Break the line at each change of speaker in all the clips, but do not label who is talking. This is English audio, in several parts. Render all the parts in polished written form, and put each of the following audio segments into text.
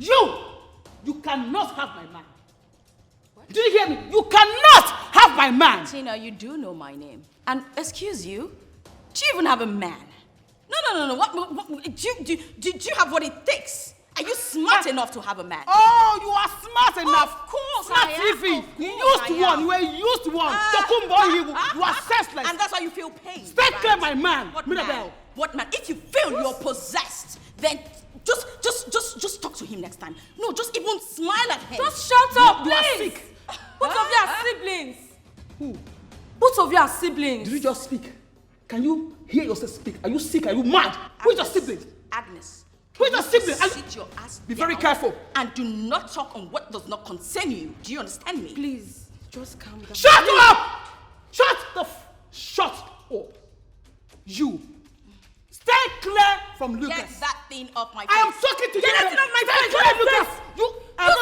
You cannot have my man. What? Did you hear me? You cannot have my man.
Tina, you do know my name. And excuse you, do you even have a man? No. What do you have what it takes? Are you smart enough to have a man?
Oh, you are smart enough.
Of course
smart
I am.
TV.
Of
You
course
used
I
one.
am.
You were used one. You are senseless.
And that's why you feel pain.
Stay clear, my man.
What
Mirabel.
man? What man? If you feel you're possessed, then just talk to him next time. No, just even smile at him.
Just shut up,
You are
please.
sick.
Both of you are siblings.
Who?
Both of you are siblings.
Did you just speak? Can you hear yourself speak? Are you sick? Are you mad? Who is your sibling?
Agnes.
Who is your sibling?
Sit your ass
Be
down
very careful.
And do not talk on what does not concern you. Do you understand me?
Please, just calm down.
Shut up! Shut up! You. Stay clear from Lucas.
Get that thing off my face.
I am talking to you.
Get that thing off my
Stay
face.
clear, Lucas.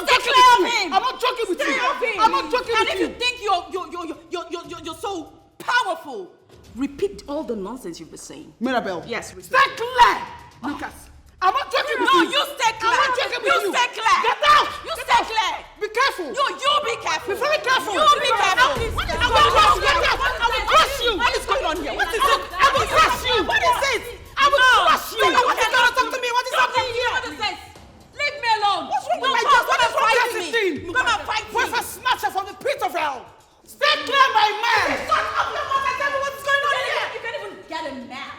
Stay clear of him.
I'm not joking with
Stay
you.
off him.
I'm not joking
and
with you.
And if you think you're so powerful, repeat all the nonsense you've been saying.
Mirabel.
Yes, repeat.
Stay clear, Lucas. I'm not joking with you.
No, you stay clear.
I'm not joking with you.
You stay clear.
Get out.
You stay clear.
Be careful.
No, you be careful.
Be very careful.
You be careful.
I will crush you.
What is going on here? What is it?
I will crush you.
What is it?
I will crush you.
What is going to talk to me? What is happening here?
What is this? Leave me alone.
What's wrong with
My
my
God,
job?
what is wrong with
me?
thing?
Come and fight me.
Where's a snatcher from the pit of hell? Stay clear, my man.
Shut up your mouth and tell me what's going on here. You can't even get a man.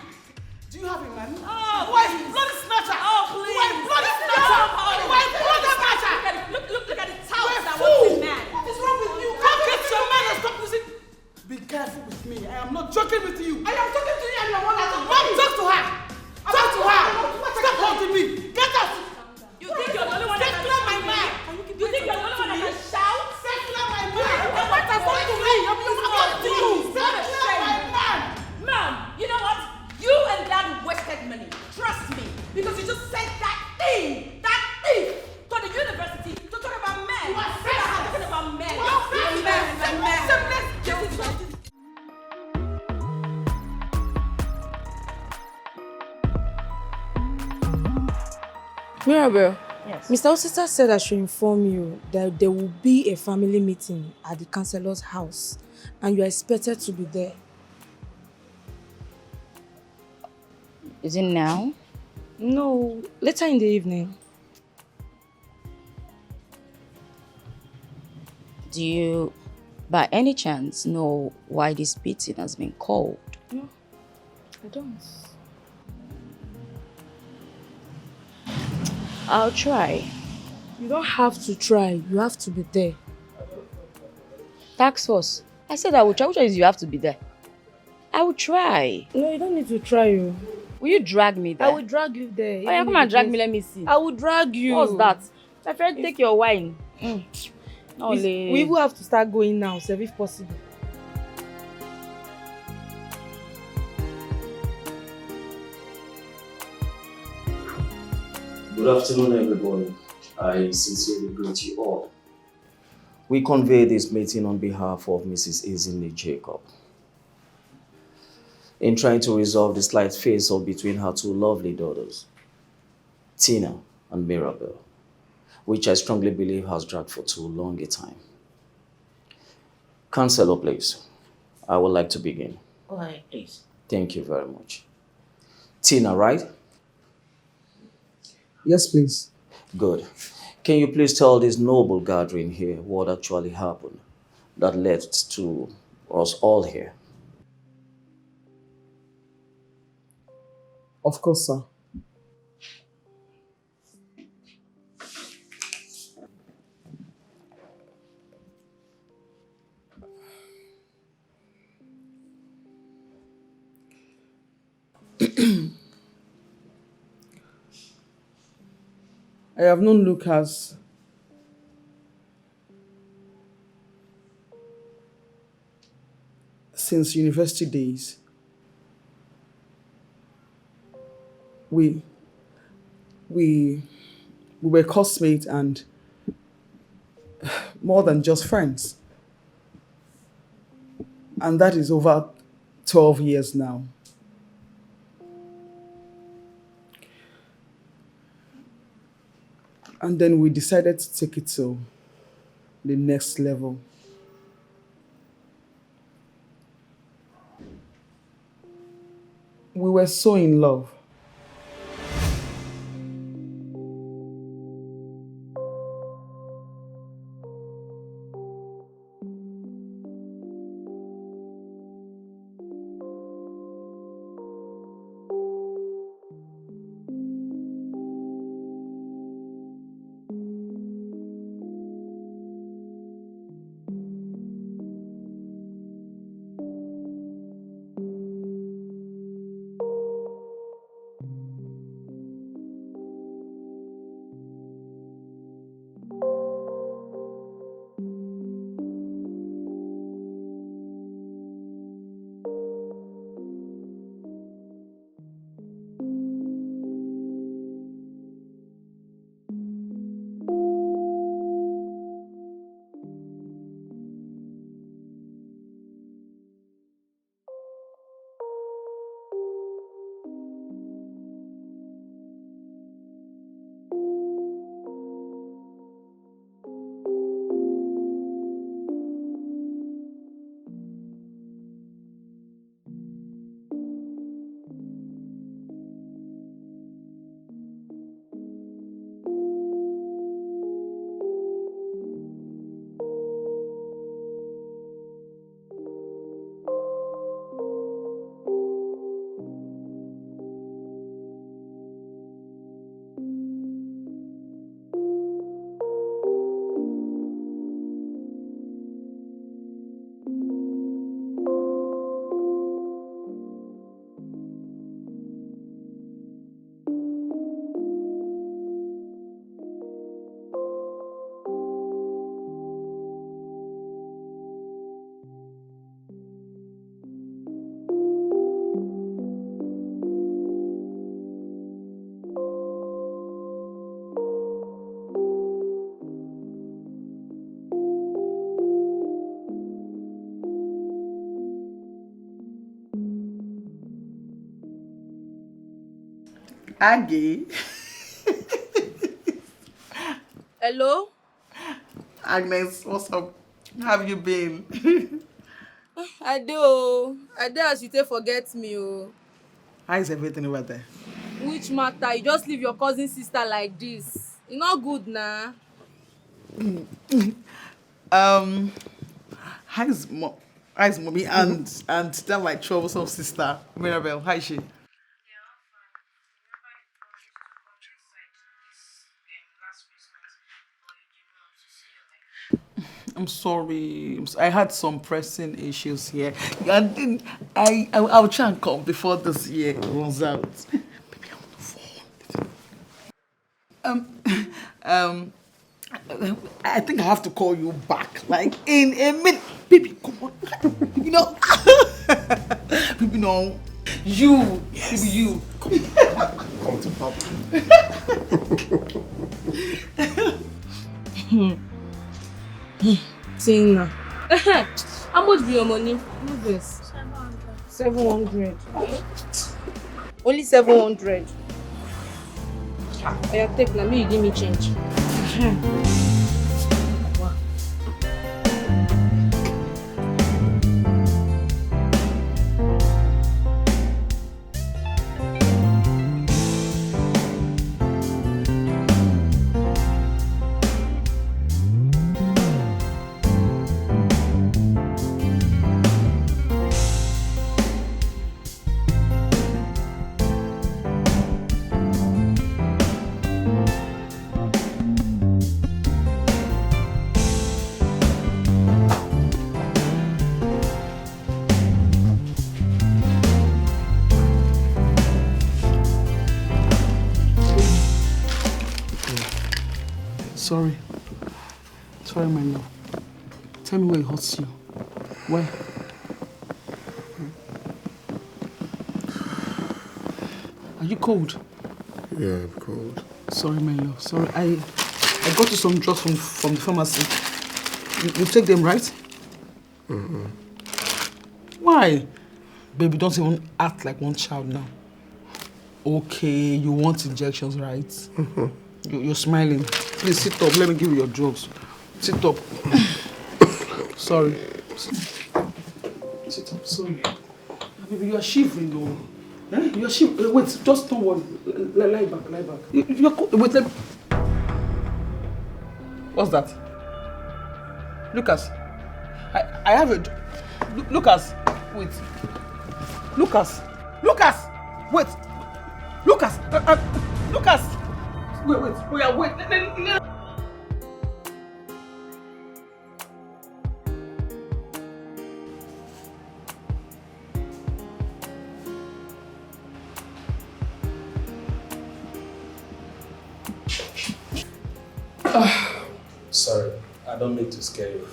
Do you have a man?
Oh,
who is bloody snatcher?
Oh, please.
Who is bloody snatcher? Who is bloody snatcher?
Look at the towels
You're a
that
fool.
wants a man.
What is wrong with you? Come get your man and stop using. Be careful with me. I am not joking with you. I am talking to you and your mother. Talk to her. Talk to her. Stop holding me. Get out.
You think you're the only one that can
Stay clear, my man.
You think you're the only one that can shout?
Stay clear, my man.
What has happened to me?
I'm talking to you. Stay clear, my man.
Ma'am, you know what? You and Dad wasted money. Trust me. Because you just sent that thief, to the university to talk about men.
You are
talking about men.
You are
Men.
Mirabel,
Yes.
Mr. Osita said I should inform you that there will be a family meeting at the councillor's house and you are expected to be there.
Is it now?
No, later in the evening.
Do you, by any chance, know why this meeting has been called?
No, I don't.
I'll try.
You don't have to try, you have to be there.
Tax force. I said I will try. Which one is you have to be there? I will try.
No, you don't need to try. You.
Will you drag me there?
I will drag you there.
Oh yeah, come and drag me, let me see.
I will drag you.
What's that? My friend, take your wine.
We will have to start going now, sir, if possible.
Good afternoon, everybody. I sincerely greet you all. We convey this meeting on behalf of Mrs. Ezinne Jacob. In trying to resolve the slight face-off between her two lovely daughters, Tina and Mirabel, which I strongly believe has dragged for too long a time. Councillor, please. I would like to begin.
Go ahead, please.
Thank you very much. Tina, right?
Yes, please.
Good. Can you please tell this noble gathering here what actually happened that led to us all here?
Of course, sir. I have known Lucas since university days. We were classmates and more than just friends. And that is over 12 years now. And then we decided to take it to the next level. We were so in love.
Aggie.
Hello?
Agnes, what's up? How have you been?
I do. I do as you take forget me. Oh.
How is everything over there?
Which matter? You just leave your cousin sister like this. It's not good nah.
How's mommy and that my troublesome sister, Mirabel? How is she? I'm sorry. I had some pressing issues here. And then I'll try and come before this year runs out. Baby, I'm on the phone. I think I have to call you back, like in a minute. Baby, come on. You know, baby, no. You, yes. Baby, you.
Come to Papa.
Tina. How much be your money? What's this? 700. Only 700. I take now, me you give me change. Wow.
Sorry, my love. Tell me where it hurts you. Where? Are you cold?
Yeah, I'm cold.
Sorry, my love. Sorry. I got you some drugs from the pharmacy. You take them, right?
Mm-hmm.
Why? Baby, don't even act like one child now. Okay, you want injections, right?
Mm-hmm.
You're smiling. Please sit up. Let me give you your drugs. Sit up. Sorry. Sit up. Sorry. Baby, you are shivering though. Eh? You are shivering. Wait, just don't worry. Lie back. Wait, let me... What's that? Lucas. I have a... Lucas. Wait. Lucas. Wait. Lucas. Lucas. Wait.
Sorry, I don't mean to scare you.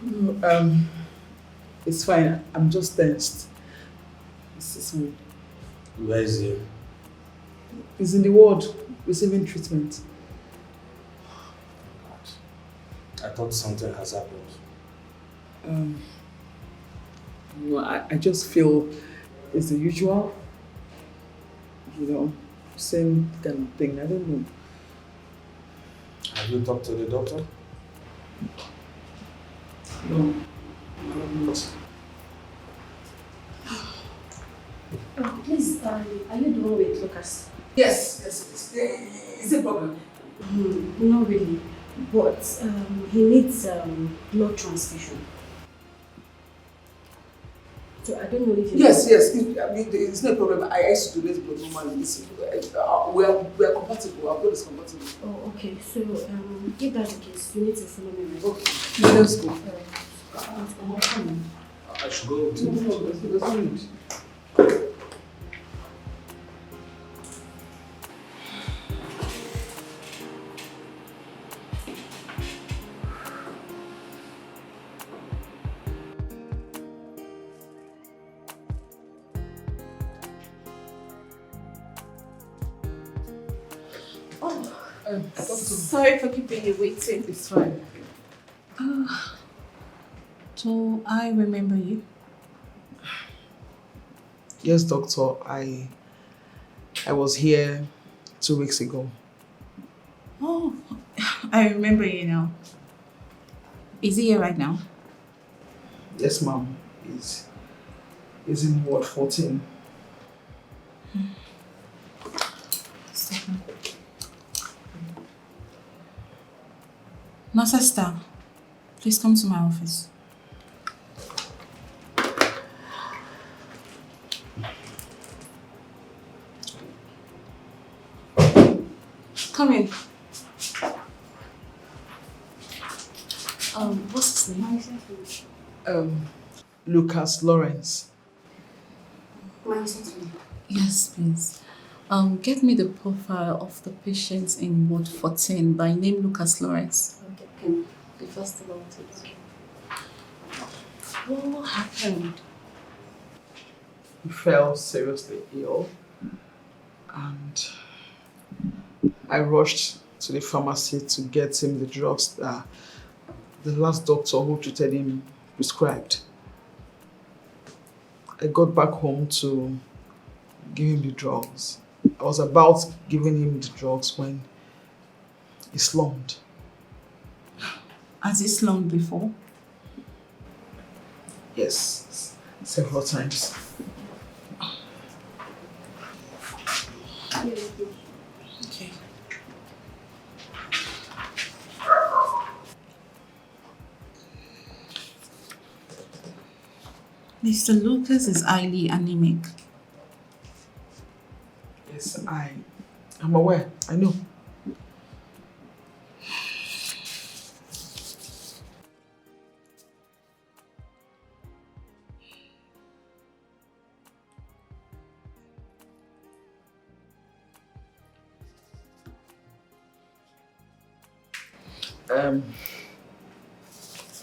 No, it's fine. I'm just tensed. This is me.
Where is he?
He's in the ward, receiving treatment.
I thought something has happened.
No, I just feel it's the usual, same kind of thing. I don't know.
Have you talked to the doctor?
No, I have not.
Please, are you the one with Lucas?
Yes. Is it a problem?
Not really, but he needs blood transfusion. So I don't know if you...
Yes. It's no problem. I used to do this blood normally. We are compatible. Our blood is compatible.
Oh, okay. So if that's the case, you need to follow me. Right?
Okay. Let's go.
I'm coming.
I should go to...
No, there's no need.
Sorry for keeping you waiting.
It's fine.
So I remember you.
Yes, doctor. I was here 2 weeks ago.
Oh, I remember you now. Is he here right now?
Yes, ma'am. He's in ward 14.
Nurse Esther, please come to my office. Come in. What's his name?
Lucas Lawrence.
Yes, please. Get me the profile of the patients in ward 14 by name Lucas Lawrence.
Okay, can be fast about it.
What happened?
He fell seriously ill, and I rushed to the pharmacy to get him the drugs that the last doctor who treated him prescribed. I got back home to give him the drugs. I was about giving him the drugs when he slumped.
Has he slumped before?
Yes, several times.
Okay. Mr. Lucas is highly anemic.
Yes, I'm aware. I know.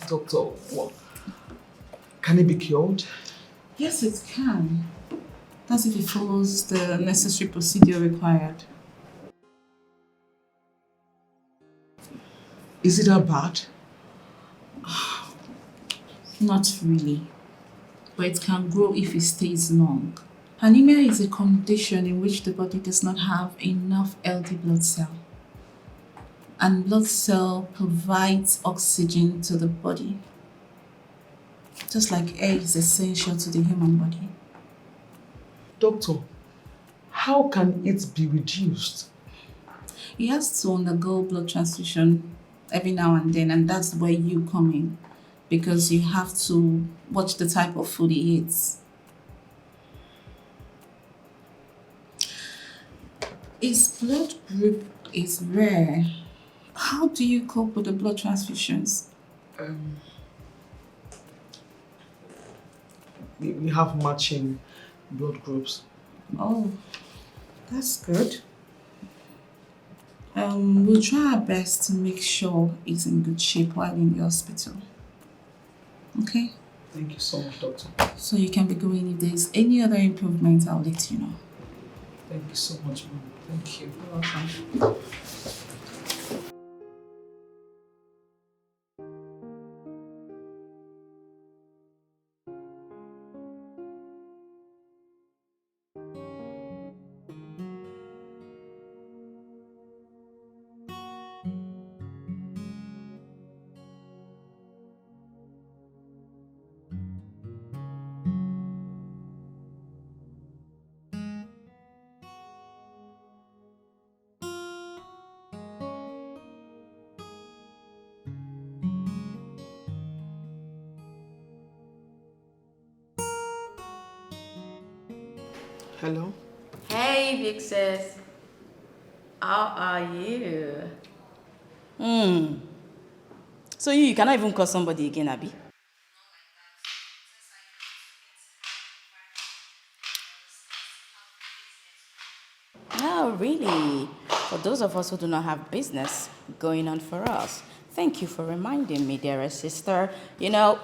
Doctor, what? Can it be cured?
Yes, it can. That's if he follows the necessary procedure required.
Is it that bad?
Not really, but it can grow if it stays long. Anemia is a condition in which the body does not have enough healthy blood cell. and blood cell provides oxygen to the body. Just like air is essential to the human body.
Doctor, how can it be reduced?
He has to undergo blood transfusion every now and then, and that's where you come in, because you have to watch the type of food he eats. His blood group is rare. How do you cope with the blood transfusions?
We have matching blood groups.
Oh, that's good. We'll try our best to make sure he's in good shape while in the hospital. Okay?
Thank you so much, doctor.
So you can be going. If there's any other improvements, I'll let you know.
Thank you so much, ma'am. Thank you.
You're welcome.
Hello?
Hey, big sis. How are you? So you cannot even call somebody again, Abby? Oh, really? For those of us who do not have business going on for us, thank you for reminding me, dearest sister. You know,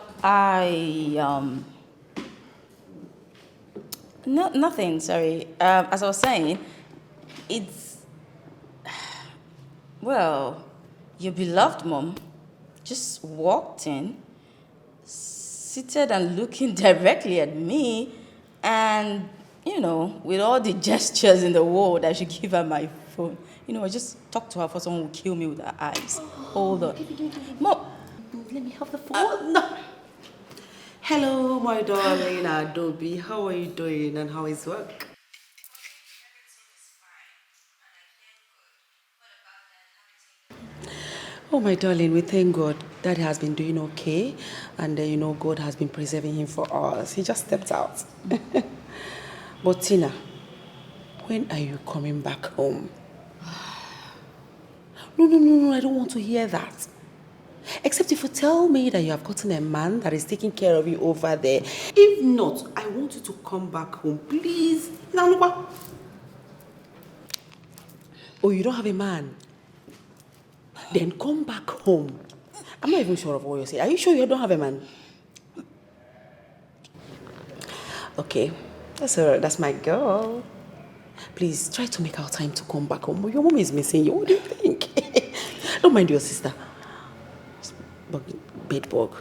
nothing, sorry. As I was saying, it's, well, your beloved mom just walked in, seated and looking directly at me, and, you know, with all the gestures in the world, I should give her my phone. You know, I just talk to her for someone who will kill me with her eyes. Hold on. Mom, let me have the phone.
No. Hello, my darling Adobe. How are you doing and how is work? Oh, my darling, we thank God. Daddy has been doing okay, and you know, God has been preserving him for us. He just stepped out. But Tina, when are you coming back home? No, I don't want to hear that. Except if you tell me that you have gotten a man that is taking care of you over there. If not, I want you to come back home, please. Now, oh, you don't have a man? Then come back home. I'm not even sure of what you're saying. Are you sure you don't have a man? Okay, that's my girl. Please try to make our time to come back home. Your mom is missing you. What do you think? Don't mind your sister. Bedbug.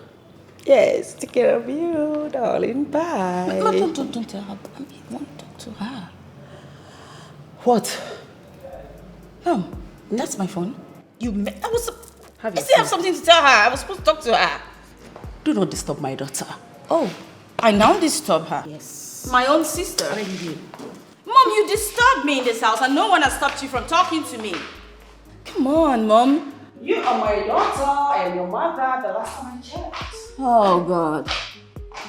Yes, take care of you, darling. Bye.
No, don't tell her. I want to talk to her.
What?
Mom, that's my phone. I
Have your
still have
phone.
something to tell her. I was supposed to talk to her.
Do not disturb my daughter.
Oh, I now disturb her.
Yes.
My own sister.
What did you do?
Mom, you disturbed me in this house and no one has stopped you from talking to me. Come on, Mom.
You are my daughter. I am your mother. The last time I checked.
Oh, God.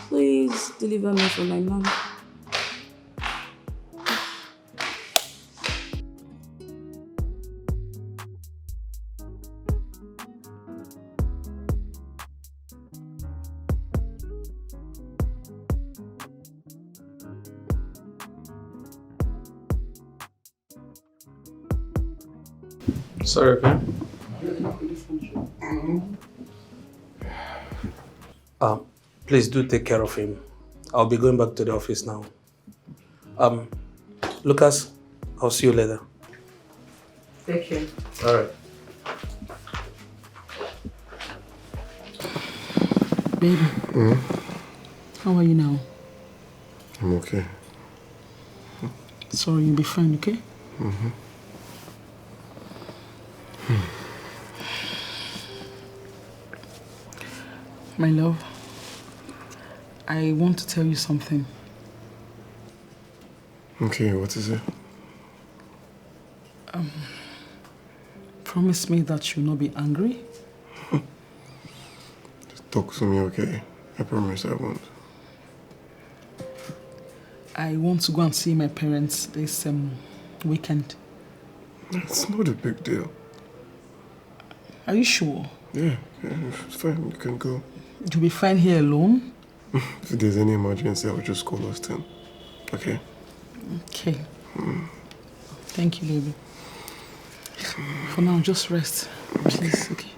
Please deliver me from my mom.
Sorry, okay?
Please do take care of him. I'll be going back to the office now. Lucas, I'll see you later.
Take care.
All right.
Baby. How are you now?
I'm okay.
Sorry, you'll be fine, okay? My love, I want to tell you something.
Okay, what is it?
Promise me that you'll not be angry.
Just talk to me, okay? I promise I won't.
I want to go and see my parents this weekend.
It's not a big deal.
Are you sure?
Yeah, it's fine. You can go.
You'll be fine here alone?
If there's any emergency, I'll just call us then. Okay?
Okay. Thank you, baby. For now, just rest. Please, okay?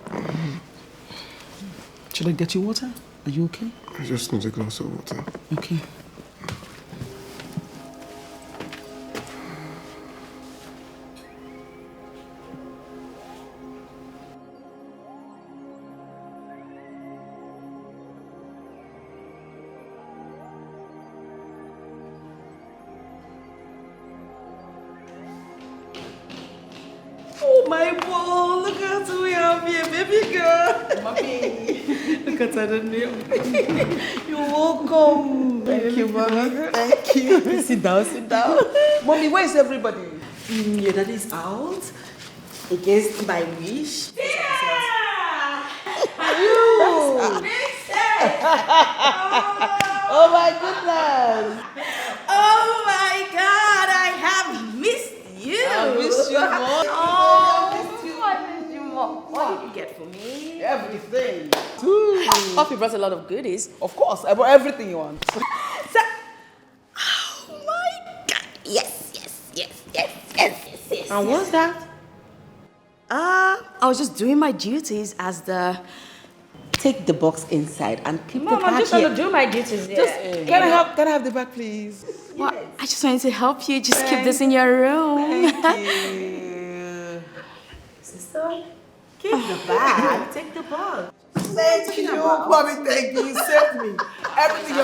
Should I get you water? Are you okay?
I just need a glass of water.
Okay.
Oh my boy, look at who we have here, baby girl. Mommy, look at her name. You're welcome. Thank you, mommy. Thank you. Sit down, sit down. Mommy, where's everybody?
Your daddy's out against my wish.
Oh my goodness.
Oh my God, I have missed you.
I missed you more.
I missed you more. What did you get for me?
Everything.
Poppy brought a lot of goodies.
Of course, I bought everything you want.
Oh my God. Yes.
And what's that?
I was just doing my duties as the...
Take the box inside and keep
Mom,
the
I'm
bag
just
here.
going to do my duties here.
Can I have the bag, please?
Well, I just wanted to help you. Just keep this in your room.
Thank you.
Sister, keep the bag. Take the bag.
Thank you, mommy. Thank you. You saved me. Everything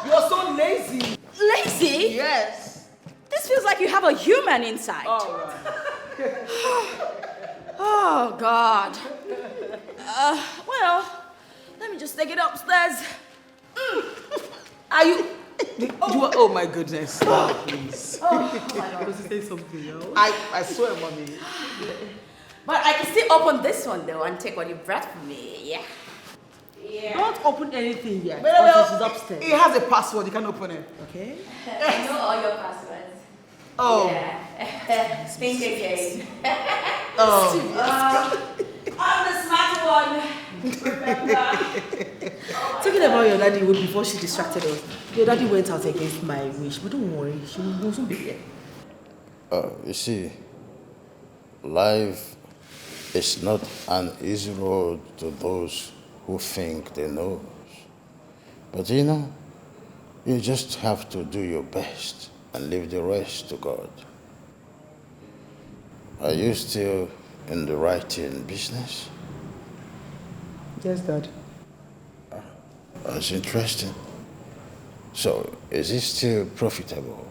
you're so lazy.
Lazy?
Yes.
This feels like you have a human inside.
All right.
Oh, God. Well, let me just take it upstairs.
Are you? Oh my goodness. Oh, please.
Oh my God.
Say something else. I swear, mommy.
But I can still open this one, though, and take what you brought for me. Yeah.
Don't open anything yet.
Well,
She's upstairs.
it has a password. You can open it.
Okay?
I know all your passwords.
Oh.
Yeah. Think again.
Oh.
I'm the smart one. Remember?
Talking about your daddy before she distracted us. Your daddy went out against my wish, but don't worry, she will soon be here.
You see, life is not an easy road to those who think they know. But you just have to do your best and leave the rest to God. Are you still in the writing business?
Yes, Dad.
That's interesting. So, is it still profitable?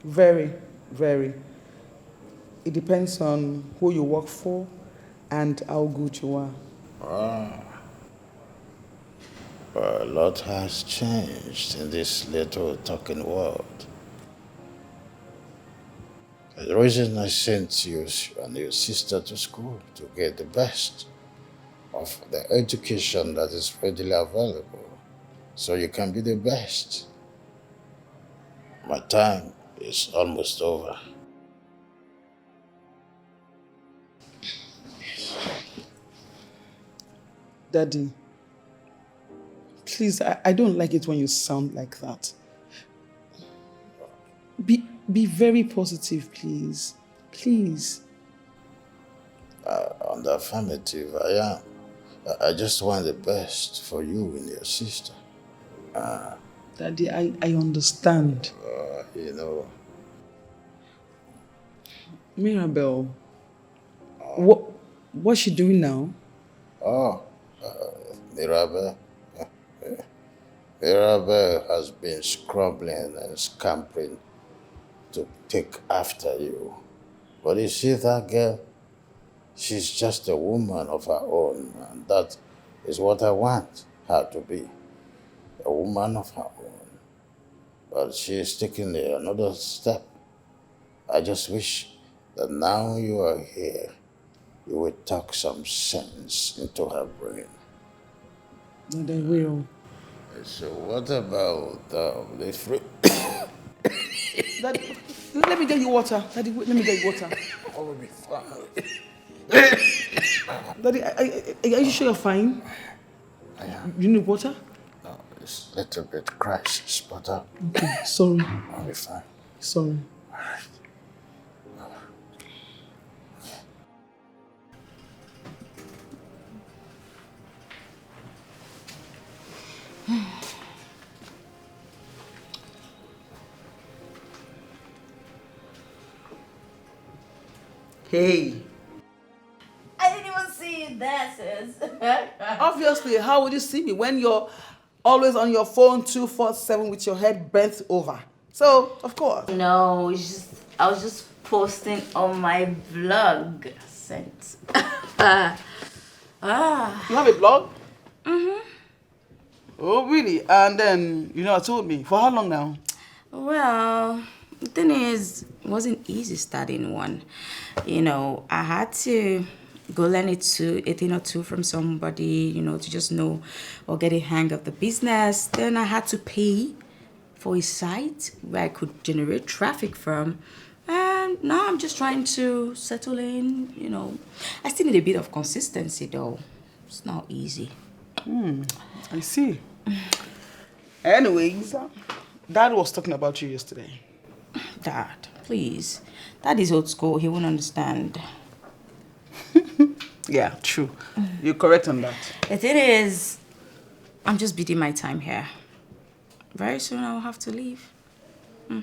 Very, very. It depends on who you work for and how good you are.
A lot has changed in this little talking world. The reason I sent you and your sister to school to get the best of the education that is readily available, so you can be the best. My time is almost over.
Daddy, please, I don't like it when you sound like that. Be very positive, please. Please.
On the affirmative, I am. I just want the best for you and your sister.
Daddy, I understand. Mirabelle, what's she doing now?
Mirabelle. Mirabelle has been scrambling and scampering to take after you. But you see that girl? She's just a woman of her own, and that is what I want her to be. A woman of her own. But she is taking another step. I just wish that now you are here, you will talk some sense into her brain.
They will.
So what about the free...
Daddy, let me get you water. Daddy, let me get you water.
I will be fine.
Daddy, are you sure you're fine?
I am.
You need water?
No, it's a little bit crisis, but
okay, sorry.
I'll be fine.
Sorry.
All right.
Hey.
I didn't even see you there, sis.
Obviously, how would you see me when you're always on your phone 24/7 with your head bent over? So, of course.
No, it's just, I was just posting on my vlog. Sent.
You have a blog?
Mm-hmm.
Oh, really? And then, you never told me. For how long now?
Well, the thing is, it wasn't easy starting one. You know, I had to go learn a thing or two from somebody, you know, to just know or get a hang of the business. Then I had to pay for a site where I could generate traffic from. And now I'm just trying to settle in, you know. I still need a bit of consistency though. It's not easy.
I see. Anyways, Dad was talking about you yesterday.
Dad, please. Dad is old school. He won't understand.
Yeah, true. You're correct on that.
The thing is, I'm just bidding my time here. Very soon I will have to leave.
I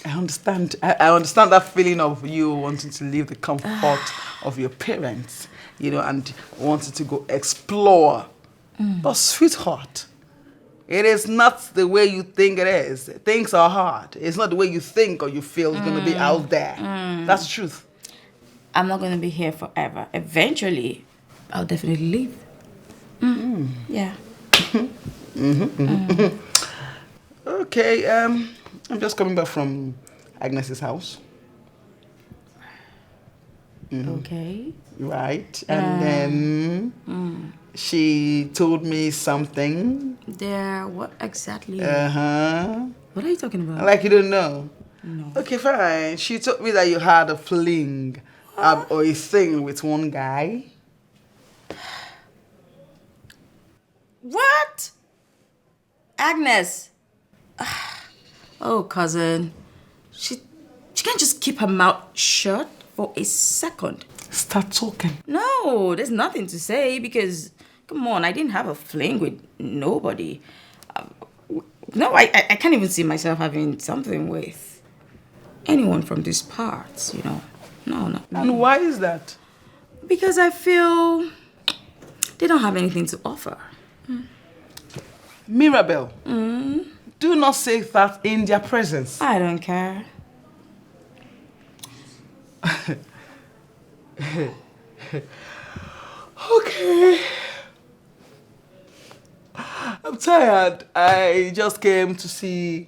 understand. I understand that feeling of you wanting to leave the comfort of your parents, you know, and wanting to go explore. But sweetheart, it is not the way you think it is. Things are hard. It's not the way you think or you feel it's going to be out there. That's the truth.
I'm not going to be here forever. Eventually, I'll definitely leave. Yeah.
Okay, I'm just coming back from Agnes's house.
Okay.
Right, and then she told me something.
What exactly?
What
are you talking about?
Like you don't know?
No.
Okay, fine. She told me that you had a fling or a thing with one guy.
What? Agnes. Oh, cousin. She can't just keep her mouth shut for a second.
Start talking.
No, there's nothing to say because, come on, I didn't have a fling with nobody. No, I can't even see myself having something with anyone from these parts, you know. No, not me.
And why is that?
Because I feel they don't have anything to offer.
Mirabel, do not say that in their presence.
I don't care.
Okay. I'm tired. I just came to see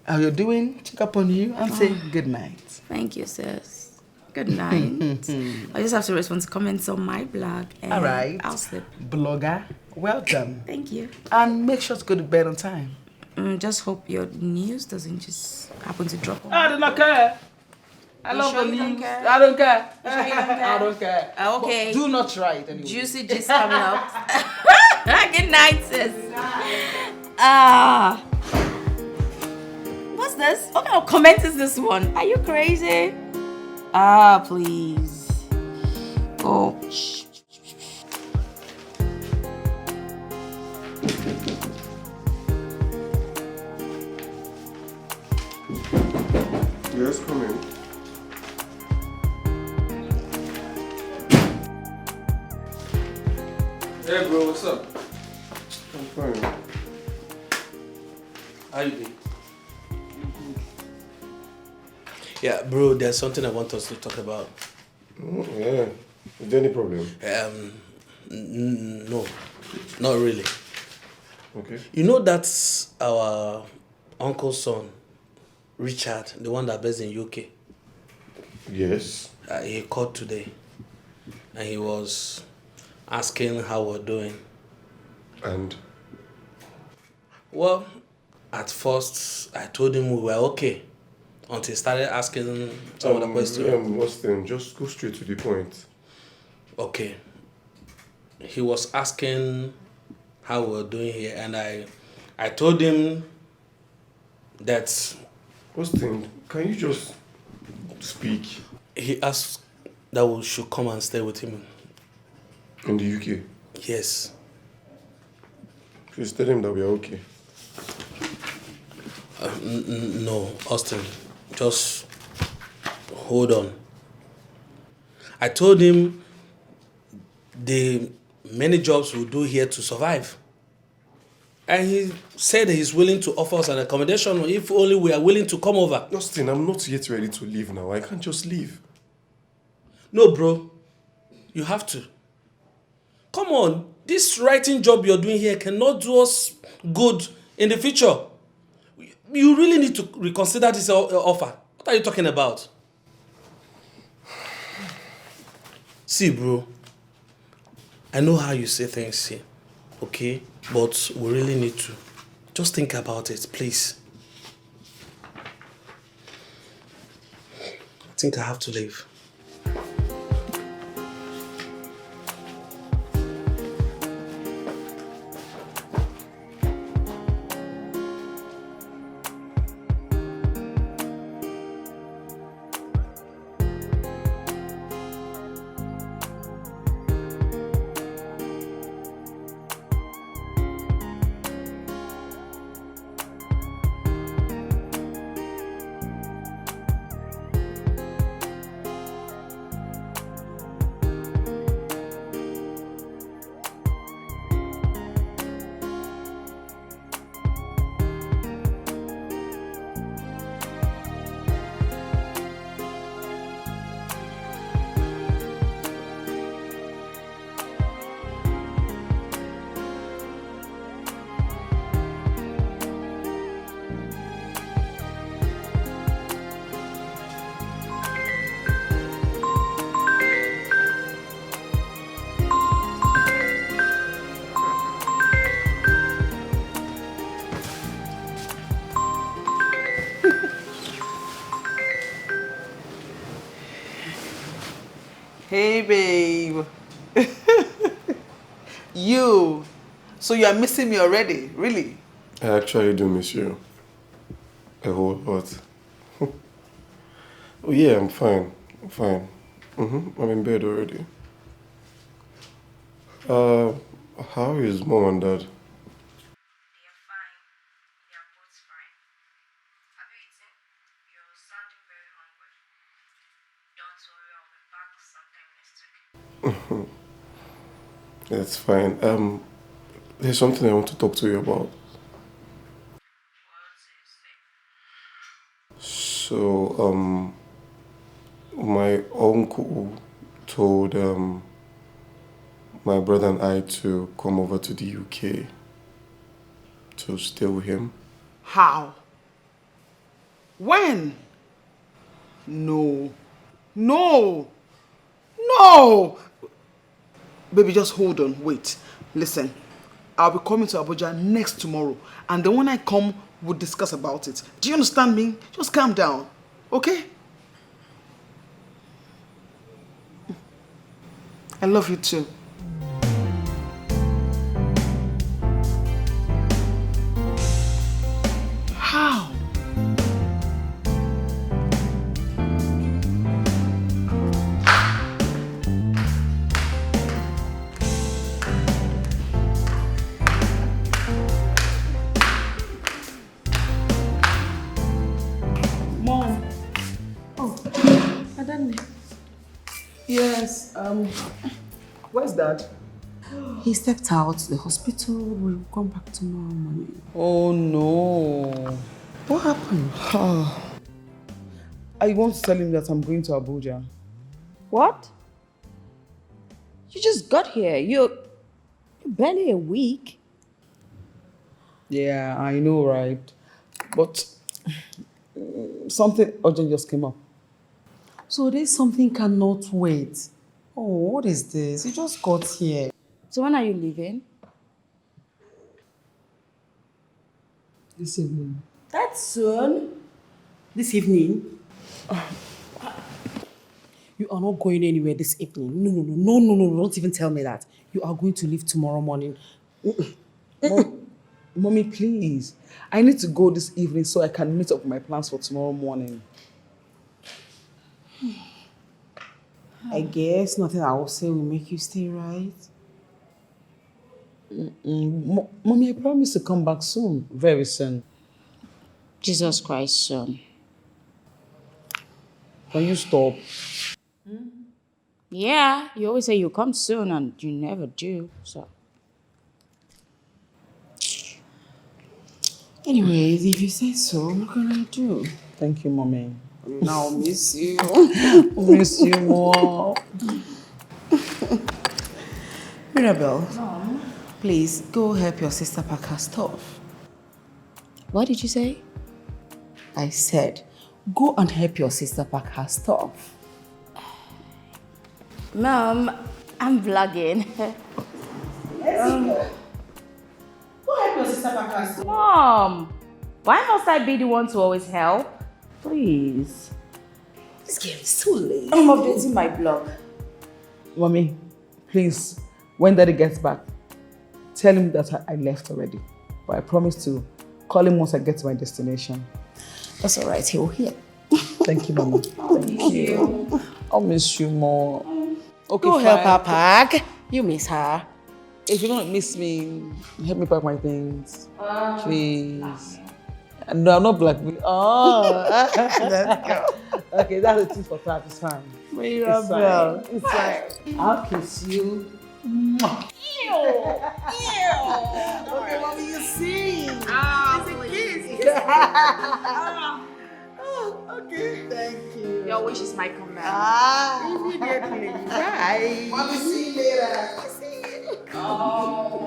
how you're doing, check up on you, and say good night.
Thank you, sis. Good night. I just have to respond to comments on my blog. And
All right.
I'll sleep.
Blogger, well done.
Thank you.
And make sure to go to bed on time.
Just hope your news doesn't just happen to drop on.
I do not care. I love
sure
the
you don't
news.
care?
I don't care.
You sure you don't care?
I don't care.
Okay.
But do not try it anyway.
Juicy gist coming up. Good night, sis. What's this? What kind of comment is this one? Are you crazy? Please. Oh, shh.
Yes, come in.
Hey bro, what's up?
I'm fine.
How you doing? Yeah, bro, there's something I want us to talk about.
Oh, yeah. Is there any problem?
No, not really.
Okay.
You know that's our uncle's son, Richard, the one that based in UK.
Yes.
He called today, and he was asking how we're doing.
And?
Well, at first I told him we were okay, until he started asking some other questions.
Austin, just go straight to the point.
Okay. He was asking how we're doing here, and I told him that...
Austin, can you just speak?
He asked that we should come and stay with him.
In the UK?
Yes.
Please tell him that we are okay.
No, Austin, just hold on. I told him the many jobs we do here to survive. And he said he's willing to offer us an accommodation if only we are willing to come over.
Austin, I'm not yet ready to leave now. I can't just leave.
No, bro. You have to. Come on. This writing job you're doing here cannot do us good in the future. You really need to reconsider this offer. What are you talking about? See, bro. I know how you say things here. Okay? But we really need to. Just think about it, please. I think I have to leave.
Hey, babe. You. So you are missing me already, really?
I actually do miss you. A whole lot. Oh yeah, I'm fine. I'm fine. I'm in bed already. How is mom and dad? That's fine. There's something I want to talk to you about. So, my uncle told my brother and I to come over to the UK to stay with him.
How? When? No. No. No! Baby, just hold on. Wait. Listen. I'll be coming to Abuja next tomorrow. And then when I come, we'll discuss about it. Do you understand me? Just calm down. Okay? I love you too. How? Mom. Oh, Adani. Yes, where's Dad?
He stepped out the hospital. We'll come back tomorrow morning.
Oh no.
What happened?
I want to tell him that I'm going to Abuja.
What? You just got here. You're barely a week.
Yeah, I know, right? But something urgent just came up.
So there's something cannot wait. Oh, what is this? You just got here.
So when are you leaving?
This evening.
That's soon. This evening? You are not going anywhere this evening. No, don't even tell me that. You are going to leave tomorrow morning.
Mommy, please. I need to go this evening so I can meet up with my plans for tomorrow morning.
I guess nothing I will say will make you stay, right?
Mommy, I promise to come back soon, very soon.
Jesus Christ, son.
Can you stop?
Yeah, you always say you come soon and you never do, so.
Anyways, if you say so, what can I do?
Thank you, Mommy.
Now I'll miss you.
Miss you more.
Mirabelle, please go help your sister pack her stuff.
What did you say?
I said, go and help your sister pack her stuff.
Mom, I'm vlogging.
Go help your sister pack her stuff.
Mom, why must I be the one to always help? Please.
This game is too late.
I'm updating my blog.
Mommy, please, when Daddy gets back, tell him that I left already. But I promise to call him once I get to my destination.
That's all right, he'll hear.
Thank you, Mama. Thank you. I'll miss you more. Okay,
Go
fine.
help her pack. You miss her.
If you don't miss me, help me pack my things. Please. No, I'm not black. Oh, let's go. Okay, that's a tip for that. It's fine. It's fine. It's fine. I'll kiss you. Mwah. Okay, Mommy, you see. It's a kiss. Okay, thank you.
Your wish is my command.
Immediately. Bye. Mommy, see you later. See you.
Oh,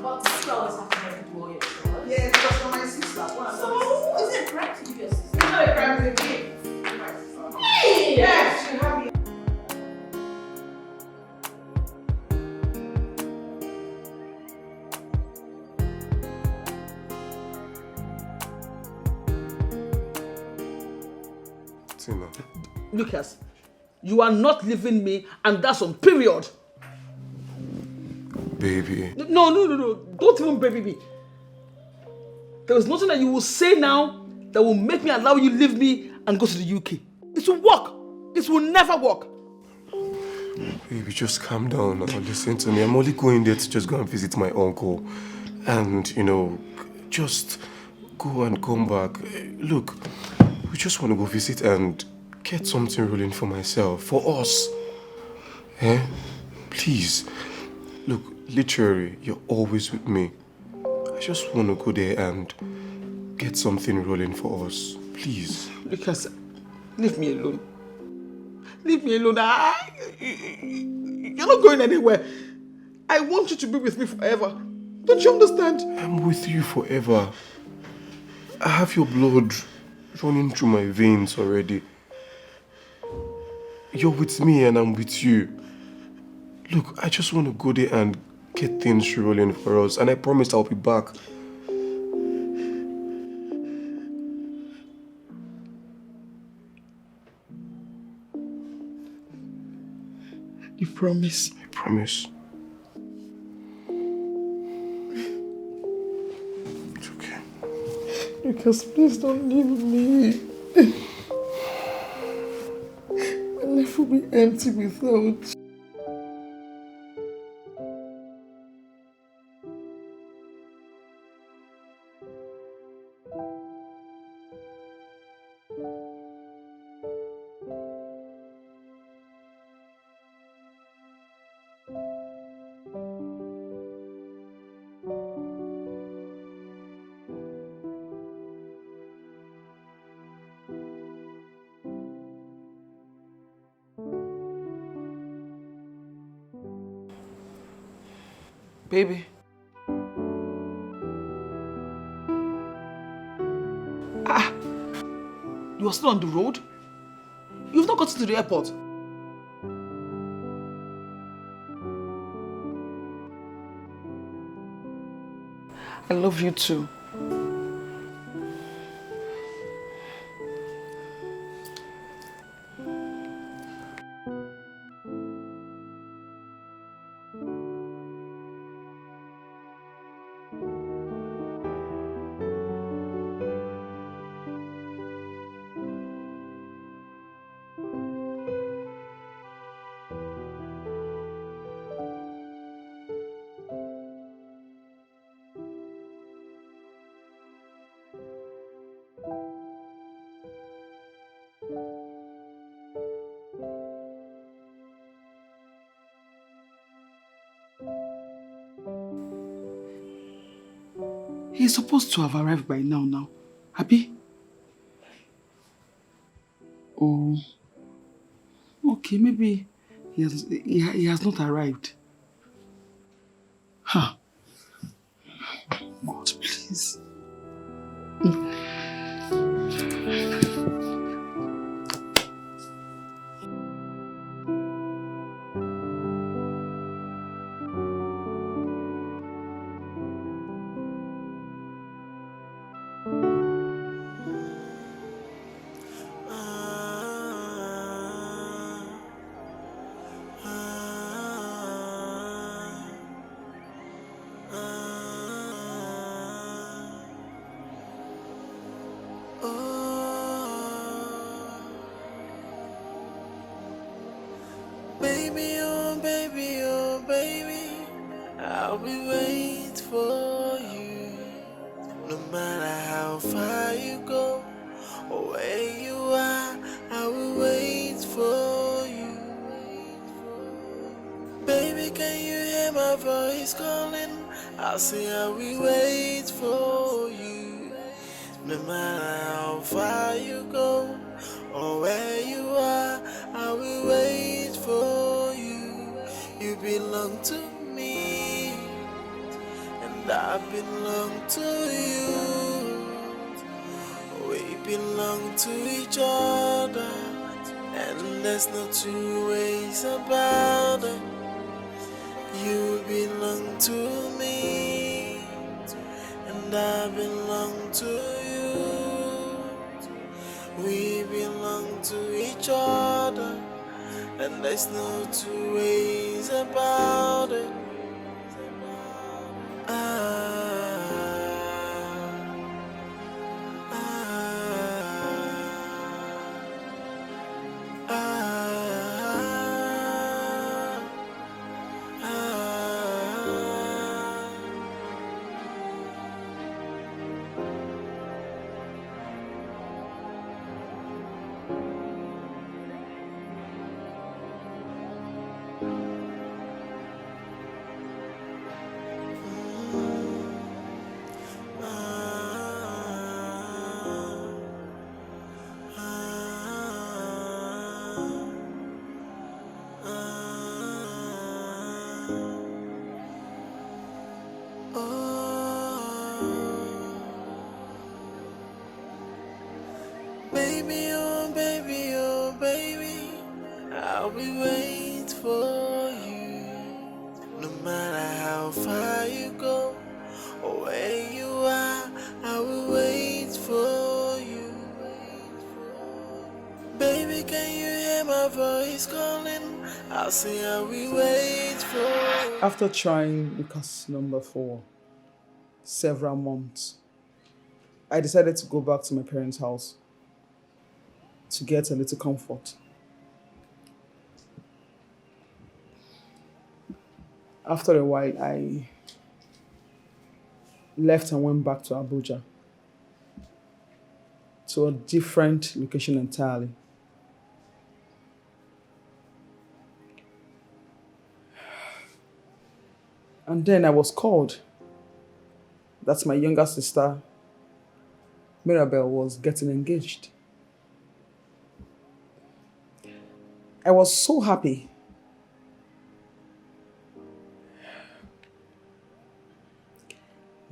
but you always have to do all your chores.
Yes, that's for my sister.
So, is it correct to give your sister?
No, it comes a gift. My sister.
Hey!
Yes, you have it.
Tina.
Lucas, you are not leaving me, and that's on period.
Baby.
No. Don't even baby me. There is nothing that you will say now that will make me allow you leave me and go to the UK. It will work. It will never work.
Baby, just calm down or listen to me. I'm only going there to just go and visit my uncle. And, just go and come back. Look, we just want to go visit and get something rolling for myself, for us. Please. Look, literally, you're always with me. I just want to go there and get something rolling for us. Please.
Lucas, leave me alone. Leave me alone. You're not going anywhere. I want you to be with me forever. Don't you understand?
I'm with you forever. I have your blood running through my veins already. You're with me and I'm with you. Look, I just want to go there and get things rolling for us. And I promise I'll be back.
You promise?
I promise. It's okay.
Lucas, please don't leave me. My life will be empty without you.
Baby. You are still on the road? You've not gotten to the airport. I love you too. He's supposed to have arrived by now. Happy? Oh. Okay, maybe he has not arrived. Huh. God, please.
Baby, oh baby, I'll be waiting for you. No matter how far you go or where you are, I will wait for you. Baby, can you hear my voice calling? I'll say I will wait for you. No matter how far you go or where you are, I will wait for you. You belong to me, and I belong to you. We belong to each other, and there's no two ways about it. You belong to me, and I belong to you. We belong to each other, and there's no two ways about it. Baby, oh baby, I'll be waiting for you. No matter how far you go or where you are, I will wait for you. Baby, can you hear my voice calling? I'll say I will wait for you.
After trying Lucas number for several months, I decided to go back to my parents' house to get a little comfort. After a while, I left and went back to Abuja, to a different location entirely. And then I was called that my younger sister, Mirabel, was getting engaged. I was so happy.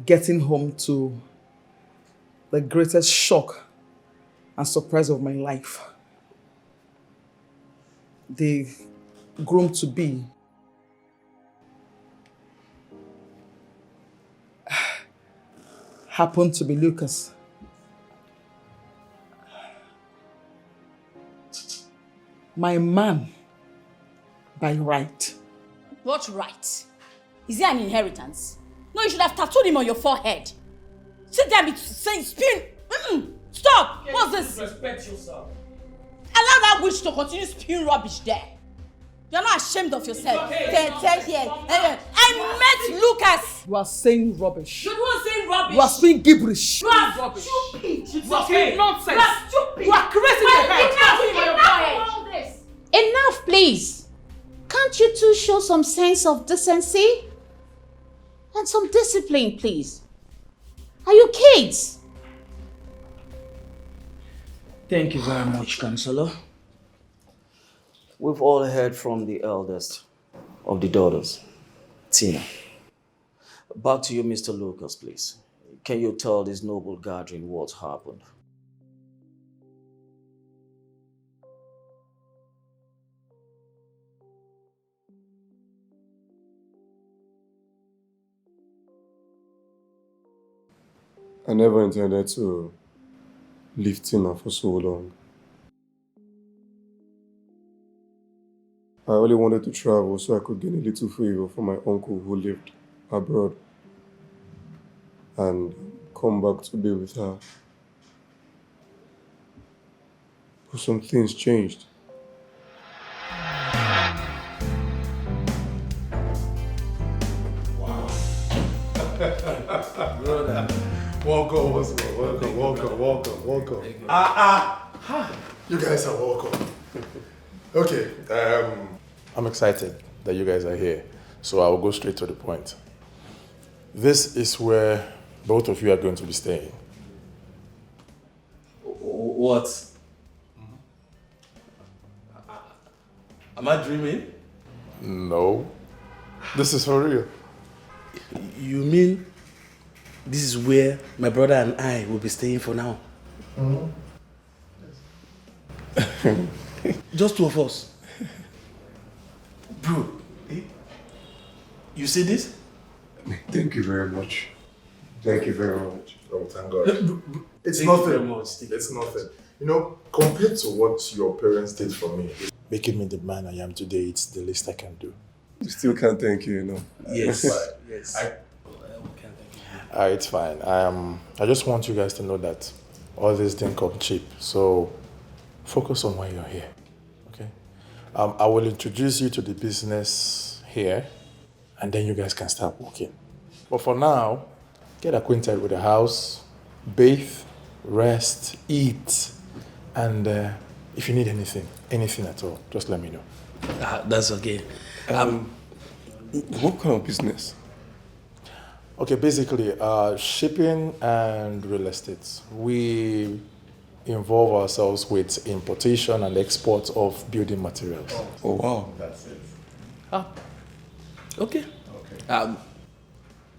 getting home to the greatest shock and surprise of my life. The groom-to-be happened to be Lucas. My man by right.
What right? Is it an inheritance? No, you should have tattooed him on your forehead. Sit there and be saying spewing. Stop! What's this?
Respect yourself.
Allow that witch to continue spewing rubbish there. You're not ashamed of yourself. I met Lucas.
You are saying rubbish.
You're the one saying rubbish.
You are speaking gibberish.
You are
rubbish.
stupid.
You are speaking nonsense.
You are stupid.
You are crazy.
Enough of all this.
Enough, please. Can't you two show some sense of decency? And some discipline, please. Are you kids?
Thank you very much, Counselor. We've all heard from the eldest of the daughters, Tina. Back to you, Mr. Lucas, please. Can you tell this noble gathering what happened?
I never intended to leave Tina for so long. I only wanted to travel so I could gain a little favor from my uncle who lived abroad and come back to be with her. But some things changed.
Brother.
Welcome. You guys are welcome. Okay, I'm excited that you guys are here, so I will go straight to the point. This is where both of you are going to be staying.
What? Am I dreaming?
No, this is for real.
You mean this is where my brother and I will be staying for now? Just two of us. Bro, you see this?
Thank you very much. Thank you very much.
Oh, thank God. It's
Thank you
nothing.
very much.
It's nothing. You know, compared to what your parents did for me, making me the man I am today, it's the least I can do.
You still can't thank you, you know.
Yes. Yes.
It's fine. I just want you guys to know that all this didn't come cheap. So focus on why you're here. Okay? I will introduce you to the business here, and then you guys can start working. But for now, get acquainted with the house, bathe, rest, eat, and if you need anything at all, just let me know.
That's okay.
What kind of business?
Okay, basically, shipping and real estate. We involve ourselves with importation and export of building materials.
Oh, wow.
That's it.
Okay.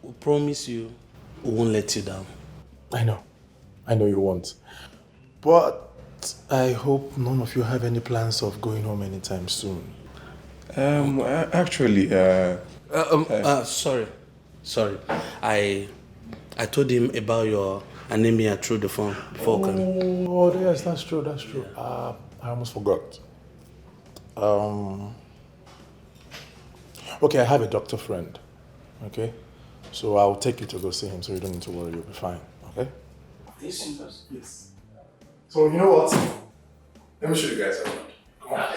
We promise you we won't let you down.
I know you won't. But I hope none of you have any plans of going home anytime soon.
Actually,
Sorry. I told him about your anemia through the phone before coming.
Oh, yes, that's true. I almost forgot. Okay, I have a doctor friend. Okay? So I'll take you to go see him so you don't need to worry, you'll be fine. Okay?
yes. So, you know what? Let me show you guys around. Come on.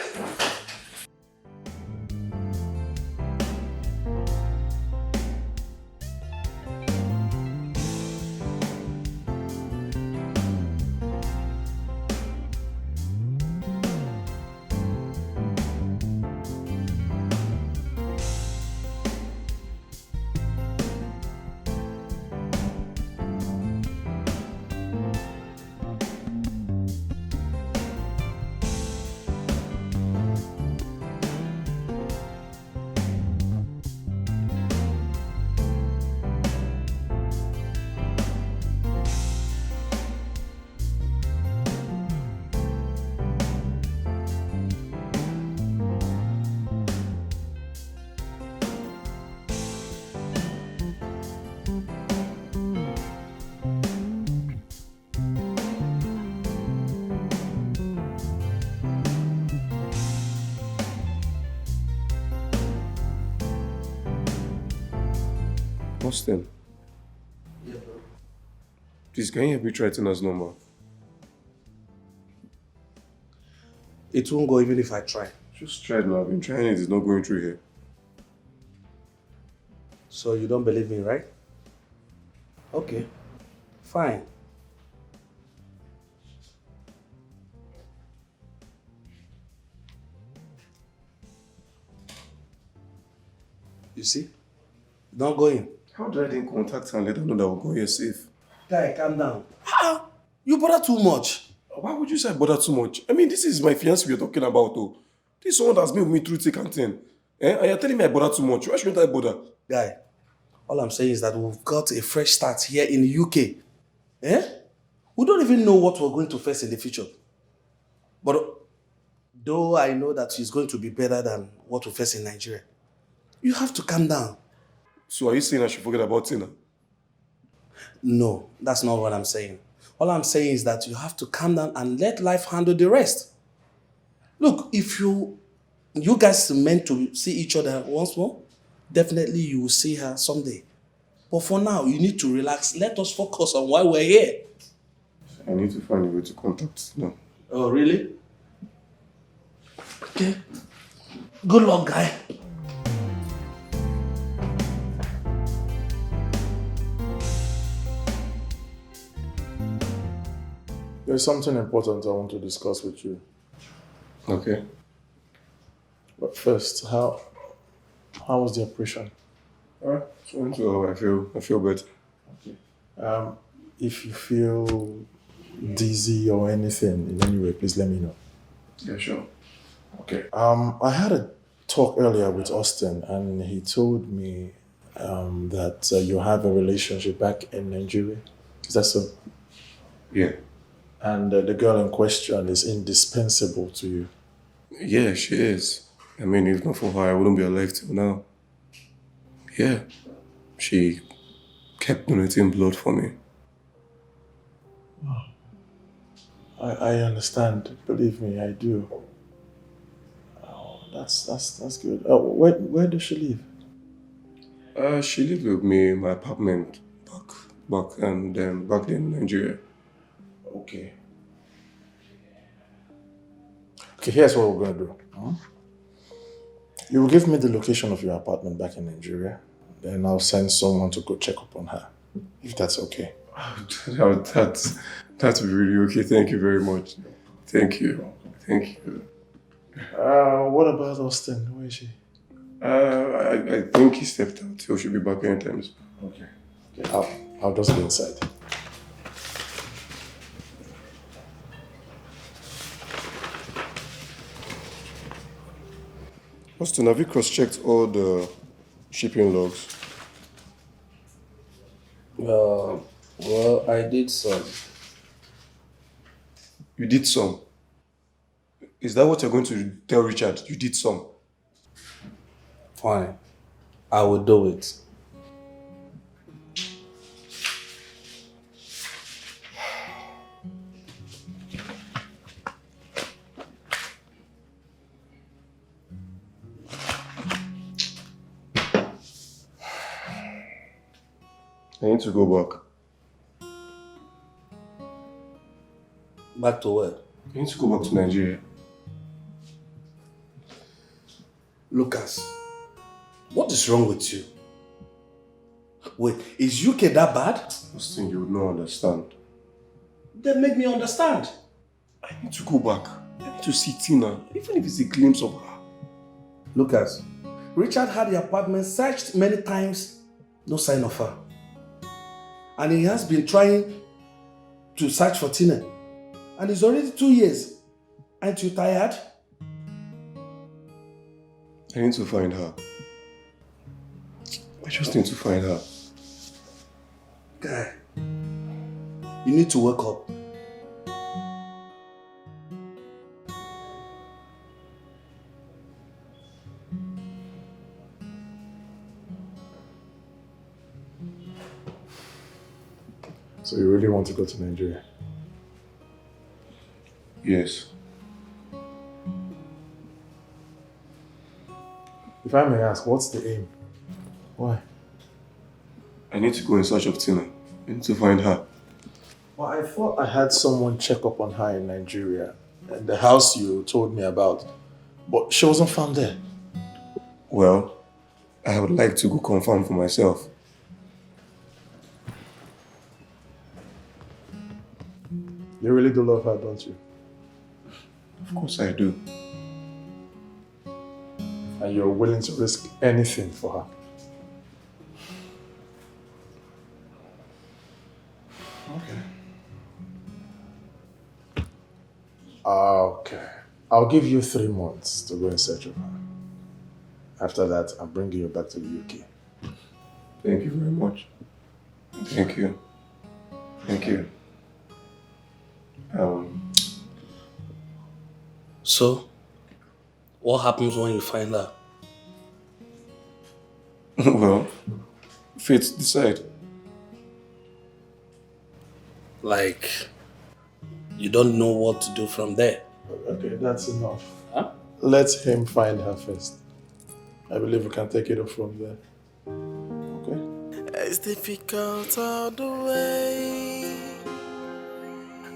Austin.
Yeah, bro.
Please, can you help me try Tina's number?
It won't go even if I try.
Just try it now. I've been trying it. It's not going through here.
So you don't believe me, right? Okay, fine. You see? Not going.
How did I then contact her and let her know that we're going here safe?
Guy, calm down. You bother too much.
Why would you say I bother too much? I mean, this is my fiancé we're talking about, though. This is someone that's been with me through thick and thin. And you're telling me I bother too much. Why shouldn't I bother?
Guy, all I'm saying is that we've got a fresh start here in the UK. We don't even know what we're going to face in the future. But though I know that it's going to be better than what we face in Nigeria, you have to calm down.
So are you saying I should forget about Tina?
No, that's not what I'm saying. All I'm saying is that you have to calm down and let life handle the rest. Look, if you guys are meant to see each other once more, definitely you will see her someday. But for now, you need to relax. Let us focus on why we're here.
I need to find a way to contact Tina.
Oh, really? Okay. Good luck, guy.
There's something important I want to discuss with you.
Okay.
But first, how was the operation?
So I feel better.
Okay. If you feel dizzy or anything in any way, please let me know.
Yeah, sure.
Okay. I had a talk earlier with Austin, and he told me that you have a relationship back in Nigeria. Is that so?
Yeah.
And the girl in question is indispensable to you.
Yeah, she is. I mean, if not for her, I wouldn't be alive till now. Yeah. She kept donating blood for me.
I understand. Believe me, I do. Oh, that's good. Where does she live?
She lived with me in my apartment back then in Nigeria.
Okay. Okay, here's what we're gonna do. You will give me the location of your apartment back in Nigeria, then I'll send someone to go check up on her, if that's okay.
That's really okay. Thank you very much. Thank you.
What about Austin? Where is she?
I think he stepped out. He should be back anytime soon.
Okay. I'll just go inside.
Austin, have you cross-checked all the shipping logs?
Well, I did some.
You did some? Is that what you're going to tell Richard? You did some?
Fine. I will do it.
I need to go back.
Back to where?
I need to go back to Nigeria.
Lucas, what is wrong with you? Wait, is UK that bad?
Austin, you would not understand.
Then make me understand.
I need to go back. I need to see Tina, even if it's a glimpse of her.
Lucas, Richard had the apartment searched many times, no sign of her. And he has been trying to search for Tina. And it's already 2 years. Aren't you tired?
I need to find her. I just need to find her.
Guy, you need to wake up.
So you really want to go to Nigeria?
Yes.
If I may ask, what's the aim? Why?
I need to go in search of Tina. I need to find her.
Well, I thought I had someone check up on her in Nigeria, at the house you told me about, but she wasn't found there.
Well, I would like to go confirm for myself.
You really do love her, don't you?
Of course I do.
And you're willing to risk anything for her. Okay. I'll give you 3 months to go in search of her. After that, I'm bringing you back to the UK.
Thank you very much. Thank you. Thank you.
So, what happens when you find her?
Well, fate decide.
Like, you don't know what to do from there.
Okay, that's enough.
Huh?
Let him find her first. I believe we can take it up from there. Okay?
It's difficult all the way,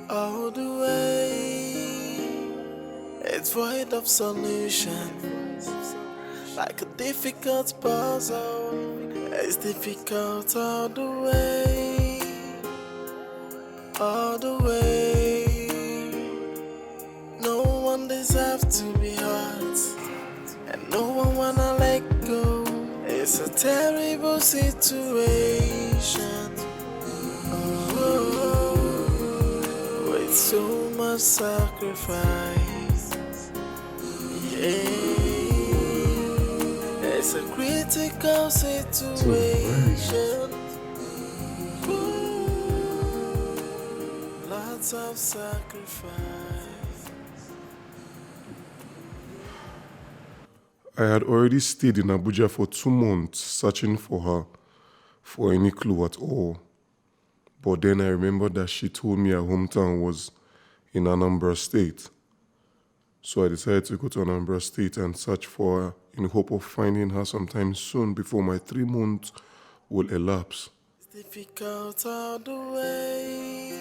all the way. It's void of solutions, like a difficult puzzle. It's difficult all the way, all the way. No one deserves to be hurt, and no one wanna let go. It's a terrible situation, with so much sacrifice. Yeah, it's a critical situation. Lots of sacrifice.
I had already stayed in Abuja for 2 months searching for her, for any clue at all. But then I remembered that she told me her hometown was in Anambra State. So I decided to go to Anambra State and search for her in hope of finding her sometime soon before my 3 months will elapse.
It's difficult all the way,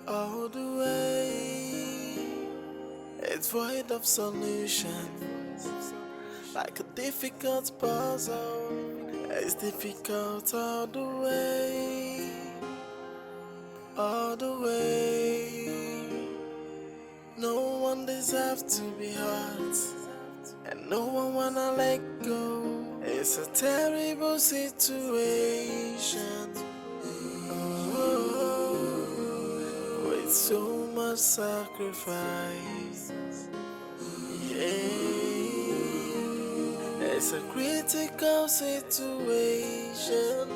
all the way. It's void of solutions, like a difficult puzzle. It's difficult all the way, all the way. No one deserves to be hurt, and no one wanna let go. It's a terrible situation, with so much sacrifice. Yeah, it's a critical situation.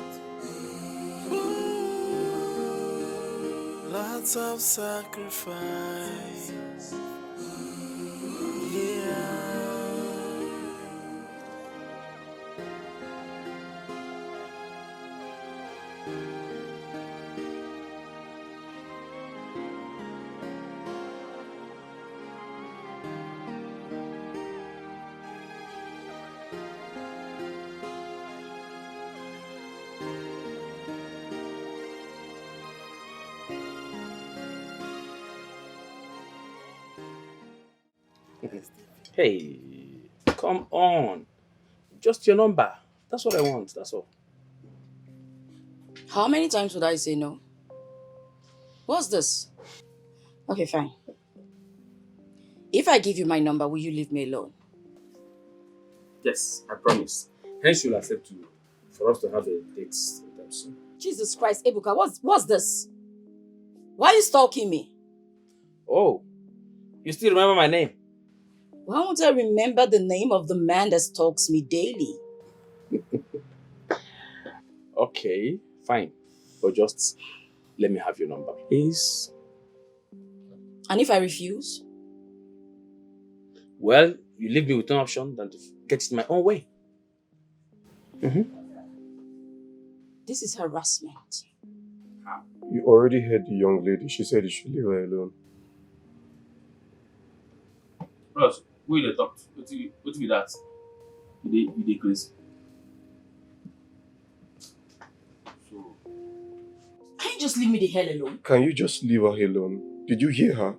Lots of sacrifice. Yeah.
Hey, come on. Just your number. That's what I want, that's all.
How many times would I say no? What's this? Okay, fine. If I give you my number, will you leave me alone?
Yes, I promise. Hence, you'll accept to for us to have a date sometime soon.
Jesus Christ, Ebuka, what's this? Why are you stalking me?
Oh, you still remember my name?
Why won't I remember the name of the man that stalks me daily?
Okay, fine. But just let me have your number, please.
And if I refuse?
Well, you leave me with no option than to get it my own way.
This is harassment.
You already heard the young lady. She said you should leave her alone.
Bros, who you dey talk to? What be that? You dey crazy.
just leave me the hell alone?
Can you just leave her alone? Did you hear her?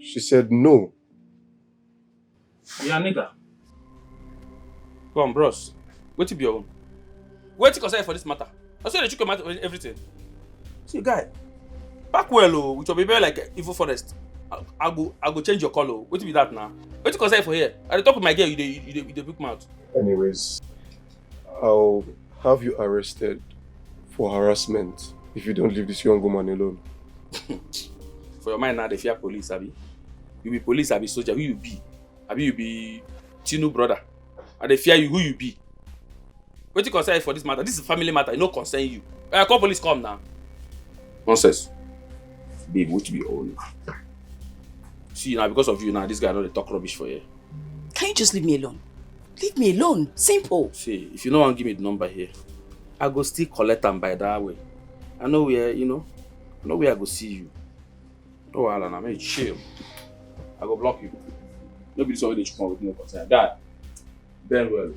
She said no.
Yeah, nigga. Come on, bros. Wait to be your own. Wait to consider for this matter. I said that you can matter everything. See, guy. Back well, oh, with your baby like evil forest. I go change your color. Wait to be that now. Wait to consider for here. At the top of my girl, you the big mouth.
Anyways, I'll have you arrested for harassment if you don't leave this young woman alone.
For your mind now, they fear police, Abi. You be police, Abi soldier. Who you be? Abi you be Tinu brother. And they fear you. Who you be? Wait to consider for this matter. This is a family matter. It no concern you. Call police. Come now. Nonsense. Babe, what to be own? See now, because of you now, this guy don't talk rubbish for you.
Can you just leave me alone? Leave me alone. Simple.
See, if you don't want to give me the number here, I go still collect them by that way. I know where, I know where I go see you. No, Alan, I'm chill. I go block you. Nobody saw that you come with no concern. Guy, Ben well.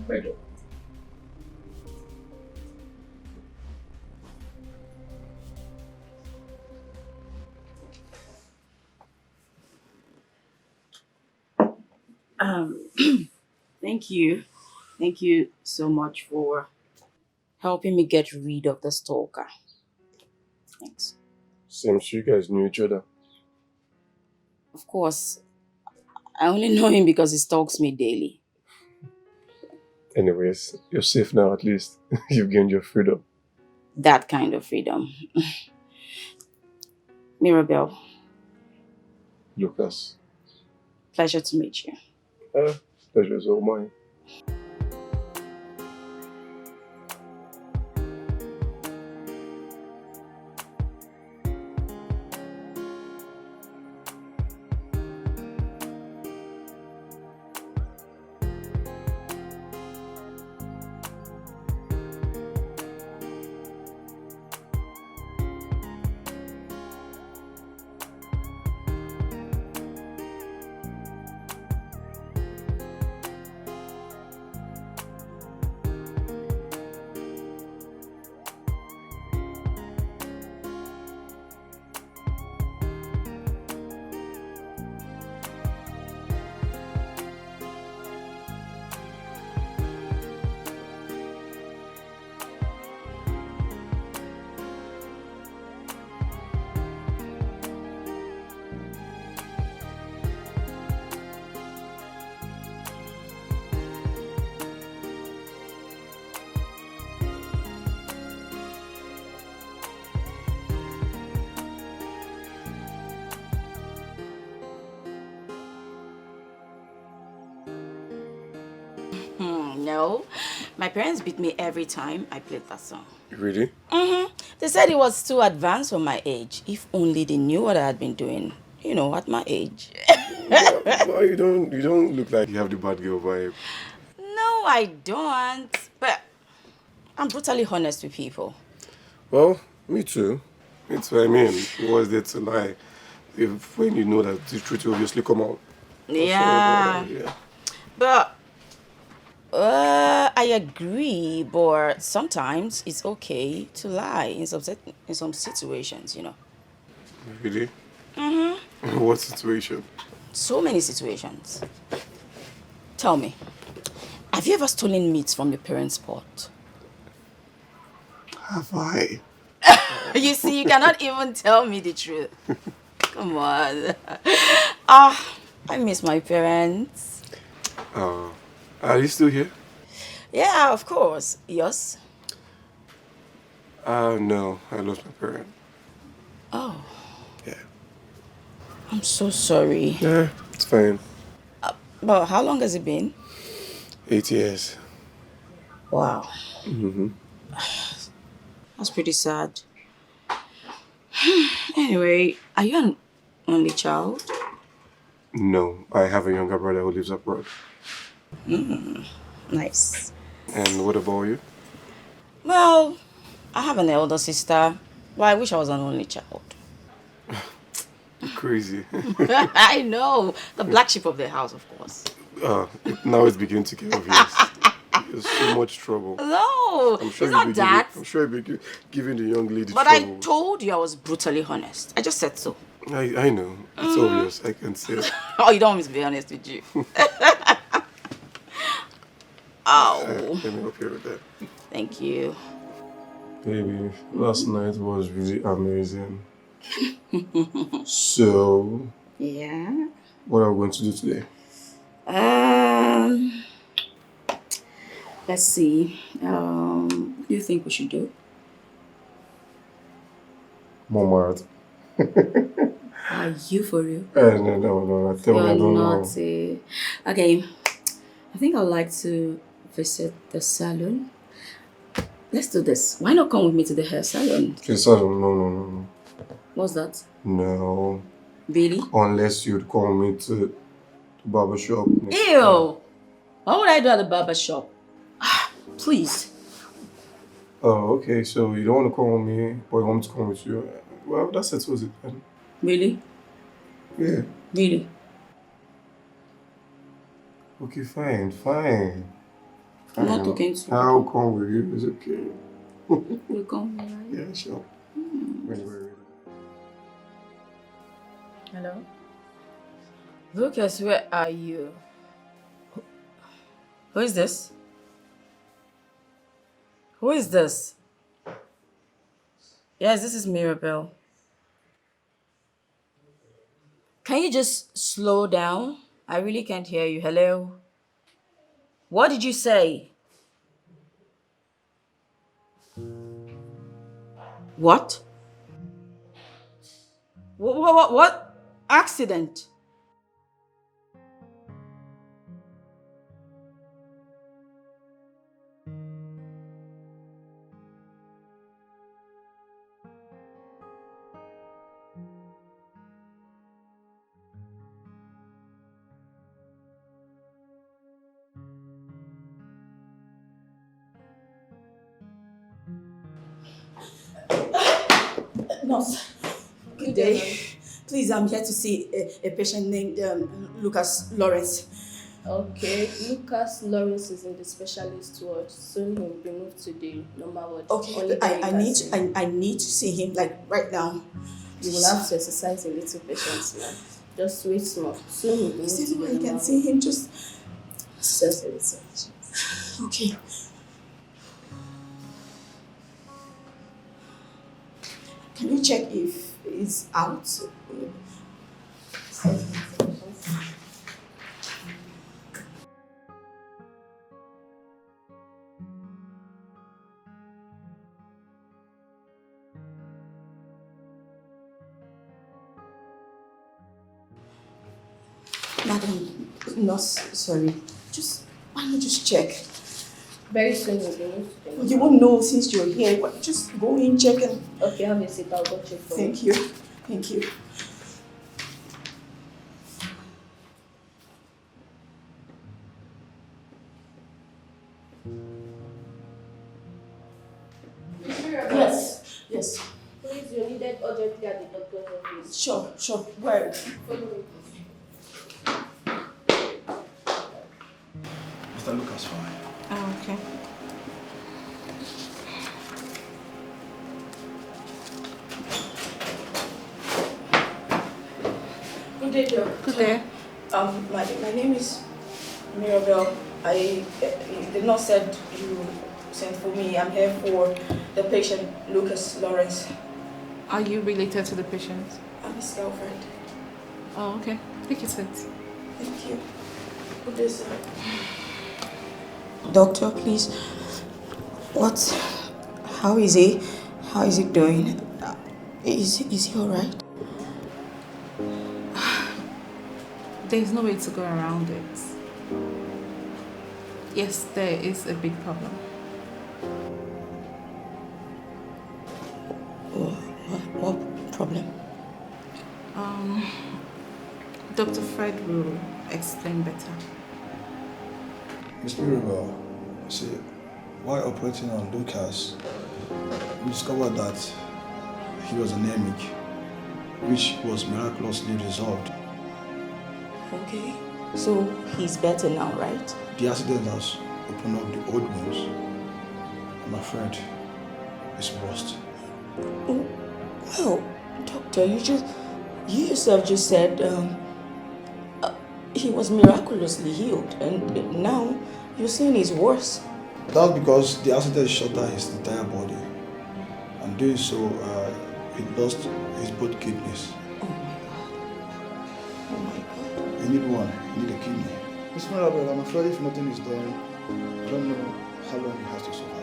Better.
Thank you. Thank you so much for helping me get rid of the stalker. Thanks.
Seems you guys knew each other.
Of course, I only know him because he stalks me daily.
Anyways, you're safe now at least. You've gained your freedom.
That kind of freedom. Mirabelle.
Lucas.
Pleasure to meet you.
Pleasure is all mine.
No, my parents beat me every time I played that song.
Really?
They said it was too advanced for my age. If only they knew what I had been doing, at my age.
No, you don't look like you have the bad girl vibe.
No, I don't. But I'm brutally honest with people.
Well, me too. I mean, what's there to lie? When you know that the truth will obviously come out.
Yeah.
Yeah.
But I agree, but sometimes it's okay to lie in some situations,
Really? What situation?
So many situations. Tell me, have you ever stolen meat from your parents' pot?
Have I?
You see, you cannot even tell me the truth. Come on. I miss my parents.
Are you still here?
Yeah, of course. Yours?
No, I lost my parent.
Oh.
Yeah.
I'm so sorry.
Yeah, it's fine.
But how long has it been?
8 years.
Wow.
Mm-hmm.
That's pretty sad. Anyway, are you an only child?
No, I have a younger brother who lives abroad.
Nice.
And what about you?
Well, I have an elder sister, but I wish I was an only child.
Crazy.
I know. The black sheep of the house, of course.
Now it's beginning to get obvious. There's so much trouble.
No,
I'm sure
it's not that.
I'm sure you'll be giving the young lady
But
trouble.
I told you I was brutally honest. I just said so.
I know. It's obvious. I can see it.
Oh, you don't want me to be honest with you. Oh.
Let me help you with that.
Thank you.
Baby, last night was really amazing. So,
Yeah.
what are we going to do today?
Let's see. What do you think we should do?
More marathon.
Are you for real?
No. I tell you, I don't know.
Naughty. Okay. I think I'd like to visit the salon. Let's do this. Why not come with me to the hair salon?
Okay, salon? No.
What's that?
No.
Really?
Unless you'd call me to the barber shop.
Ew! What would I do at the barber shop? Please.
Oh, okay. So you don't want to come with me, but you want me to come with you? Well, that settles it then.
Really?
Yeah.
Really?
Okay, fine.
I'm not talking to you.
I'll come with you. It's okay.
You'll come, right?
Yeah, sure. When you're ready.
Hello? Lucas, where are you? Who is this? Who is this? Yes, this is Mirabelle. Can you just slow down? I really can't hear you. Hello? What did you say? What? What accident?
Nurse, good day. Please, I'm here to see a patient named Lucas Lawrence.
Okay, Lucas Lawrence is in the specialist ward. Soon he will be moved to the normal ward.
Okay, I need to see him like right now.
You will have to exercise a little patience now. Just wait small. Soon he will be moved to the normal ward.
I can see him just
a little.
Okay. Can you check if he's out? Madam, nurse, sorry. Why not just check?
Very soon you'll be moved to the normal.
You won't know since you're here. Just go in, check and...
Okay, have a seat. I'll go check for
you. Thank you. Yes.
Please, you needed urgently at the doctor's office.
Sure. Where?
Follow me.
Mr. Lucas, fine.
Oh, okay. Good day, Doc.
Good day.
My name is Mirabelle. The nurse said you sent for me. I'm here for the patient, Lucas Lawrence.
Are you related to the patient?
I'm his girlfriend.
Oh, okay. Take your seat.
Thank you. Good day, sir. Doctor, please. How is he? How is he doing? Is he alright?
There's no way to go around it. Yes, there is a big problem.
What problem?
Dr. Fred will explain better.
Miss Mirabel, see, while operating on Lucas, we discovered that he was anemic, which was miraculously resolved.
Okay, so he's better now, right?
The accident has open up the old wounds, I'm afraid it's worst.
Oh, well, doctor, you yourself just said he was miraculously healed, and now you're saying he's worse.
That's because the accident shut down his entire body, and doing so, he lost his both kidneys.
Oh my God. Oh my God.
You need one. You need a kidney. Miss Mirabel, I'm afraid if nothing is done, I don't know how long he has to survive.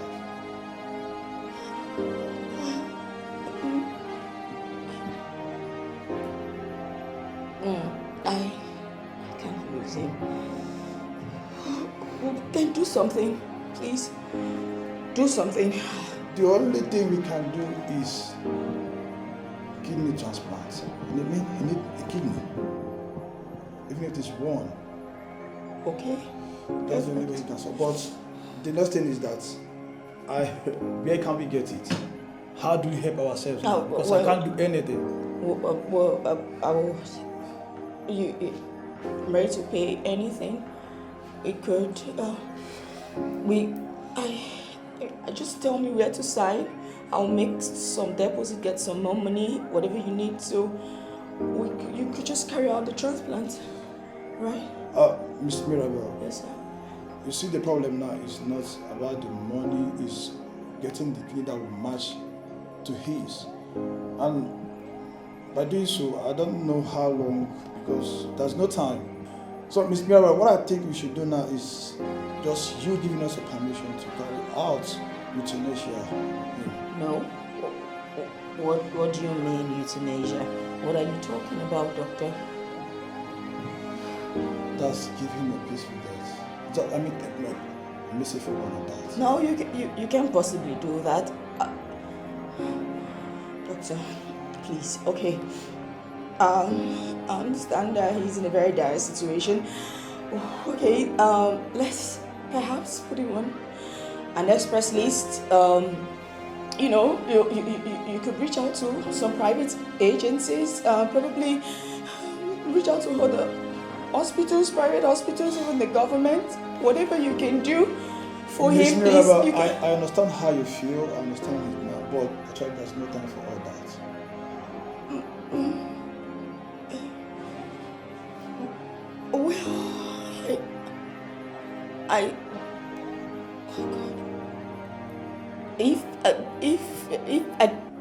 I can't lose him. Then do something, please. Do something.
The only thing we can do is kidney transplant. You need a kidney. Even if it's one.
Okay.
That's the only way you can support. The next thing is that where can we get it? How do we help ourselves? Because I can't do anything.
I'm ready to pay anything. We could, just tell me where to sign. I'll make some deposit, get some more money, whatever you need to. You could just carry out the transplant, right?
Miss Mirabel.
Yes, sir.
You see, the problem now is not about the money, it's getting the kidney that will match to his. And by doing so, I don't know how long, because there's no time. So, Miss Mirabel, what I think we should do now is just you giving us a permission to carry out euthanasia.
No. What do you mean euthanasia? What are you talking about, doctor?
That's giving a peaceful death. I mean, a merciful one of that.
No, you can't possibly do that. Doctor, please, okay. I understand that he's in a very dire situation. Okay, let's perhaps put him on an express list. You could reach out to some private agencies, probably reach out to other hospitals, private hospitals, even the government, whatever you can do for
Miss
him,
Mirabel,
please.
I understand how you feel, I understand it now, but actually there's no time for all that.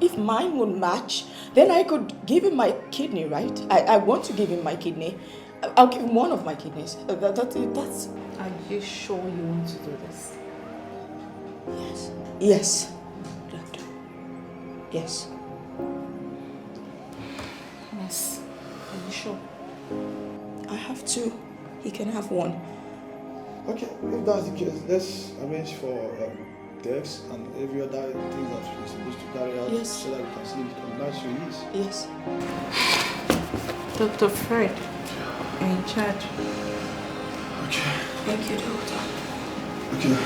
If mine would match, then I could give him my kidney, right? I want to give him my kidney. I'll give him one of my kidneys. That's.
Are you sure you want to do this?
Yes. Yes, doctor. Yes.
Yes. Are you sure?
I have two. He can have one.
Okay, if that's the case, let's arrange for text and every other thing that we're supposed to carry out,
yes,
so that we can see if it can match to his.
Yes.
Dr. Fred, you're in charge.
Okay.
Thank you, doctor.
Okay.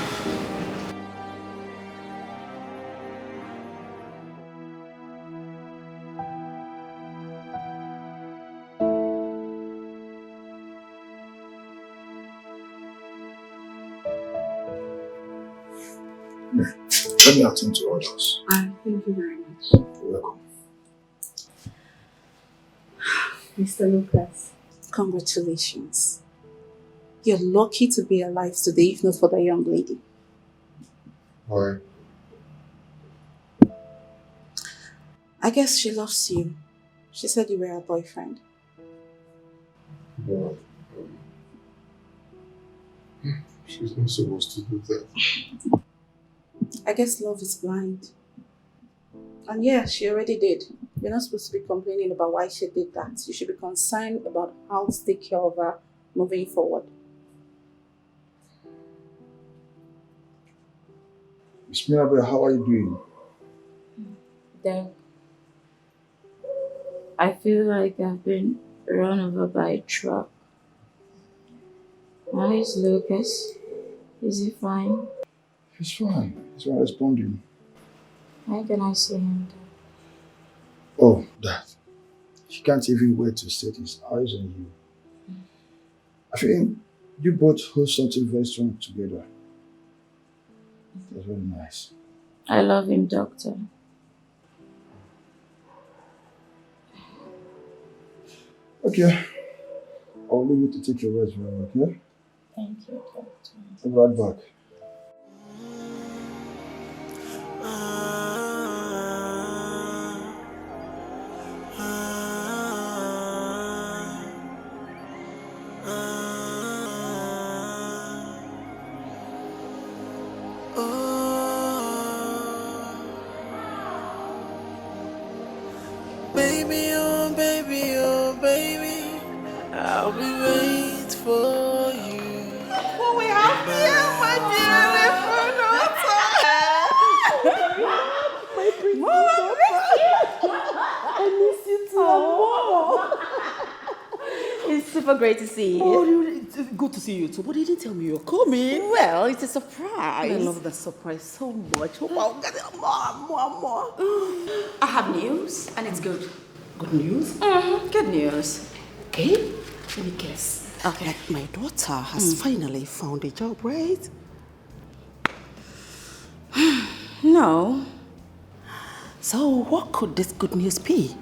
Let me attend to others.
Thank you very much.
You're welcome.
Mr. Lucas, congratulations. You're lucky to be alive today, if not for the young lady.
Why?
I guess she loves you. She said you were her boyfriend.
But she's not supposed to do that.
I guess love is blind. And yeah, she already did. You're not supposed to be complaining about why she did that. You should be concerned about how to take care of her moving forward.
Miss Mirabel, how are you doing?
Dad, I feel like I've been run over by a truck. How is Lucas? Is he fine?
He's fine. He's not responding.
When can I see him?
Oh, Dad. He can't even wait to set his eyes on you. I think you both hold something very strong together.
It's very nice.
I love him, doctor.
Okay. I'll leave you to take your rest, okay?
Thank you, doctor.
I'll be right back.
Baby, oh baby, I'll be waiting for you.
What we have here, my dear
My pretty daughter. I miss you too, Mom.
It's super great to see you.
Oh, it's good to see you too. But you didn't tell me you're coming.
Well, it's a surprise.
I love that surprise so much. Hope I'll get it more.
I have news, and it's good.
Good news?
Good news.
Okay, let me guess.
Okay.
Like my daughter has finally found a job, right?
No.
So what could this good news be?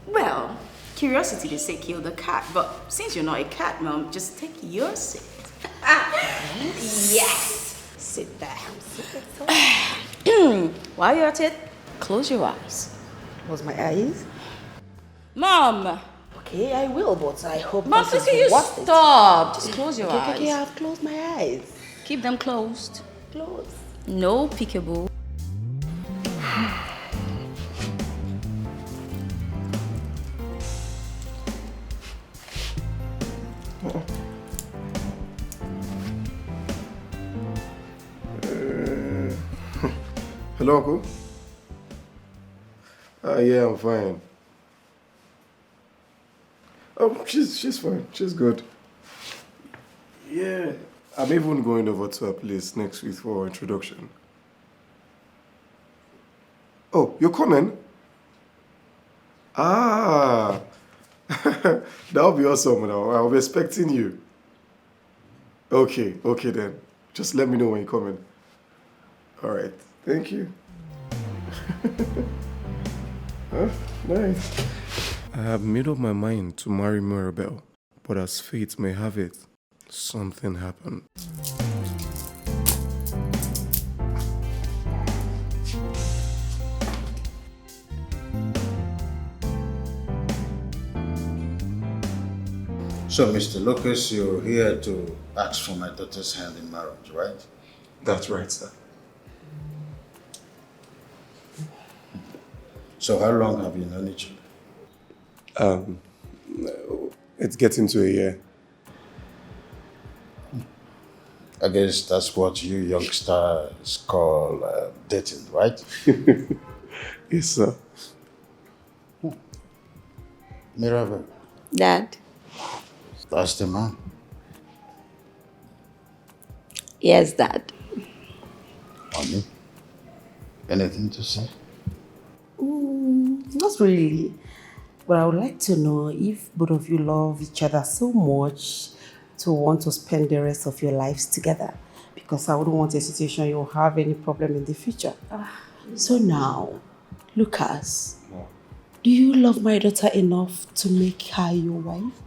Well, curiosity they say kill the cat, but since you're not a cat, Mom, just take your seat. Yes. Sit there. While you're at it, close your eyes.
Close my eyes?
Mom!
Okay, I will, but I hope
Mom,
this
please can
is
you
worth it.
stop? Just close your eyes.
Okay, I've closed my eyes.
Keep them closed.
Close.
No peekaboo.
Hello, Uncle. Yeah, I'm fine. Oh, she's fine. She's good. Yeah, I'm even going over to her place next week for our introduction. Oh, you're coming? Ah, that'll be awesome. I'll be expecting you. Okay then. Just let me know when you're coming. All right, thank you. Nice. I have made up my mind to marry Mirabelle, but as fate may have it, something happened.
So, Mr. Lucas, you're here to ask for my daughter's hand in marriage, right?
That's right, sir.
So how long have you known each other?
It's getting to a year.
I guess that's what you youngsters call dating, right?
Yes, sir.
Mirabelle,
Dad?
that's the man.
Yes, Dad.
Honey, anything to say?
Not really. But I would like to know if both of you love each other so much to want to spend the rest of your lives together. Because I wouldn't want a situation you'll have any problem in the future. So now, Lucas, do you love my daughter enough to make her your wife?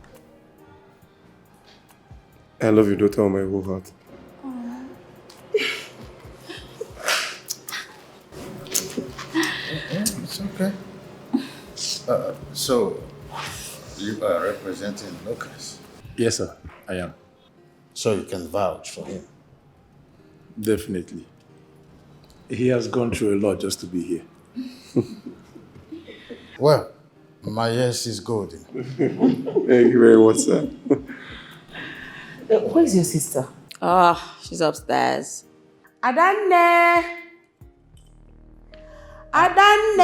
I love your daughter with my whole heart.
It's okay. So, you are representing Lucas?
Yes, sir, I am.
So you can vouch for him?
Definitely. He has gone through a lot just to be here.
Well, my yes is golden.
Thank you very much, sir.
Where's your sister?
She's upstairs.
Adanne!
Ada!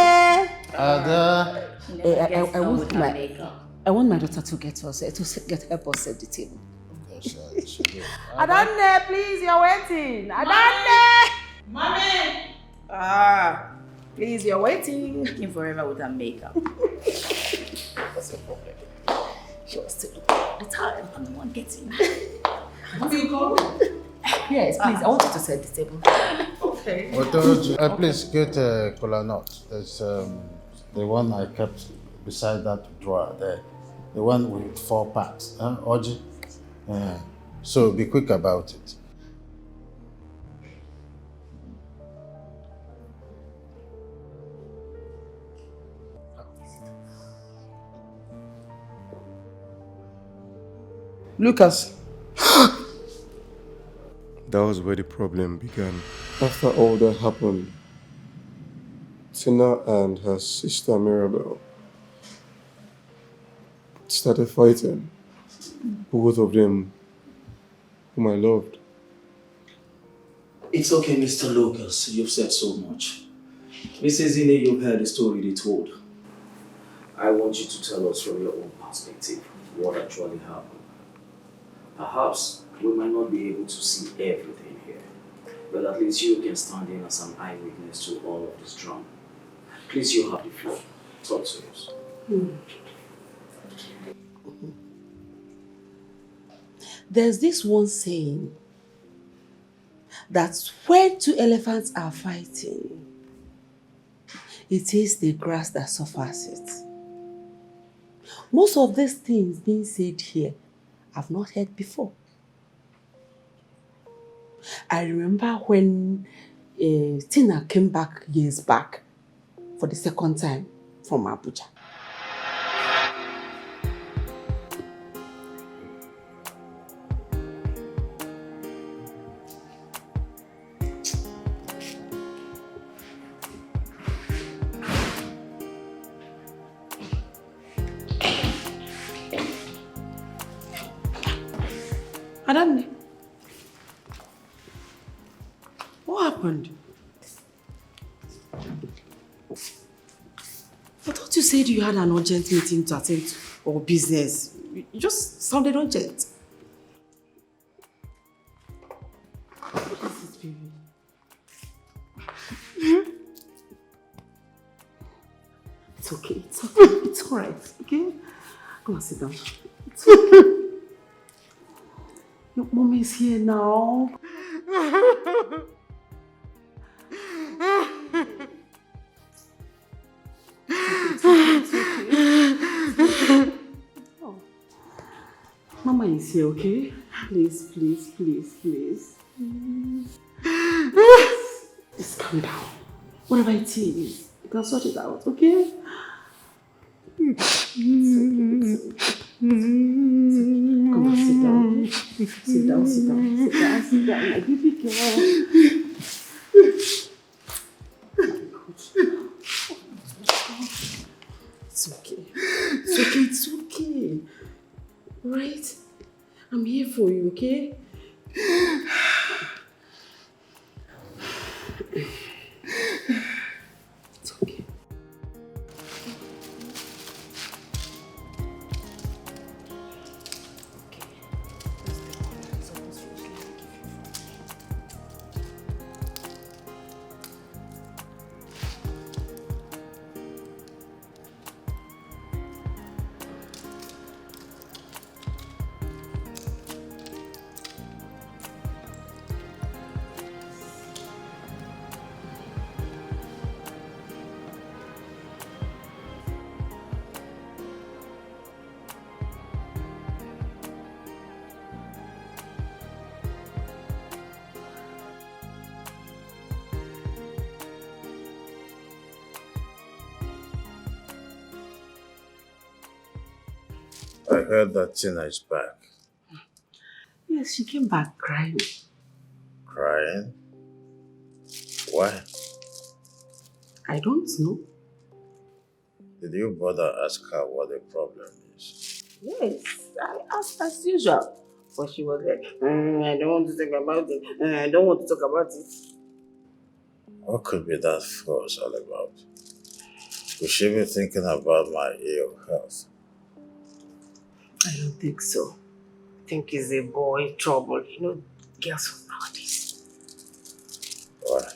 I want my daughter to get help us set the table.
Adanne, please, you're waiting. Adanne!
Mommy!
Please, you're waiting.
Looking forever with her makeup.
What's the problem? She was still looking all the time. I'm the one getting.
What are you going?
Yes, please. I want you to set the table.
Okay.
Please get a cola nut. There's the one I kept beside that drawer there. The one with 4 packs. Oji? So be quick about it.
Lucas.
That was where the problem began. After all that happened, Tina and her sister Mirabel started fighting. Both of them, whom I loved.
It's okay, Mr. Lucas. You've said so much. Mrs. Ine, you've heard the story they told. I want you to tell us from your own perspective what actually happened. Perhaps we might not be able to see everything here, but at least you can stand in as an eyewitness to all of this drama. Please, you have the floor. Talk to us.
There's this one saying that when 2 elephants are fighting, it is the grass that suffers it. Most of these things being said here, I've not heard before. I remember when Tina came back years back for the second time from Abuja. Adanne, what happened? I thought you said you had an urgent meeting to attend to, or business. You just sounded urgent. What is it, baby? It's okay, it's okay, it's alright, okay? Come on, sit down. It's okay. Your mom is here now. It's okay. Oh. Mama is here, okay? Please, please, please, please. Just calm down. Whatever it is, you can sort it out, okay? It's okay. Come on, sit down. Sit down, sit down, sit down, sit down, my baby girl. It's okay. It's okay, it's okay. Right? I'm here for you, okay? It's okay.
I heard that Tina is back.
Yes, she came back crying.
Crying? Why?
I don't know.
Did you bother ask her what the problem is?
Yes, I asked as usual. But she was like, I don't want to talk about it. I don't want to talk about it.
What could be that fuss all about? Could she be thinking about my ill health?
I don't think so. I think it's a boy trouble. You know, girls from nowadays.
Well,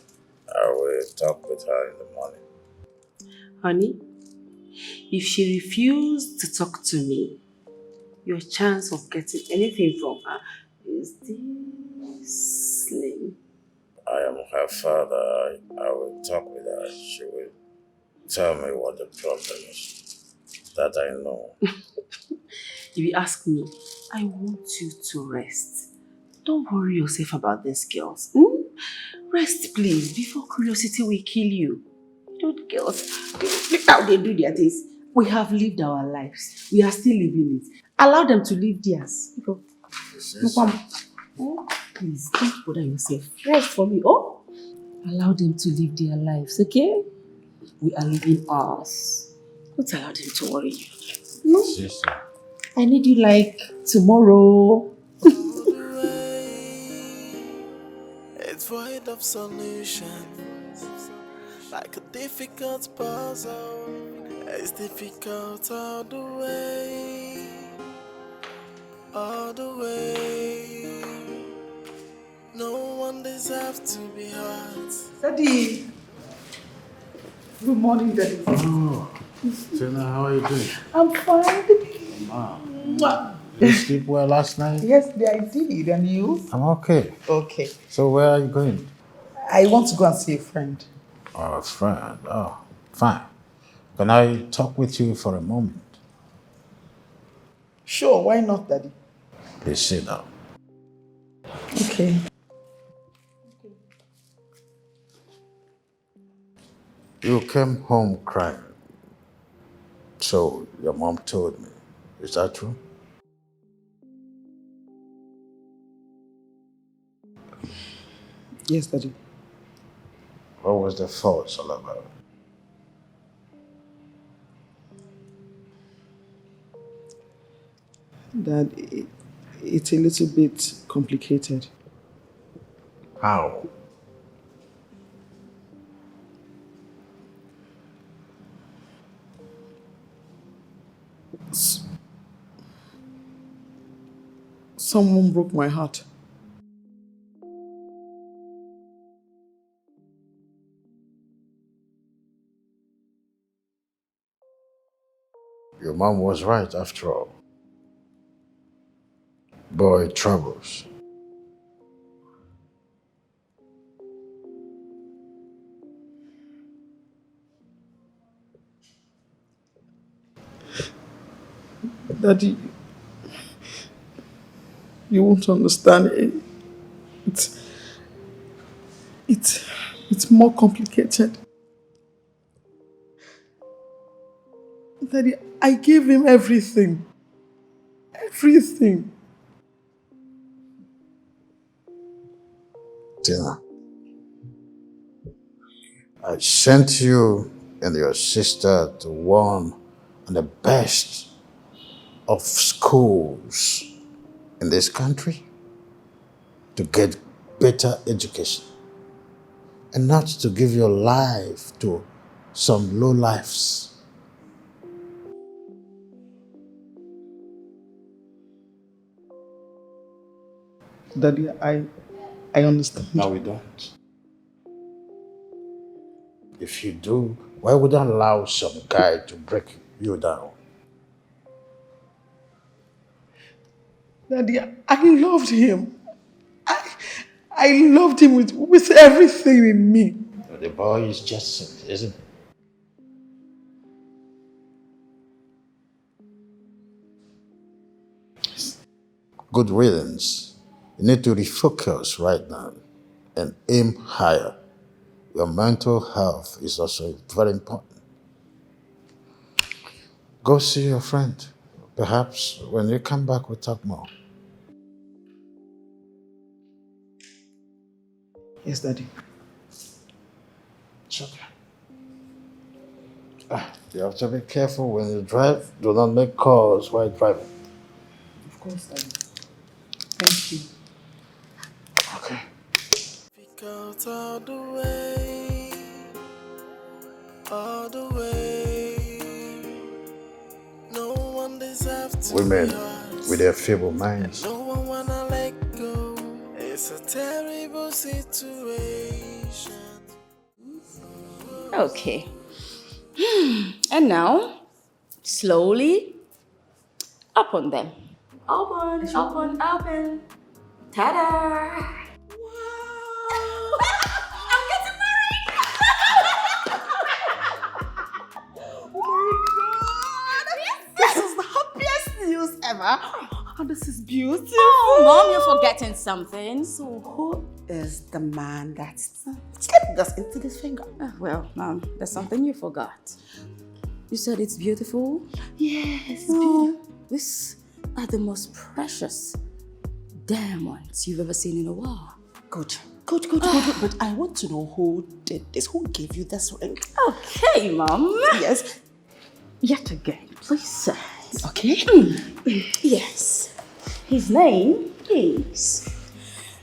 I will talk with her in the morning.
Honey, if she refused to talk to me, your chance of getting anything from her
is this Slim?
I am her father. I will talk with her. She will tell me what the problem is. That I know.
If you ask me, I want you to rest. Don't worry yourself about these girls. Rest, please, before curiosity will kill you. You know, girls, look how they do their things. We have lived our lives. We are still living it. Allow them to live theirs. Go. Please, don't bother yourself. Rest for me, oh? Allow them to live their lives, okay? We are living ours. Don't allow them to worry you. No?
Sister.
I need you like tomorrow.
It's void of solutions, like a difficult puzzle. It's difficult all the way. No one deserves to be hurt.
Daddy. Good morning, Daddy.
Oh, Tina, how are you doing?
I'm fine, Daddy.
Wow.
Mwah.
Did you sleep well last night?
Yes, I did. And you?
I'm okay.
Okay.
So where are you going?
I want to go and see a friend.
Oh, a friend. Oh, fine. Can I talk with you for a moment?
Sure, why not, Daddy?
Please sit down.
Okay.
You came home crying. So your mom told me. Is that true?
Yes, Daddy.
What was the fuss all about?
Dad, it's a little bit complicated.
How?
Someone broke my heart.
Your mom was right after all. Boy troubles.
Daddy, you won't understand. It's more complicated. Daddy, I gave him everything. Everything.
Tina, I sent you and your sister to one of the best of schools in this country to get better education and not to give your life to some low lives.
Daddy, I understand.
No, we don't. If you do, why would I allow some guy to break you down?
Daddy, I loved him. I loved him with everything in me.
The boy is just, isn't he? Good riddance. You need to refocus right now and aim higher. Your mental health is also very important. Go see your friend. Perhaps when you come back, we'll talk more.
Yes, Daddy.
It's okay. You have to be careful when you drive. Do not make calls while driving.
Of course, Daddy. Thank you.
Okay.
Difficult all the way. No one deserves to
Women
be hurt.
with their feeble minds.
No one wanna let go. It's a terrible situation.
Okay. And now, slowly, up on them. Open, open, open. Ta-da! I'm getting
This is the happiest news ever. Oh, this is beautiful.
Oh, Mom, you're forgetting something.
So who is the man that slipped us into this finger?
Well, Mom, there's something you forgot. You said it's beautiful?
Yes, it's
beautiful. These are the most precious diamonds you've ever seen in a while.
Good. But I want to know who did this. Who gave you this ring?
Okay, Mom.
Yes.
Yet again, please say.
Okay.
Yes. His name is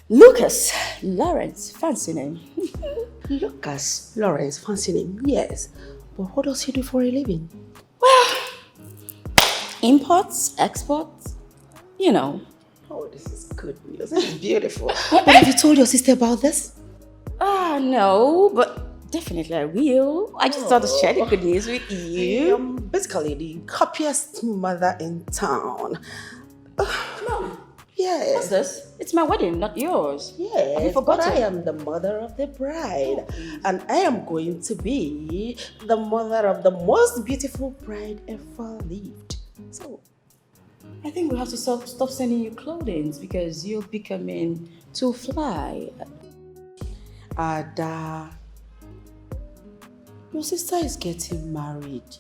Lucas Lawrence. Fancy name.
Lucas Lawrence, fancy name, yes. But what does he do for a living?
Well, imports, exports, you know.
Oh, this is good news. This is beautiful. But have you told your sister about this?
No, but definitely I will. I just thought to share the good news with you.
Basically the happiest mother in town.
Mom.
Yes.
What's this? It's my wedding, not yours.
Yes,
Have you forgotten?
but I am the mother of the bride. And I am going to be the mother of the most beautiful bride ever lived. So,
I think we'll have to stop sending you clothing because you're becoming too fly.
Ada, your sister is getting married.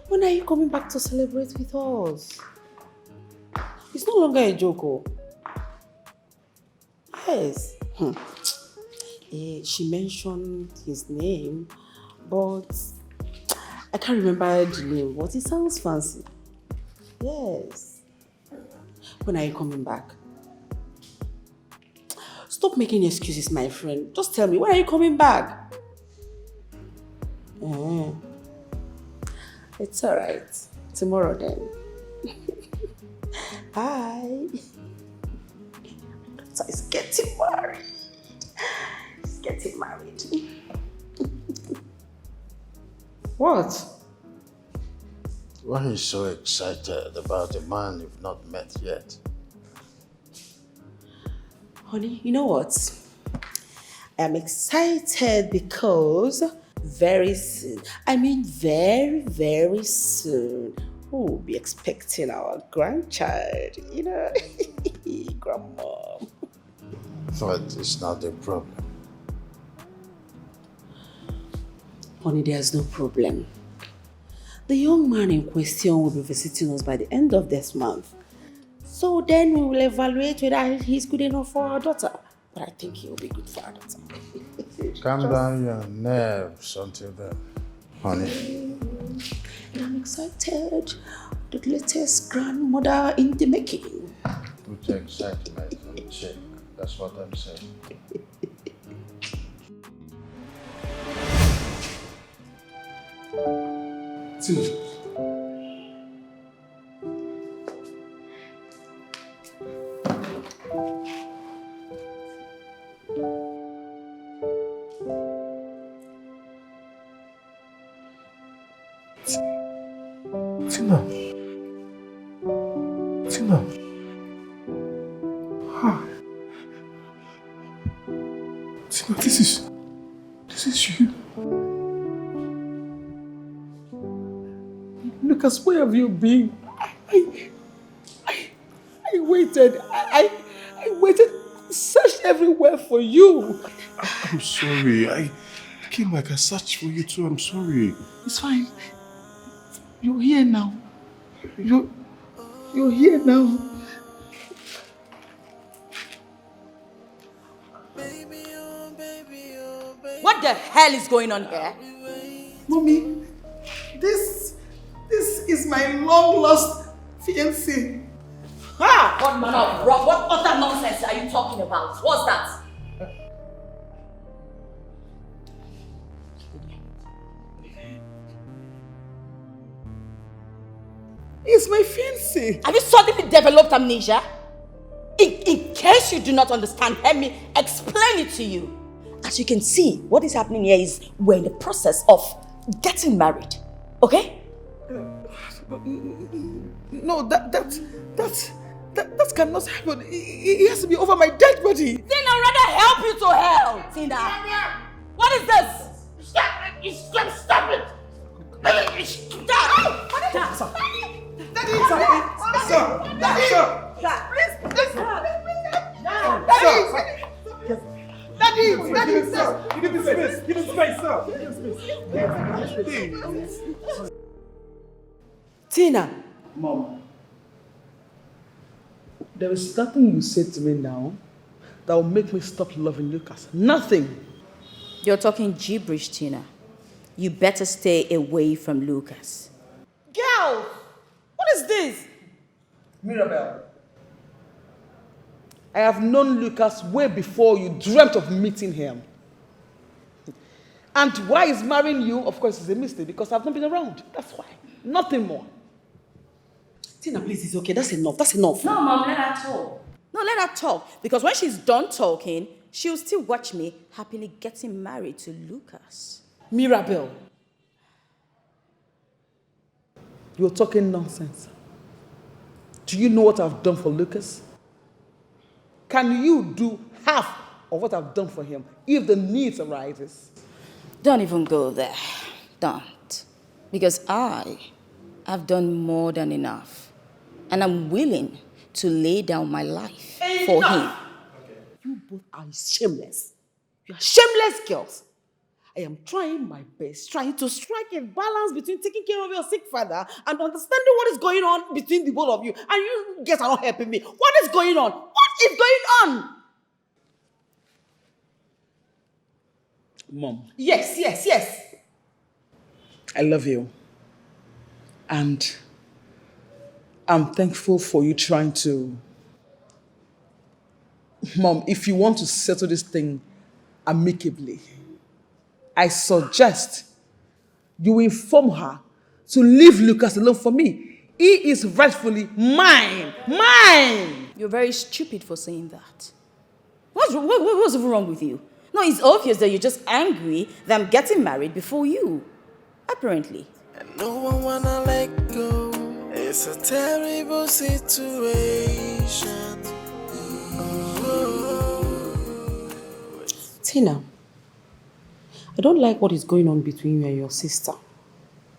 When are you coming back to celebrate with us? It's no longer a joke. Oh. Yes. She mentioned his name, but I can't remember the name, but it sounds fancy. Yes. When are you coming back? Stop making excuses, my friend. Just tell me, when are you coming back? It's alright. Tomorrow then. Hi. So he's getting married. He's getting married. What?
Why are you so excited about a man you've not met yet?
Honey, you know what? I'm excited because very soon, very, very soon, we'll be expecting our grandchild, you know, grandma.
But it's not a problem.
Honey, there's no problem. The young man in question will be visiting us by the end of this month. So then we will evaluate whether he's good enough for our daughter. But I think he'll be good for our daughter.
Calm down your nerves until then, honey.
I'm excited. The latest grandmother in the making.
Put your excitement on check. That's what I'm saying.
Tina. Tina. Hi. Tina, this is you.
Lucas, where have you been? I waited. I waited, searched everywhere for you.
I'm sorry. I came back. I searched for you too. I'm sorry.
It's fine. You're here now. You're here now.
What the hell is going on here?
Mommy, this is my long-lost fiancé.
Ha! What manner of rock? What other nonsense are you talking about? What's that?
It's my fiancé.
Have you suddenly developed amnesia? In case you do not understand, let me explain it to you. As you can see, what is happening here is we're in the process of getting married. Okay?
No,
That cannot happen. It has to be over my dead body.
Then I'd rather help you to hell, Tina. What is this?
Stop it! Stop it!
Stop!
Daddy! Sir! Daddy! Sir!
Give him space! Give him space, sir! Give him space!
Tina!
Mom, there is nothing you said to me now that will make me stop loving Lucas. Nothing.
You're talking gibberish, Tina. You better stay away from Lucas.
Girl! What is this?
Mirabel, I have known Lucas way before you dreamt of meeting him. And why he's marrying you, of course, is a mistake because I've not been around. That's why. Nothing more.
Tina, please, it's okay. That's enough. That's enough.
No, Mom, let her talk. No, let her talk. Because when she's done talking, she'll still watch me happily getting married to Lucas.
Mirabel, you're talking nonsense. Do you know what I've done for Lucas? Can you do half of what I've done for him if the need arises?
Don't even go there. Don't. Because I've done more than enough. And I'm willing to lay down my life for him.
You both are shameless. You are shameless girls. I am trying my best, trying to strike a balance between taking care of your sick father and understanding what is going on between the both of you. And you guys are not helping me. What is going on? What is going on?
Mom,
Yes.
I love you. And I'm thankful for you trying to... Mom, if you want to settle this thing amicably, I suggest you inform her to leave Lucas alone for me. He is rightfully mine. Mine!
You're very stupid for saying that. What's wrong with you? No, it's obvious that you're just angry that I'm getting married before you. Apparently.
No one wanna let go. It's a terrible situation.
Tina, I don't like what is going on between you and your sister.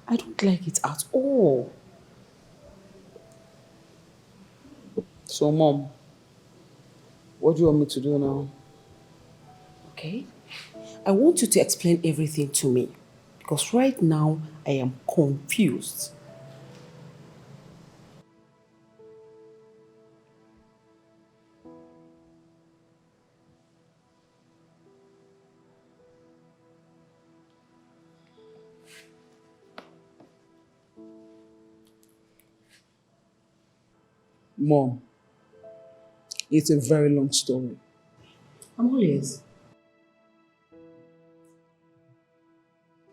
I don't like it at all.
So, Mom, what do you want me to do now?
Okay? I want you to explain everything to me. Because right now, I am confused.
Mom, it's a very long story.
I'm all ears.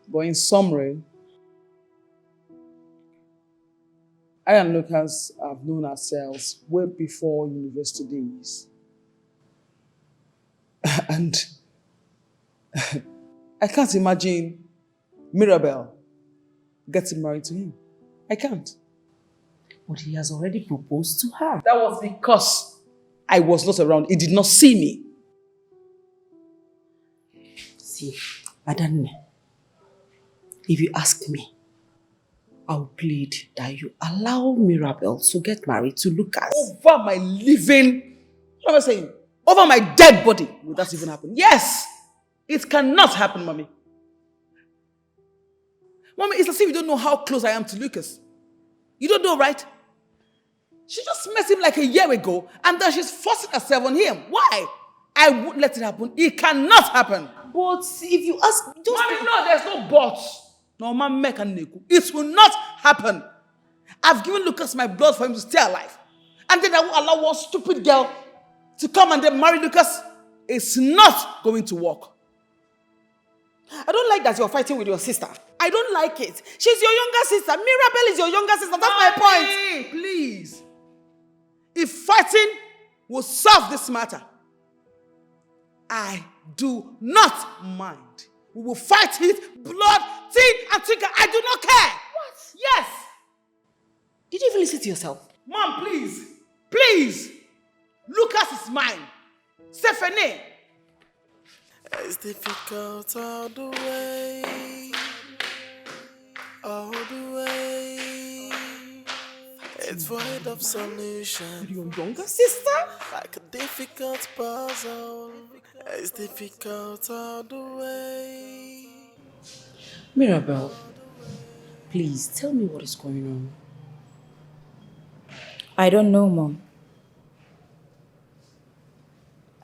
But in summary, I and Lucas have known ourselves way before university days. And I can't imagine Mirabel getting married to him. I can't.
But he has already proposed to her.
That was because I was not around. He did not see me.
See, Adanne, if you ask me, I'll plead that you allow Mirabel to get married to Lucas.
Over my living, what am I saying? Over my dead body. Will that even happen? Yes! It cannot happen, Mommy. Mommy, it's as if you don't know how close I am to Lucas. You don't know, right? She just met him like a year ago and then she's forcing herself on him. Why? I won't let it happen. It cannot happen.
But if you ask...
Mommy, no, there's no buts. No, man, make a nickel. It will not happen. I've given Lucas my blood for him to stay alive. And then I will allow one stupid girl to come and then marry Lucas. It's not going to work.
I don't like that you're fighting with your sister.
I don't like it. She's your younger sister. Mirabel is your younger sister. That's my point. Please. If fighting will solve this matter, I do not mind. We will fight it, blood, tin, and trigger. I do not care.
What?
Yes.
Did you even listen to yourself?
Mom, please.
Please! Lucas is mine. Stephanie!
It's difficult all the way. All the way. It's void of solution.
Your younger sister?
Like a difficult puzzle. It's difficult all the way.
Mirabel, please tell me what is going on.
I don't know, Mom.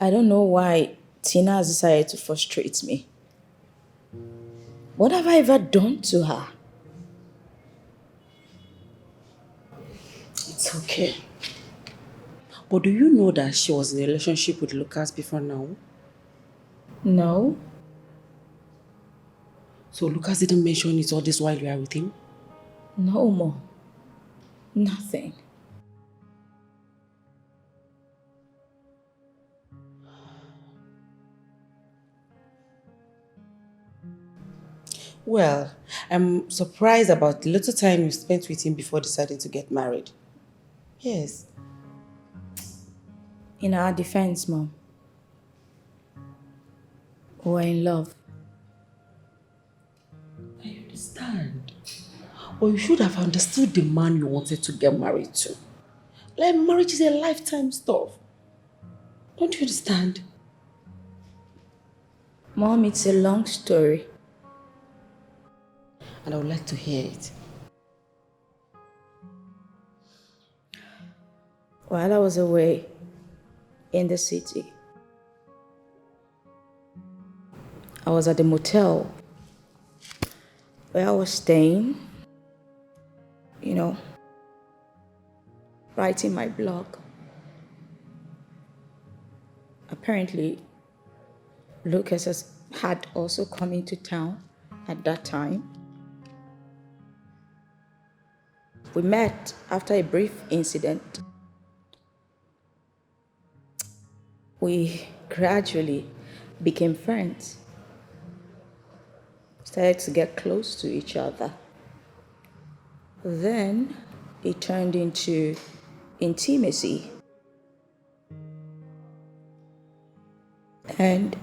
I don't know why Tina has decided to frustrate me. What have I ever done to her?
It's okay. But do you know that she was in a relationship with Lucas before now?
No.
So Lucas didn't mention it all this while you are with him?
No, Mom. Nothing.
Well, I'm surprised about the little time you spent with him before deciding to get married. Yes.
In our defense, Mom, we're in love.
I understand. But you should have understood the man you wanted to get married to. Like, marriage is a lifetime stuff. Don't you understand?
Mom, it's a long story.
And I would like to hear it.
While I was away in the city, I was at the motel where I was staying, writing my blog. Apparently, Lucas had also come into town at that time. We met after a brief incident. We gradually became friends, started to get close to each other. Then it turned into intimacy. And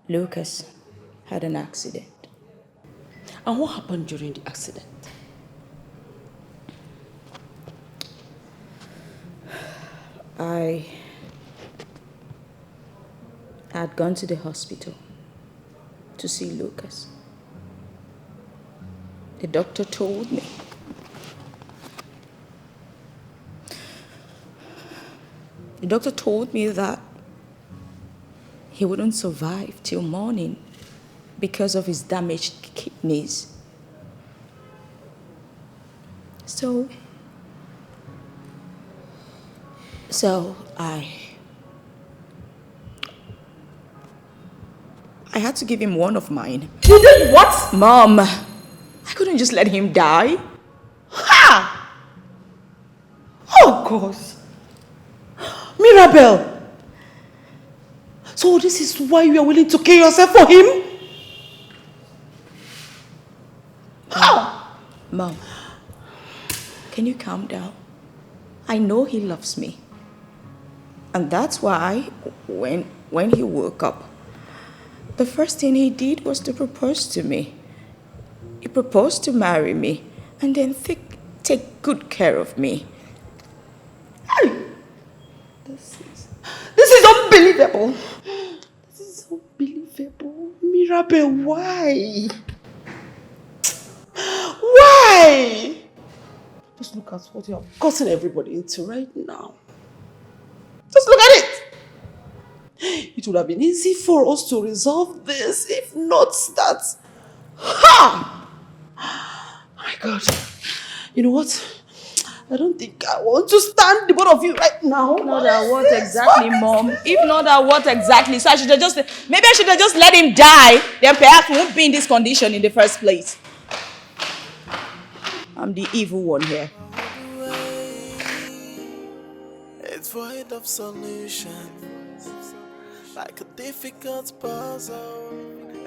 Lucas had an accident.
And what happened during the accident?
I had gone to the hospital to see Lucas. The doctor told me that he wouldn't survive till morning because of his damaged kidneys. So I had to give him one of mine.
You did what?
Mom, I couldn't just let him die.
Ha!
Oh, God. Mirabel! So this is why you are willing to kill yourself for him?
Mom, can you calm down? I know he loves me. And that's why when he woke up, the first thing he did was to propose to me. He proposed to marry me and then take good care of me.
This is unbelievable. This is unbelievable. Mirabel, why? Why? Just look at what you have gotten everybody into right now. Just look at it. It would have been easy for us to resolve this if not that. Ha! My God. You know what? I don't think I want to stand the both of you right now.
Not that what exactly, Mom? If not that what exactly? So maybe I should have just let him die. Then perhaps we won't be in this condition in the first place. I'm the evil one here.
It's void of solutions. Like a difficult puzzle.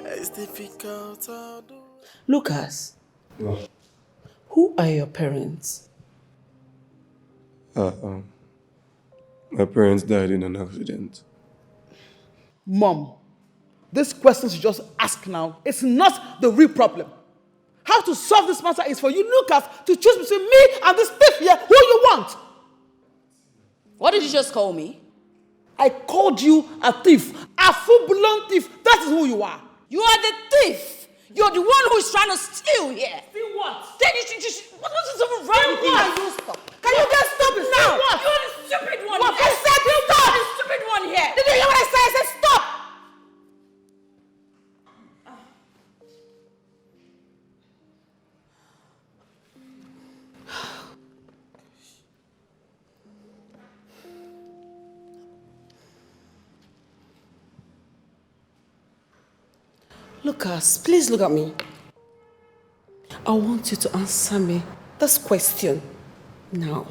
It's difficult to do.
Lucas.
No.
Who are your parents?
My parents died in an accident.
Mom, this questions you just ask now, it's not the real problem. How to solve this matter is for you, Lucas, to choose between me and this thief here who you want.
What did you just call me?
I called you a thief, a full-blown thief. That is who you are.
You are the thief. You're the one who is trying to steal here.
Steal what?
Then you should what is even wrong with you?
Can you just stop it now?
You're the stupid one.
What? I said stop.
You're the stupid one here.
Did you hear what I said? I said stop.
Lucas, please look at me. I want you to answer me this question now.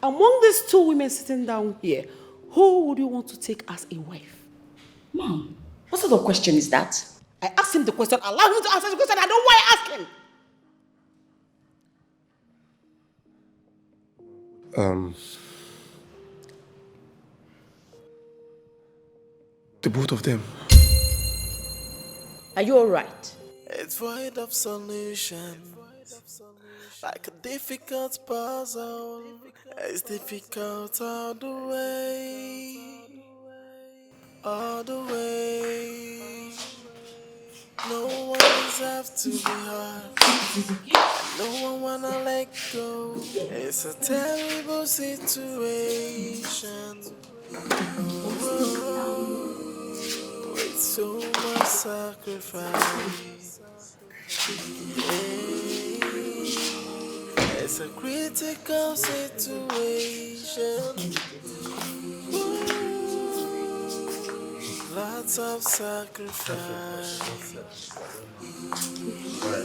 Among these two women sitting down here, who would you want to take as a wife?
Mom, what sort of question is that?
I asked him the question. Allow him to answer the question. I don't want to ask him.
The both of them.
Are you alright?
It's void of solution, like a difficult puzzle. It's difficult all the way, all the way. No one deserves to be hurt. No one wanna let go. It's a terrible situation. With so much sacrifice. It's a critical situation. Lots of sacrifice.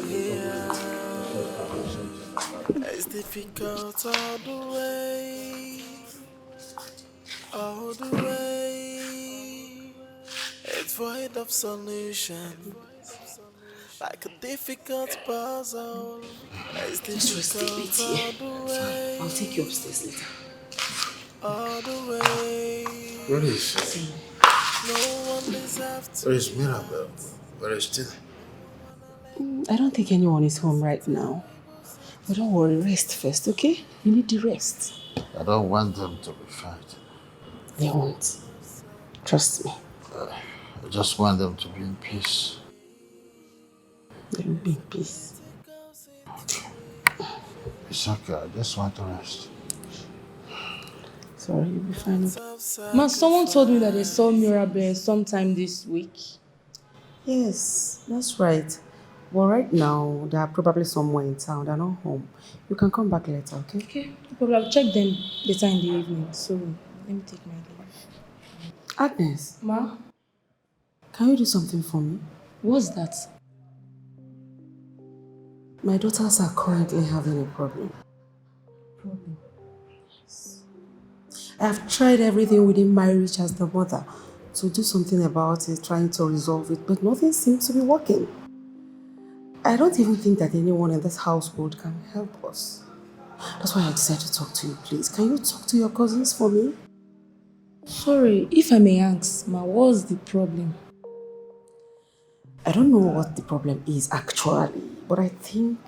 Yeah. It's difficult all the way. All the way. It's void of solution, like a difficult puzzle. It's difficult all the way.
I'll take you upstairs later.
All the way.
Where is she?
No one deserves to.
Where is Mirabel? Where is Tina?
I don't think anyone is home right now. But don't worry, rest first, okay? You need the rest.
I don't want them to be fighting.
They won't. Trust me.
I just want them to be in peace.
They will be in peace.
It's okay, I just want to rest.
Sorry, you'll be fine.
Ma, someone told me that they saw Mirabel sometime this week.
Yes, that's right. Well, right now, they are probably somewhere in town. They're not home. You can come back later, okay?
Okay, no problem. I'll check them later in the evening. So, let me take my leave.
Agnes.
Ma?
Can you do something for me?
What's that?
My daughters are currently having a problem.
Problem?
I have tried everything within my reach as the mother to do something about it, trying to resolve it, but nothing seems to be working. I don't even think that anyone in this household can help us. That's why I decided to talk to you, please. Can you talk to your cousins for me?
Sorry, if I may ask, Ma, what's the problem?
I don't know what the problem is actually, but I think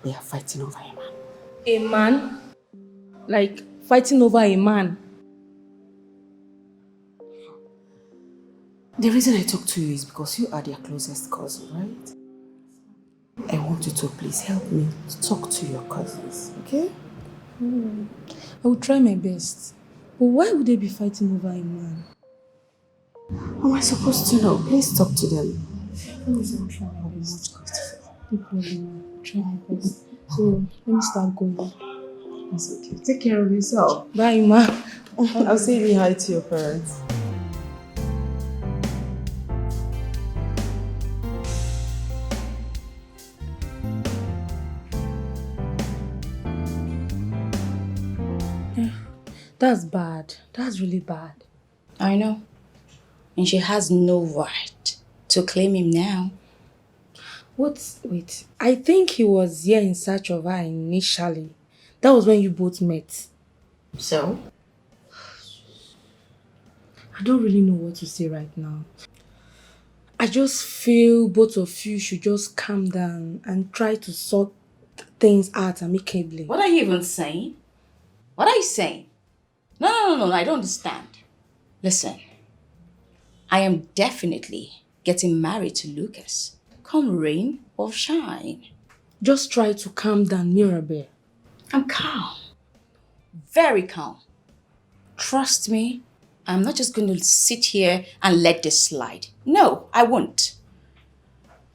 they are fighting over a man.
A man? Like fighting over a man?
The reason I talk to you is because you are their closest cousin, right? I want you to please help me to talk to your cousins, okay?
I will try my best. But why would they be fighting over a man?
How am I supposed to know? Please talk to them.
Let me try my best. No problem. Try my best. So, let me start going.
That's okay. Take care of yourself.
Bye, Ma.
I'll say hi to your parents.
That's bad. That's really bad.
I know. And she has no right to claim him now.
Wait. I think he was here in search of her initially. That was when you both met.
So?
I don't really know what to say right now. I just feel both of you should just calm down and try to sort things out amicably.
What are you even saying? What are you saying? No, I don't understand. Listen, I am definitely getting married to Lucas. Come rain or shine.
Just try to calm down, Mirabel.
I'm calm. Very calm. Trust me, I'm not just going to sit here and let this slide. No, I won't.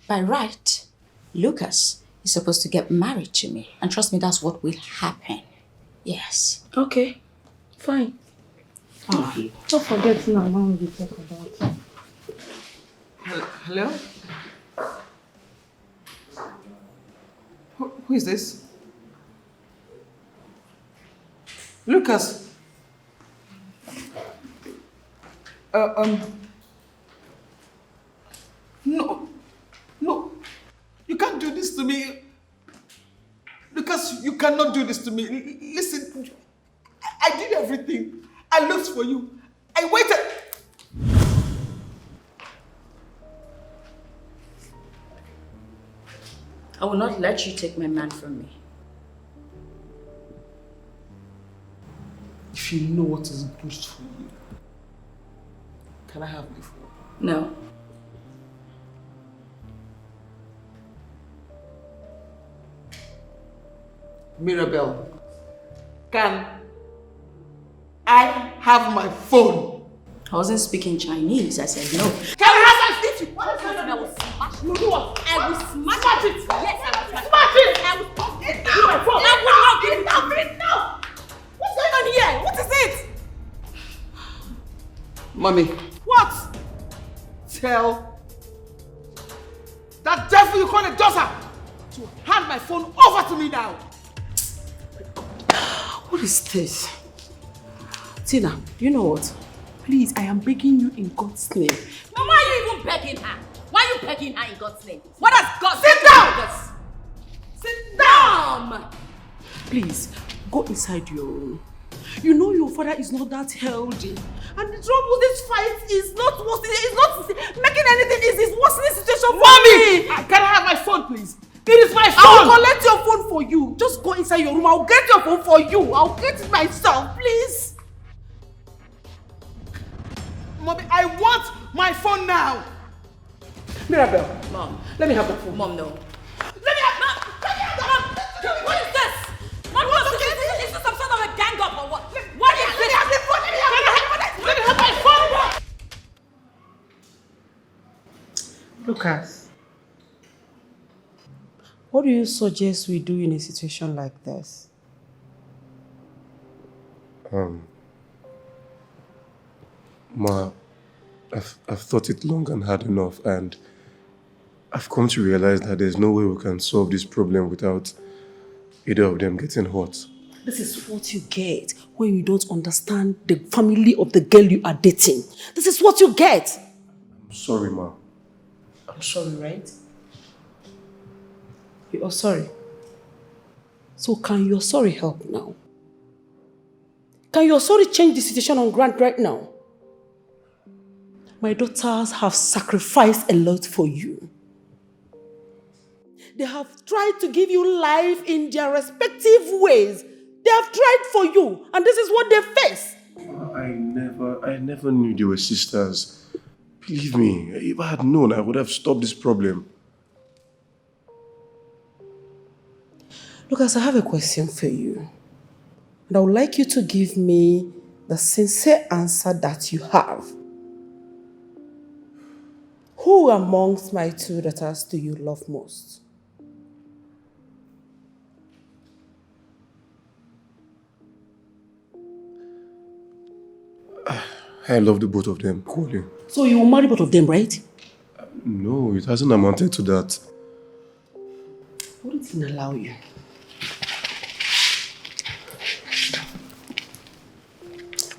By right, Lucas is supposed to get married to me. And trust me, that's what will happen. Yes.
Okay, fine. Don't forget now when we talk about it.
Hello? Who is this? Lucas. No, you can't do this to me. Lucas, you cannot do this to me. Listen, I did everything. I looked for you. I waited.
I will not let you take my man from me.
If you know what is good for you, can I have my phone?
No.
Mirabel, can I have my phone?
I wasn't speaking Chinese. I said no.
Can I have my phone?
What is that? I will smash you.
Do what?
I will smash it. Yes, I will
smash it.
I will smash it.
Give my phone.
Enough. What's going on here? What is it?
Mommy. What? Tell that devil you call a daughter to hand my phone over to me now.
What is this? Tina, you know what? Please, I am begging you in God's name.
Now, why are you even begging her? Why are you begging her in God's name? What has God
Sit down!
Sit down!
Please, go inside your room. You know your father is not that healthy. And the trouble with this fight is not worsening, it's not making anything easy, it's worsening the situation for me.
Can I have my phone, please? It is my phone!
I will collect your phone for you. Just go inside your room. I'll get your phone for you. I'll get it myself, please.
Mommy, I want my phone now!
Mirabel,
Mom.
let me have the phone.
Mom, no.
Let me have
Mom, what is this? Mom, what's this? Is this some sort of a gang up or what? What is this?
Let me have the phone! Let me have my phone!
Lucas, what do you suggest we do in a situation like this?
Ma, I've thought it long and hard enough, and I've come to realize that there's no way we can solve this problem without either of them getting hurt.
This is what you get when you don't understand the family of the girl you are dating. This is what you get.
I'm sorry, Ma.
I'm sorry, right? You are sorry. So can your sorry help now? Can your sorry change the situation on ground right now? My daughters have sacrificed a lot for you. They have tried to give you life in their respective ways. They have tried for you, and this is what they face.
I never knew they were sisters. Believe me, if I had known, I would have stopped this problem.
Lucas, I have a question for you. And I would like you to give me the sincere answer that you have. Who amongst my two daughters do you love most?
I love the both of them equally.
So you will marry both of them, right?
No, it hasn't amounted to that.
Wouldn't it allow you?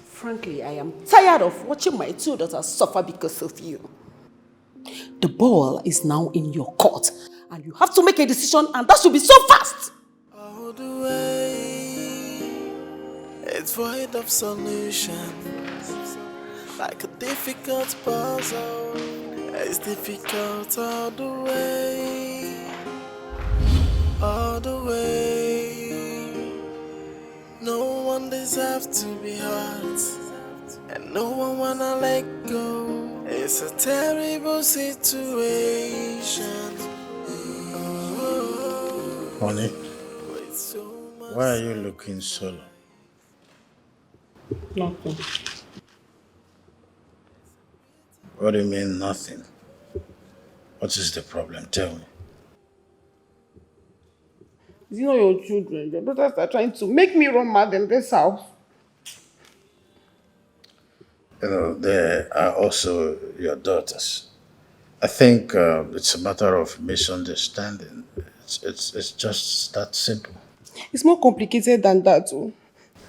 Frankly, I am tired of watching my two daughters suffer because of you. The ball is now in your court, and you have to make a decision, and that should be so fast.
All the way, it's void of solutions, like a difficult puzzle. It's difficult all the way, all the way. No one deserves to be hurt, and no one wanna let go. It's a terrible situation.
Honey, why are you looking solo?
Nothing.
What do you mean, nothing? What is the problem? Tell me.
It's not your children. Your daughters are trying to make me run mad in this house.
You know, there are also your daughters. I think it's a matter of misunderstanding. It's just that simple.
It's more complicated than that, too.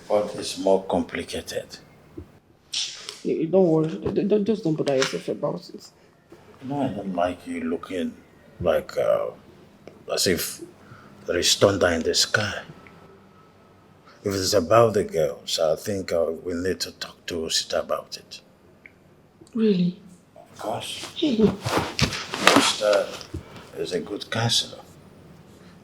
What is more complicated?
Don't worry. Just don't bother yourself about it.
No, I don't like you looking like as if there is thunder in the sky. If it's about the girls, I think we need to talk to Sita about it.
Really?
Of course. Sita is a good counselor.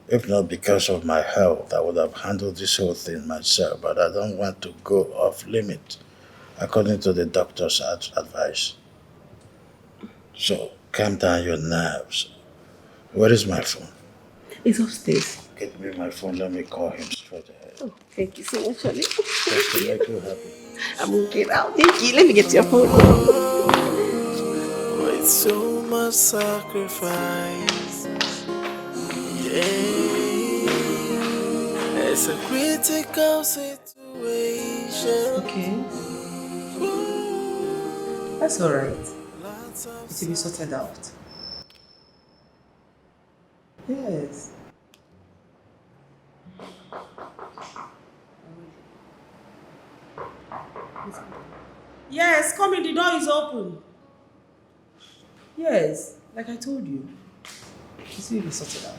If not because of my health, I would have handled this whole thing myself, but I don't want to go off limit, according to the doctor's advice. So, calm down your nerves. Where is my phone?
It's upstairs.
Get me my phone, let me call him straight ahead.
Oh, thank you so much, honey.
Just to make you happy.
I'm okay now. Thank you. Let me get your phone.
With so much sacrifice, yeah. It's a critical situation.
Okay. That's alright. It will be sorted out. Yes. Yes, come in. The door is open. Yes, like I told you. It will be sorted out.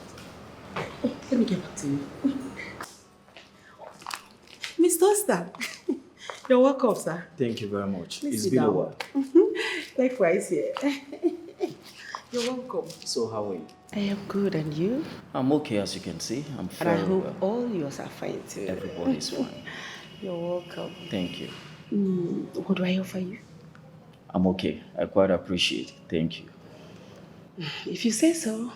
Oh, let me get back to you. Mr. Oster, you're welcome, sir.
Thank you very much.
Please
It's
sit
been a
down.
while.
Likewise here. You're welcome.
So how are you?
I am good, and you?
I'm okay, as you can see. I'm
And I
very
hope
well.
all yours are fine too.
Everybody's fine.
You're welcome.
Thank you.
What do I offer you?
I'm okay. I quite appreciate it. Thank you.
If you say so.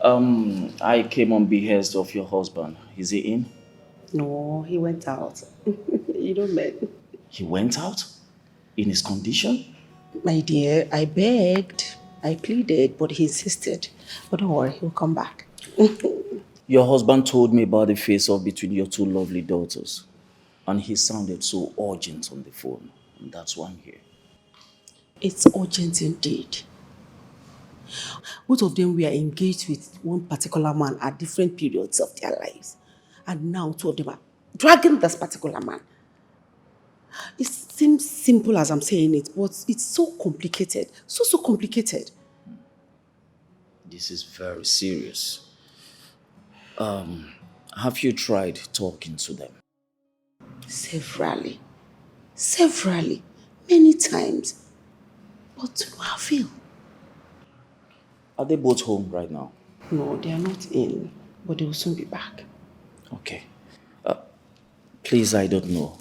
I came on behest of your husband. Is he in?
No, he went out. You don't mean.
He went out? In his condition?
My dear, I begged, I pleaded, but he insisted. But don't worry, he'll come back.
Your husband told me about the face-off between your two lovely daughters. And he sounded so urgent on the phone. And that's why I'm here.
It's urgent indeed. Both of them were engaged with one particular man at different periods of their lives. And now two of them are dragging this particular man. It seems simple as I'm saying it, but it's so complicated. So complicated.
This is very serious. Have you tried talking to them?
Severally, many times, but to no avail.
Are they both home right now?
No, they are not in, but they will soon be back.
Okay. Please, I don't know,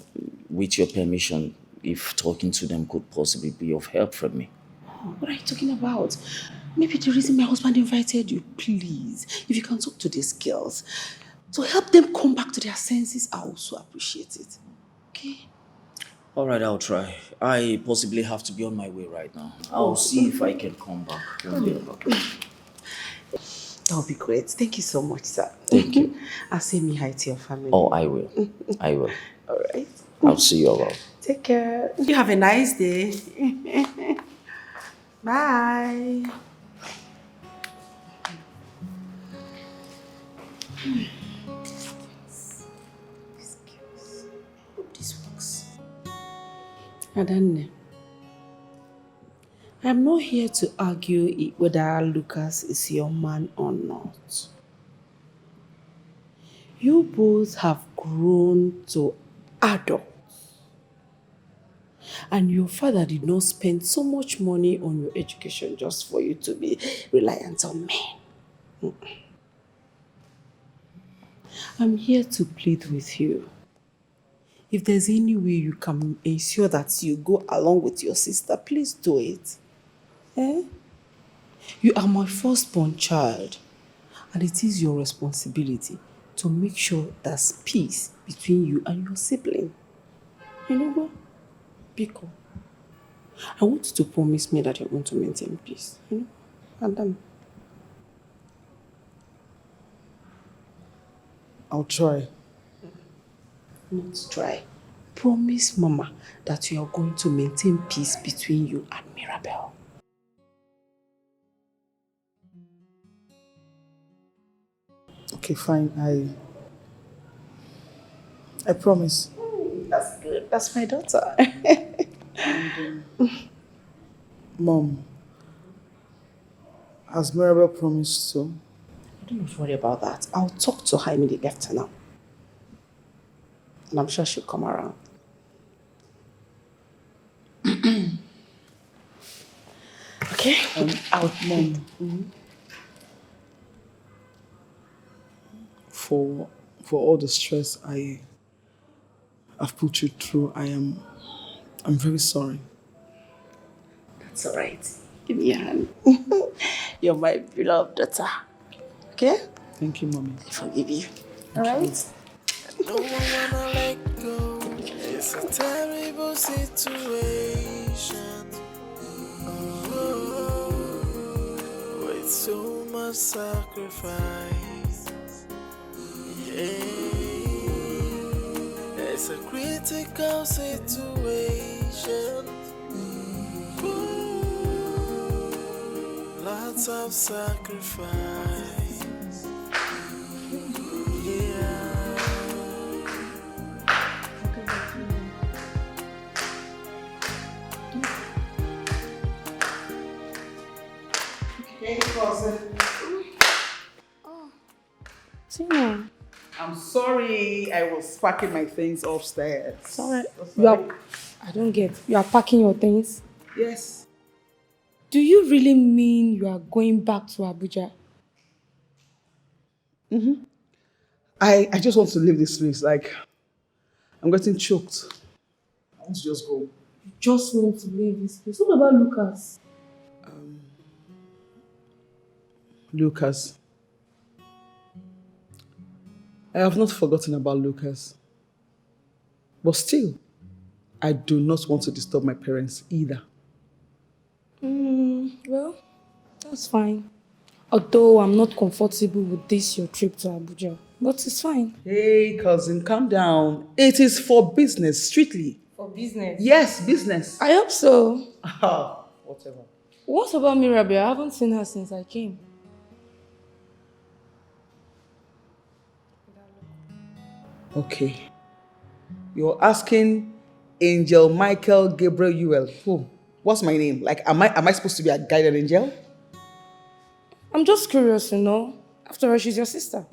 with your permission, if talking to them could possibly be of help for me.
What are you talking about? Maybe the reason my husband invited you, please, if you can talk to these girls, to help them come back to their senses, I also appreciate it. Okay?
All right, I'll try. I possibly have to be on my way right now. I'll see if I can come back.
That would be great. Thank you so much, sir.
Thank you.
I'll say me hi to your family.
Oh, I will. I will.
All right.
I'll see you around.
Take care. You have a nice day. Bye. Hope this works. Adanne, I'm not here to argue whether Lucas is your man or not. You both have grown to adults. And your father did not spend so much money on your education just for you to be reliant on men. I'm here to plead with you. If there's any way you can ensure that you go along with your sister, please do it. Eh? You are my firstborn child, and it is your responsibility to make sure there's peace between you and your sibling. You know what? Biko, I want you to promise me that you're going to maintain peace. You know? And then
I'll try.
Not try. Promise Mama that you are going to maintain peace between you and Mirabel.
Okay, fine. I promise.
That's good. That's my daughter.
Mom, has Mirabel promised to?
Don't worry about that. I'll talk to her immediately after now. And I'm sure she'll come around. Okay?
Mom, for all the stress I've put you through, I'm very sorry.
That's all right. Give me a hand. You're my beloved daughter. Okay?
Thank you, Mommy.
I forgive you. All right?
No one wanna let go. It's a terrible situation. With so much sacrifice. Yeah. It's a critical situation. Lots of sacrifice. Yeah.
Hey, cousin.
Tina.
I'm sorry, I was packing my things upstairs.
Sorry. I don't get. You are packing your things?
Yes.
Do you really mean you are going back to Abuja?
Mm-hmm. I just want to leave this place. Like, I'm getting choked. I want to just go.
You just want to leave this place. What about Lucas?
Lucas. I have not forgotten about Lucas. But still, I do not want to disturb my parents either.
Well, that's fine. Although I'm not comfortable with this, your trip to Abuja. But it's fine.
Hey, cousin, calm down. It is for business, strictly.
For business?
Yes, business.
I hope so.
Whatever.
What about Mirabel? I haven't seen her since I came.
Okay. You're asking Angel Michael Gabriel UL. Who? What's my name? Like, am I supposed to be a guided angel?
I'm just curious, you know. After all, she's your sister.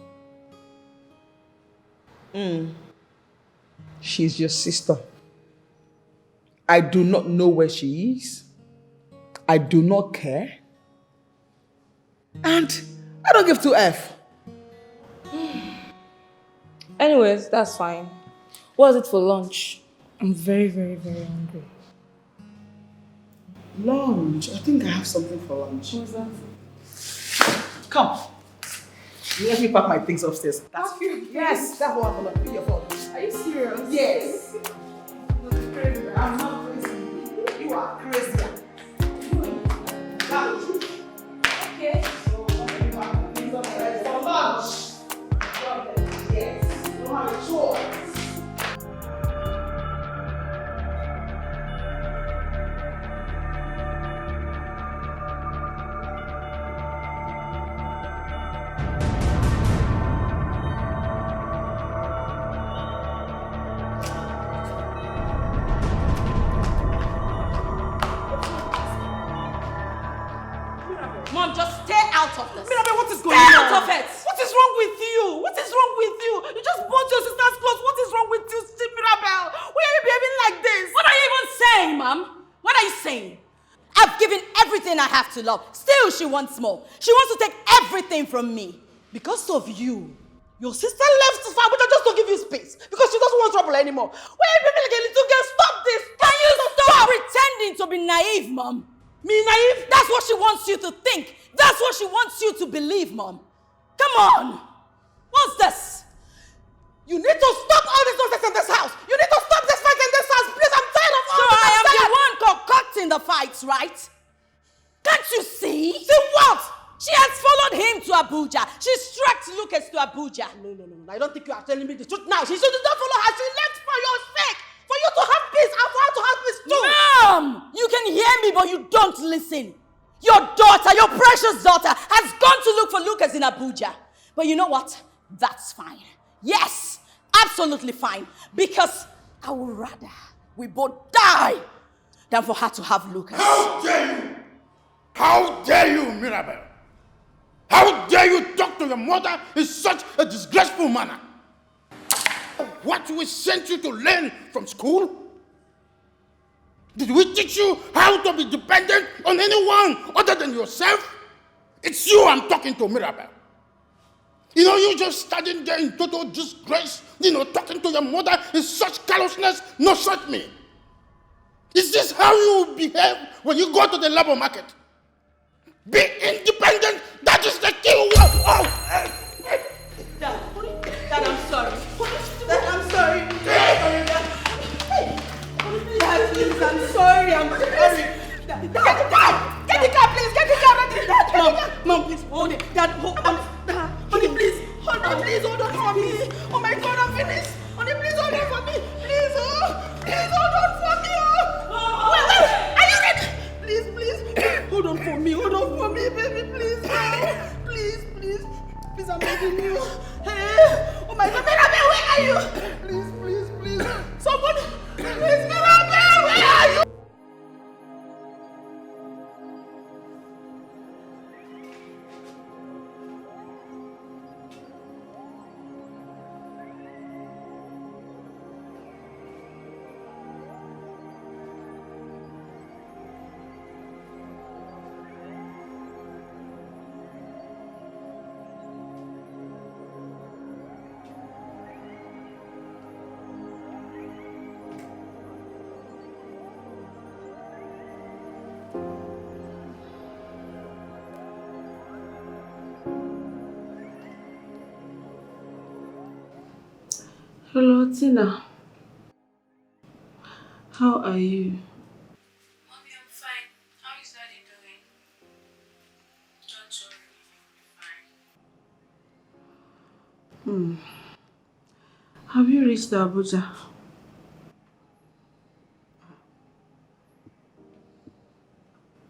She's your sister. I do not know where she is. I do not care. And I don't give 2F.
Anyways, that's fine. What is it for lunch? I'm very, very, very hungry.
Lunch? I think I have something for lunch.
What's that?
Come. Let me pack my things upstairs. That's you. Yes, that's what I'm gonna do. Your phone.
Are you serious?
Yes. I'm not crazy. You are crazy.
Okay.
So, I'm gonna pack my things upstairs for lunch. Yes. You don't have a choice.
I have to love. Still, she wants more. She wants to take everything from me. Because of you. Your sister left Abuja just to give you space. Because she doesn't want trouble anymore. Wait, baby, like a little girl, stop this. Can you stop pretending to be naive, Mom? Me naive? That's what she wants you to think. That's what she wants you to believe, Mom. Come on. What's this? You need to stop all this nonsense in this house. You need to stop this fight in this house. Please, I'm tired of all this. So I am the one concocting the fights, right? Can't you see? See what? She has followed him to Abuja. She tracked Lucas to Abuja. No. I don't think you are telling me the truth now. She should not follow her. She left for your sake. For you to have peace and for her to have peace too. Mom! You can hear me, but you don't listen. Your daughter, your precious daughter, has gone to look for Lucas in Abuja. But you know what? That's fine. Yes, absolutely fine. Because I would rather we both die than for her to have Lucas.
How dare you? How dare you, Mirabel? How dare you talk to your mother in such a disgraceful manner? What we sent you to learn from school? Did we teach you how to be dependent on anyone other than yourself? It's you I'm talking to, Mirabel. You know, you just standing there in total disgrace, talking to your mother in such callousness, no shut me. Is this how you behave when you go to the labor market? Be independent, that is the key word.
Dad, I'm sorry. Dad, I'm sorry. Dad, please, I'm sorry. Dad, get the car, please. Get the car. Mom, please, hold it. Dad, hold on. Honey, please, hold on. Please, hold on for me. Oh my God, I'm finished. Honey, please, hold on for me. Please, please, hold on for me. Wait, are you ready? Please, hold on for me, baby, please. Please, I'm begging you. Hey, oh my God, Mirabel, where are you? Please, someone, please, Mirabel, where are you?
Hello, Tina. How are you?
Mommy, I'm fine. How is Daddy doing? Don't worry, I'm fine.
Have you reached Abuja?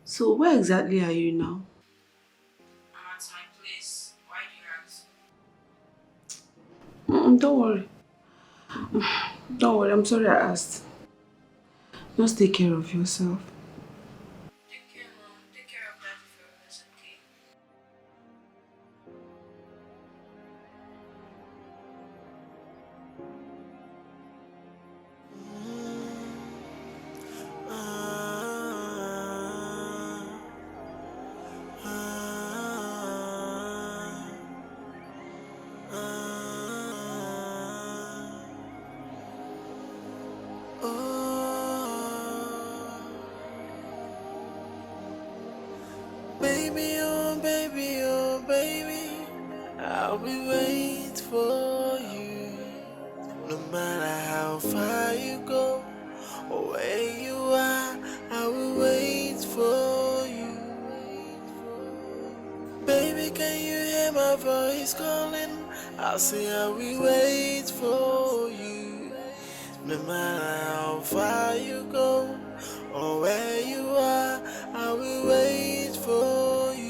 So where exactly are you now?
I'm at my place. Why do you ask?
Don't worry. Don't worry, I'm sorry I asked. Just take care of yourself.
Take care, Mom. Take care of Daddy for us, okay?
Baby, oh baby, I'll be waiting for you. No matter how far you go or where you are, I will wait for you. Baby, can you hear my voice calling? I'll say I will wait for you. No matter how far you go or where you are, I will wait for you.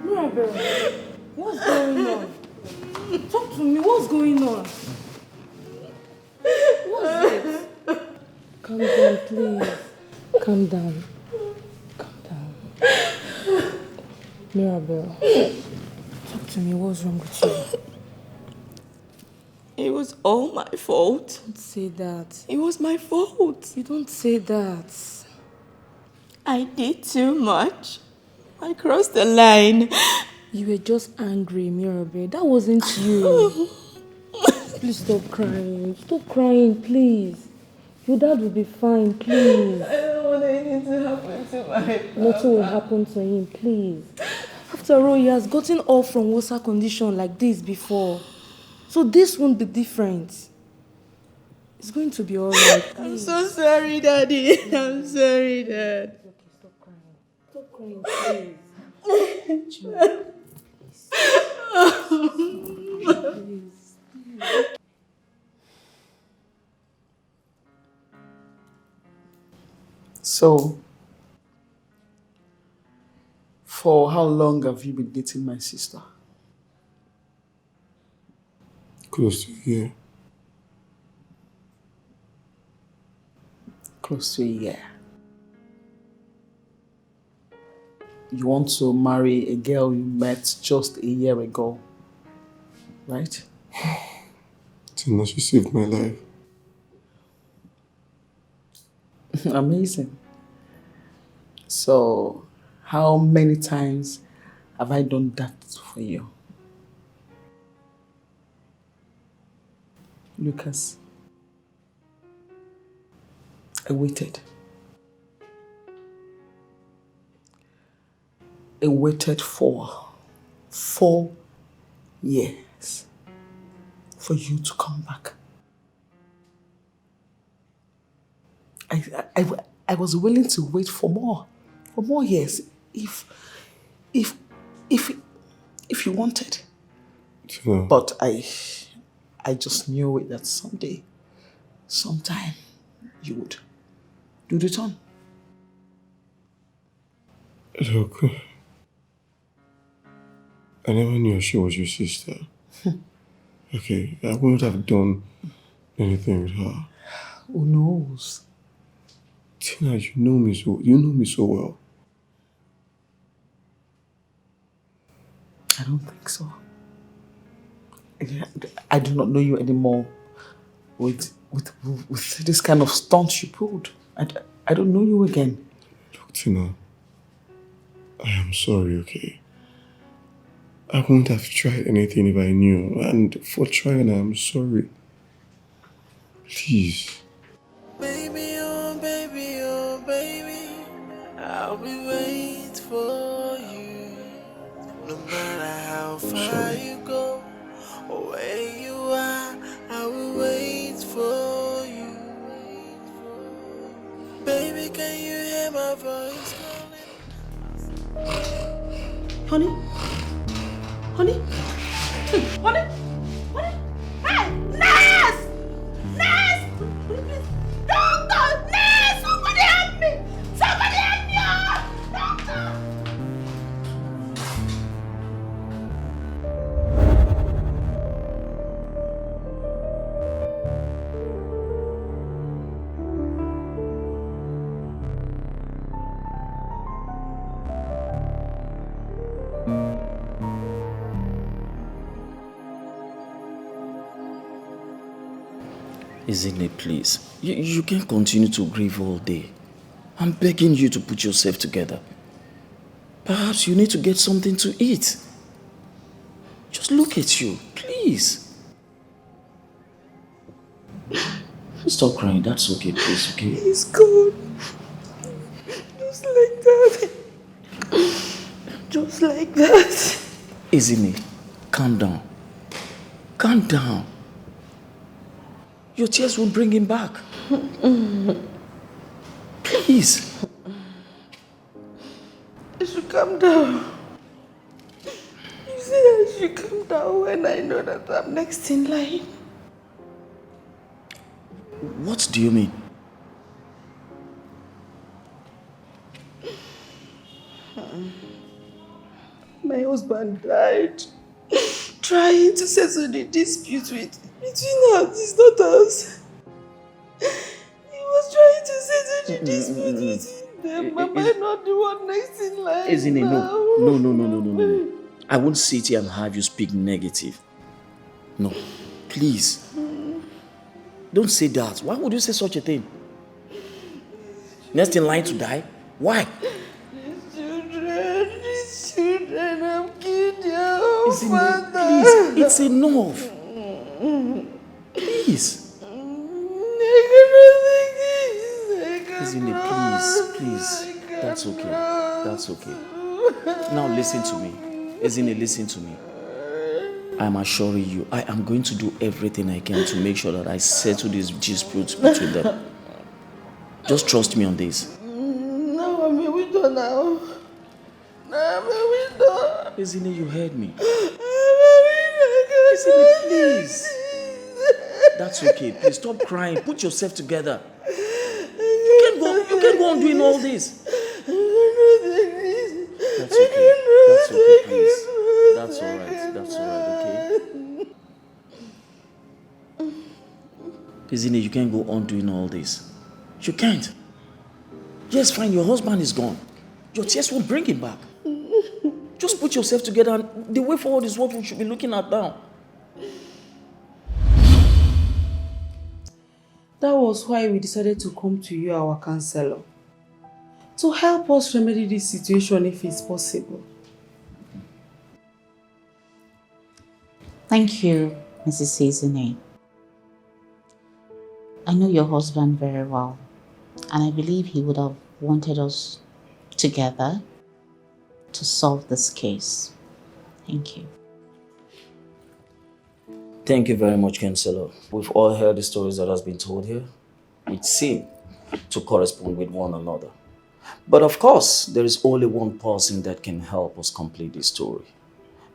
Mirabel, what's going on? Talk to me, what's going on? What's it? Calm down, please. calm down. Calm down. Mirabel, talk to me. What's wrong with you?
It was all my fault.
Don't say that.
It was my fault.
You don't say that.
I did too much. I crossed the line.
You were just angry, Mirabel. That wasn't you. Please stop crying. Stop crying, please. Your dad will be fine, please.
I don't want anything to happen to my papa.
Nothing will happen to him, please. After all, he has gotten off from water condition like this before. So this won't be different. It's going to be alright.
I'm so sorry, Daddy. I'm sorry, Dad.
Okay, stop crying. Stop crying, please.
So, for how long have you been dating my sister?
Close to a year.
Close to a year. You want to marry a girl you met just a year ago, right?
Tina, she saved my life.
Amazing. So, how many times have I done that for you? Lucas, I waited. I waited for 4 years for you to come back. I was willing to wait for more years if you wanted.
Tina.
But I just knew that someday, sometime, you would do the turn.
Look, I never knew she was your sister. Okay, I wouldn't have done anything with her.
Who knows?
Tina, you know me so well.
I don't think so. I do not know you anymore with this kind of stunt you pulled. I don't know you again.
Look, Tina, I am sorry, okay? I wouldn't have tried anything if I knew, and for trying, I am sorry. Please.
Baby, oh baby, I'll be waiting for you. No matter how far you go or where you are, I will wait for you. Baby, can you hear my voice calling?
Honey? Honey? Honey? Honey? Hey! Nurse! Nurse! Please! Doctor! Nurse! Somebody help me! Somebody help me! Doctor!
Isn't it, please? You can't continue to grieve all day. I'm begging you to put yourself together. Perhaps you need to get something to eat. Just look at you, please. Stop crying, that's okay, please, okay?
He's gone. Just like that. Just like that.
Isn't it? Calm down. Calm down. Your tears will bring him back. Please.
I should calm down. You say I should calm down when I know that I'm next in line.
What do you mean?
My husband died trying to settle the dispute between his daughters. He was trying to settle the dispute between
Then Mama is not the one next in line.
Ezine,
now.
no. I won't sit here and have you speak negative. No, please. Don't say that. Why would you say such a thing? Next in line to die? Why?
These children have killed your
Ezine,
father.
please, it's enough. Please. Ezine, please. That's okay. Now listen to me. Ezine, listen to me. I'm assuring you, I am going to do everything I can to make sure that I settle this dispute between them. Just trust me on this.
Now I'm a widow now.
Ezine, you heard me.
I'm a widow.
Ezine, please. That's okay. Please stop crying. Put yourself together. You can't go on doing all this. That's okay, please. That's alright, okay? Ezine, you can't go on doing all this. You can't. Yes, fine, your husband is gone. Your tears won't bring him back. Just put yourself together, and the way forward is what we should be looking at now.
That was why we decided to come to you, our counselor, to help us remedy this situation if it's possible.
Thank you, Mrs. Ezine. I know your husband very well, and I believe he would have wanted us together to solve this case. Thank you.
Thank you very much, Counselor. We've all heard the stories that has been told here. It seems to correspond with one another. But of course, there is only one person that can help us complete this story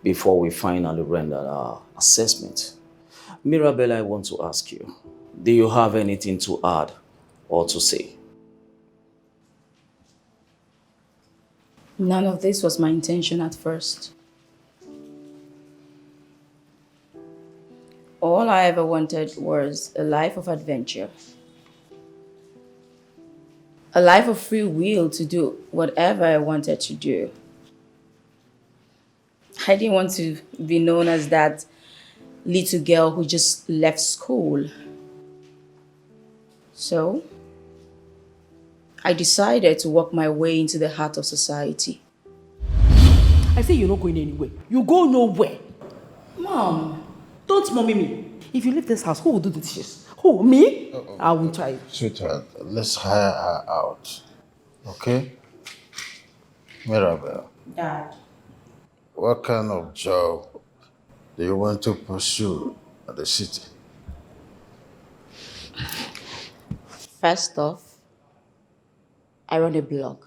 before we finally render our assessment. Mirabelle, I want to ask you, do you have anything to add or to say?
None of this was my intention at first. All I ever wanted was a life of adventure. A life of free will to do whatever I wanted to do. I didn't want to be known as that little girl who just left school. So, I decided to work my way into the heart of society.
I say you're not going anywhere. You go nowhere.
Mom.
Don't mommy me. If you leave this house, who will do the dishes? Who? Me? I won't try.
Sweetheart, let's hire her out. Okay? Mirabelle.
Dad.
What kind of job do you want to pursue at the city?
First off, I run a blog.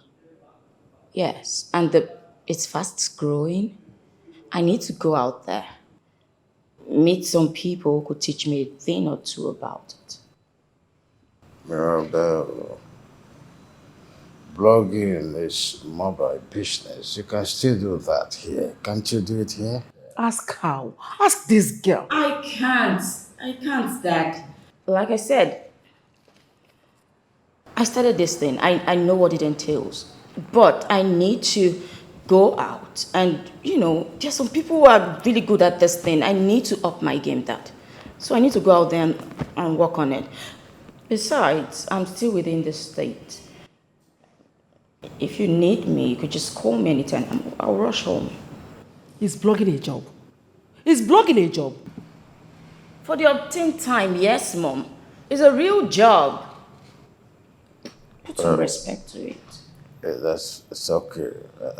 Yes, and it's fast growing. I need to go out there, meet some people who could teach me a thing or two about it.
Mirabelle, blogging is mobile business. You can still do that here. Can't you do it here?
Ask how. Ask this girl.
I can't, Dad. Like I said, I started this thing. I know what it entails. But I need to go out and, there's some people who are really good at this thing. I need to up my game, Dad. So I need to go out there and work on it. Besides, I'm still within the state. If you need me, you could just call me anytime. I'll rush home.
Is blogging a job? Is blogging a job?
For the obtained time, yes, Mom. It's a real job. Put some respect to it.
It's okay.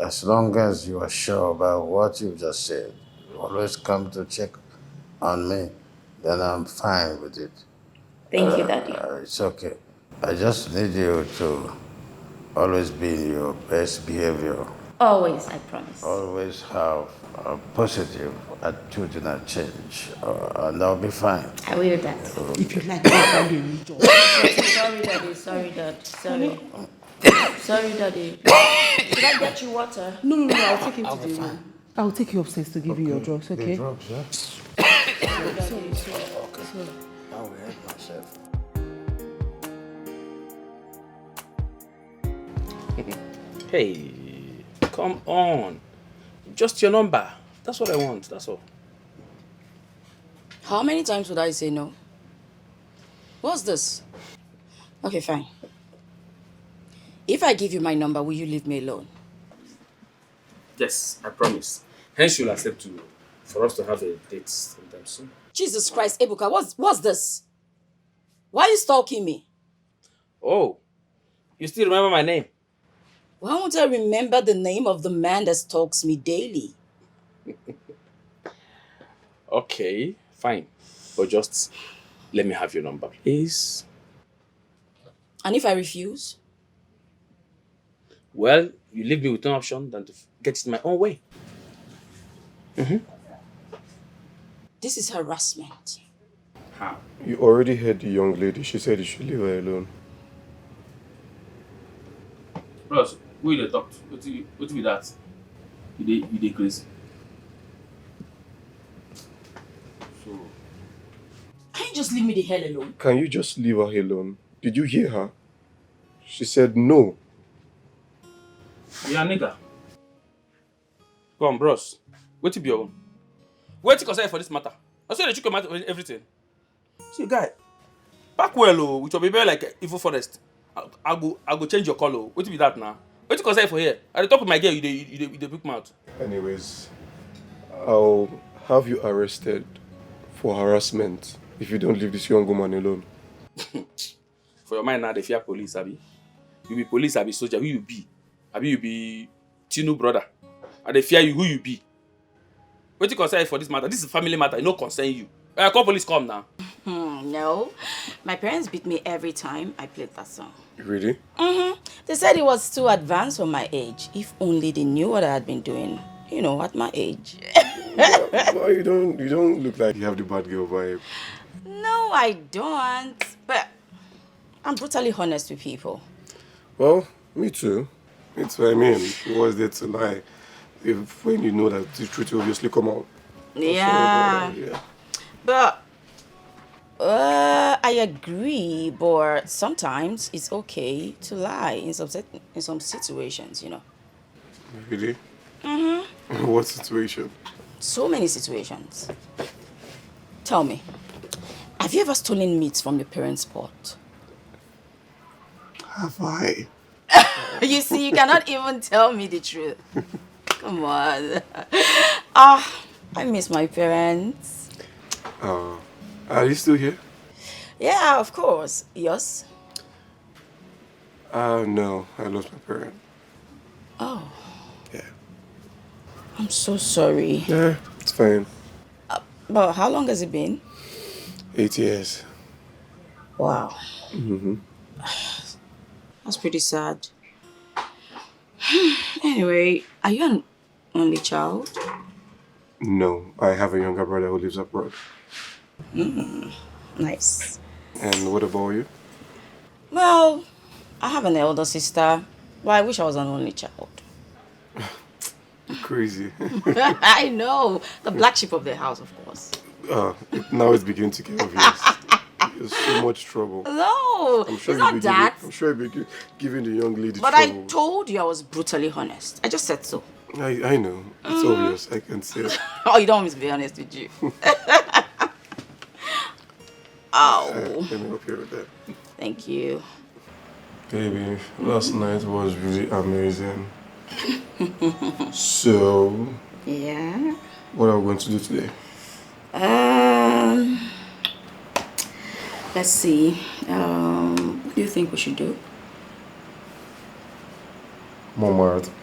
As long as you are sure about what you just said, you always come to check on me, then I'm fine with it.
Thank you, Daddy.
It's okay. I just need you to always be in your best behavior.
Always, I promise.
Always have a positive attitudinal change, and I'll be fine.
I will, Dad.
If you like, I'll find a new job.
Sorry, Daddy. Sorry, Dad. Sorry. Sorry, Daddy. Should I get you water?
No. I'll take him to the room. I'll take you upstairs to give you your drugs, okay?
The drugs, yeah?
Sorry.
Okay. I will help myself.
Hey, come on. Just your number. That's what I want. That's all.
How many times would I say no? What's this? Okay, fine. If I give you my number, will you leave me alone?
Yes, I promise. Hence, you'll accept for us to have a date sometime soon.
Jesus Christ, Ebuka, what's this? Why are you stalking me?
Oh, you still remember my name?
Why won't I remember the name of the man that stalks me daily?
Okay, fine. But just let me have your number, please.
And if I refuse?
Well, you leave me with no option than to get it my own way.
This is harassment.
How?
You already heard the young lady. She said you should leave her alone.
Bros, who you dey talk to? What be that? You dey crazy. So.
Can you just leave me the hell alone?
Can you just leave her alone? Did you hear her? She said no.
Yeah, nigga. Come on, bros. What be your own? Wait to consider for this matter. I said that you come out with everything. See, guy, back well, with your baby like evil forest. I go change your color. What be that now? Wait to consider for here. At the top of my girl, you the big mouth.
Anyways, I'll have you arrested for harassment if you don't leave this young woman alone.
For your mind now, they fear police, Abi. You be police, Abi soldier. Who you be? Abi you be Tinu brother. And they fear you. Who you be? What you consider for this matter? This is a family matter. It no concern you. Call police, come now.
No. My parents beat me every time I played that song.
Really?
They said it was too advanced for my age. If only they knew what I had been doing, at my age.
Well, you don't look like you have the bad girl vibe.
No, I don't. But I'm brutally honest with people.
Well, me too. I mean, what's there to lie? When you know that the truth will obviously come out.
Yeah.
Yeah.
But I agree, but sometimes it's okay to lie in some situations,
Really? What situation?
So many situations. Tell me, have you ever stolen meat from your parents' pot?
Have I?
You see, you cannot even tell me the truth. Come on. I miss my parents.
Are you still here?
Yeah, of course. Yours?
No, I lost my parent.
Oh.
Yeah.
I'm so sorry.
Yeah, it's fine.
But how long has it been?
8 years.
Wow. That's pretty sad. Anyway, are you an only child?
No, I have a younger brother who lives abroad.
Nice.
And what about you?
Well, I have an elder sister. Well, I wish I was an only child.
Crazy.
I know. The black sheep of the house, of course.
Now it's beginning to get obvious. There's so much trouble.
No, it's not that.
I'm sure you'll be giving the young lady
But
trouble.
I told you I was brutally honest. I just said so.
I know. It's obvious. I can see it.
Oh, you don't want me to be honest with you. Oh.
Let me help you with that.
Thank you.
Baby, last night was really amazing. So,
Yeah.
what are we going to do today?
Let's see. What do you think we should do?
More marathon.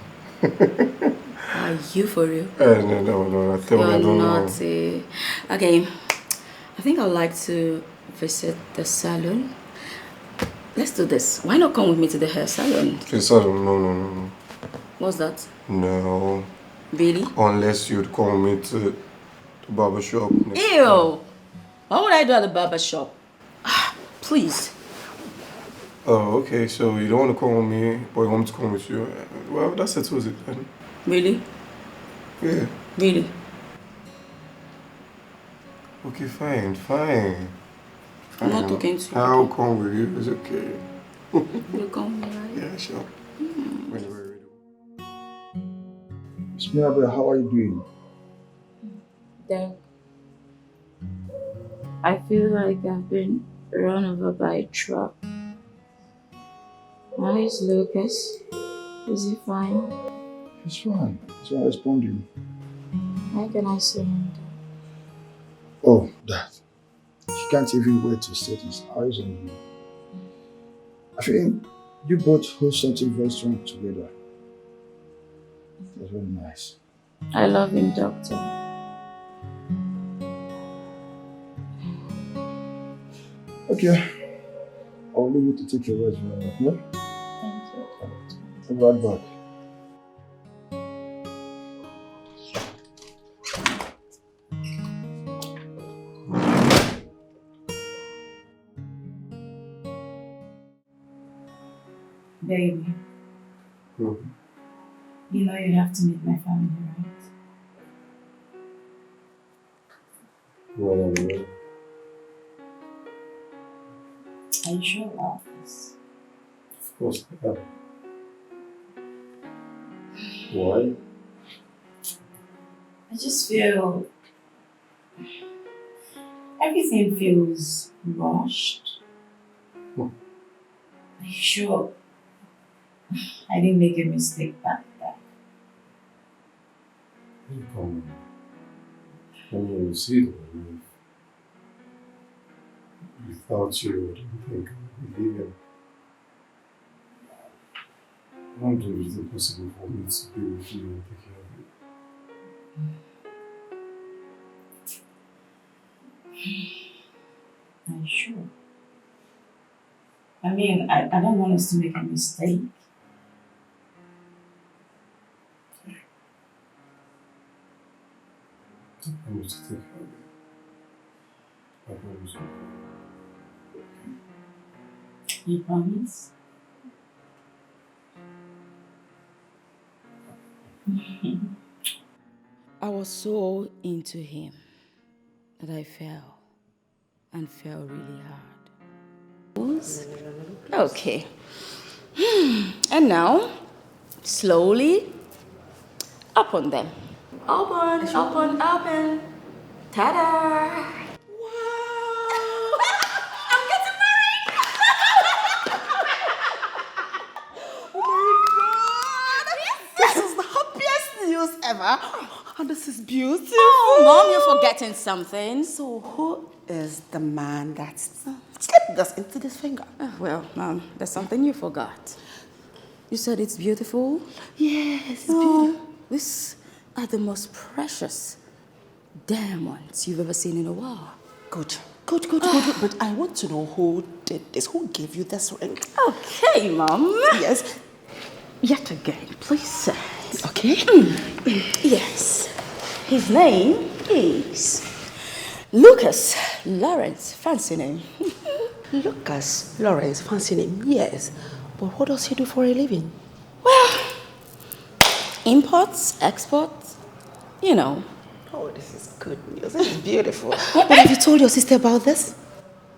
Are you for real?
No. Tell me I don't know.
Naughty. Okay. I think I'd like to visit the salon. Let's do this. Why not come with me to the hair salon?
Okay, salon? No.
What's that?
No.
Really?
Unless you'd call me to the barber shop.
Ew! What would I do at the barber shop? Please.
Oh, okay. So you don't want to come with me, but you want me to come with you. Well, that settles it then.
Really?
Yeah.
Really?
Okay, fine.
I'm not talking to you.
I'll come with you. It's okay.
You'll come with me, right?
Yeah, sure.
Miss Mirabel, how are you doing?
Dad, I feel like I've been run over by a truck. How is Lucas? Is he fine?
He's fine. He's not responding.
How can I see him?
Oh, Dad. He can't even wait to set his eyes on you. I think you both hold something very strong together. That's very nice.
I love him, Doctor.
Okay. I'll leave you to take your rest, okay?
Thank you.
I'll be right back.
Baby, you know you have to meet my family, right?
Whatever.
Are you sure about this?
Of course I am. Why?
I just feel everything feels rushed. Are you sure I didn't make a mistake back then?
Come on. I mean, you see it. Without you, I don't think I would be living. I want to do everything possible for me to be with you and take care of you.
Are you sure? I mean, I don't want us to make a mistake.
I promise to take care of you. I promise you.
You promise?
I was so into him that I fell and fell really hard. Okay. And now, slowly, up on them. Open, open, open. Ta-da!
This is the happiest news ever. And this is beautiful.
Oh, Mom, you're forgetting something.
So who is the man that slipped us into this finger?
Well, Mom, there's something you forgot. You said it's beautiful?
Yes, it's
beautiful. These are the most precious diamonds you've ever seen in a while.
Good. Good. But I want to know who did this. Who gave you this ring?
Okay, Mom.
Yes.
Yet again, please sit.
Okay.
Yes. His name is Lucas Lawrence. Fancy name.
Lucas Lawrence, fancy name, yes. But what does he do for a living?
Well, imports, exports, you know.
Oh, this is good news. This is beautiful. But have you told your sister about this?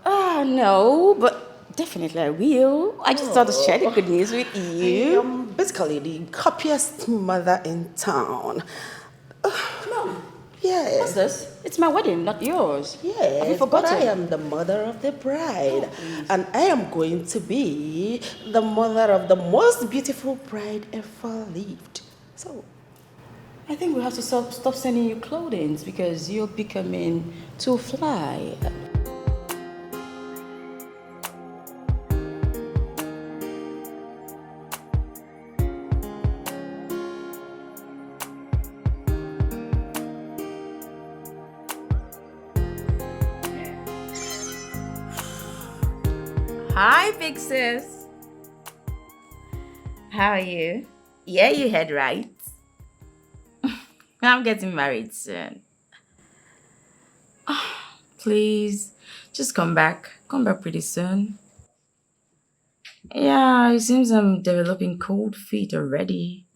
No, but definitely I will. I just thought to share the good news with you.
I am basically the happiest mother in town.
Mom.
Yes.
What's this? It's my wedding, not yours.
Yes,
Have you
but
forgotten?
I am the mother of the bride. And I am going to be the mother of the most beautiful bride ever lived. So,
I think we have to stop sending you clothing because you're becoming too fly.
Hi, big sis. How are you? Yeah, you heard right. I'm getting married soon. Please, just come back. Come back pretty soon. Yeah, it seems I'm developing cold feet already.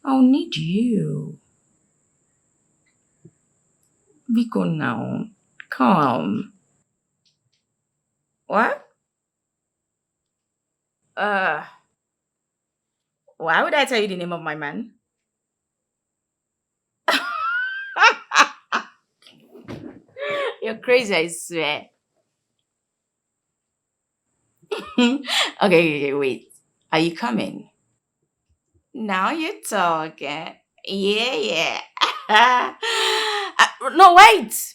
I'll need you. Biko now. Come. What? Why would I tell you the name of my man? You're crazy, I swear. Okay, wait. Are you coming? Now you're talking. Yeah. No, wait.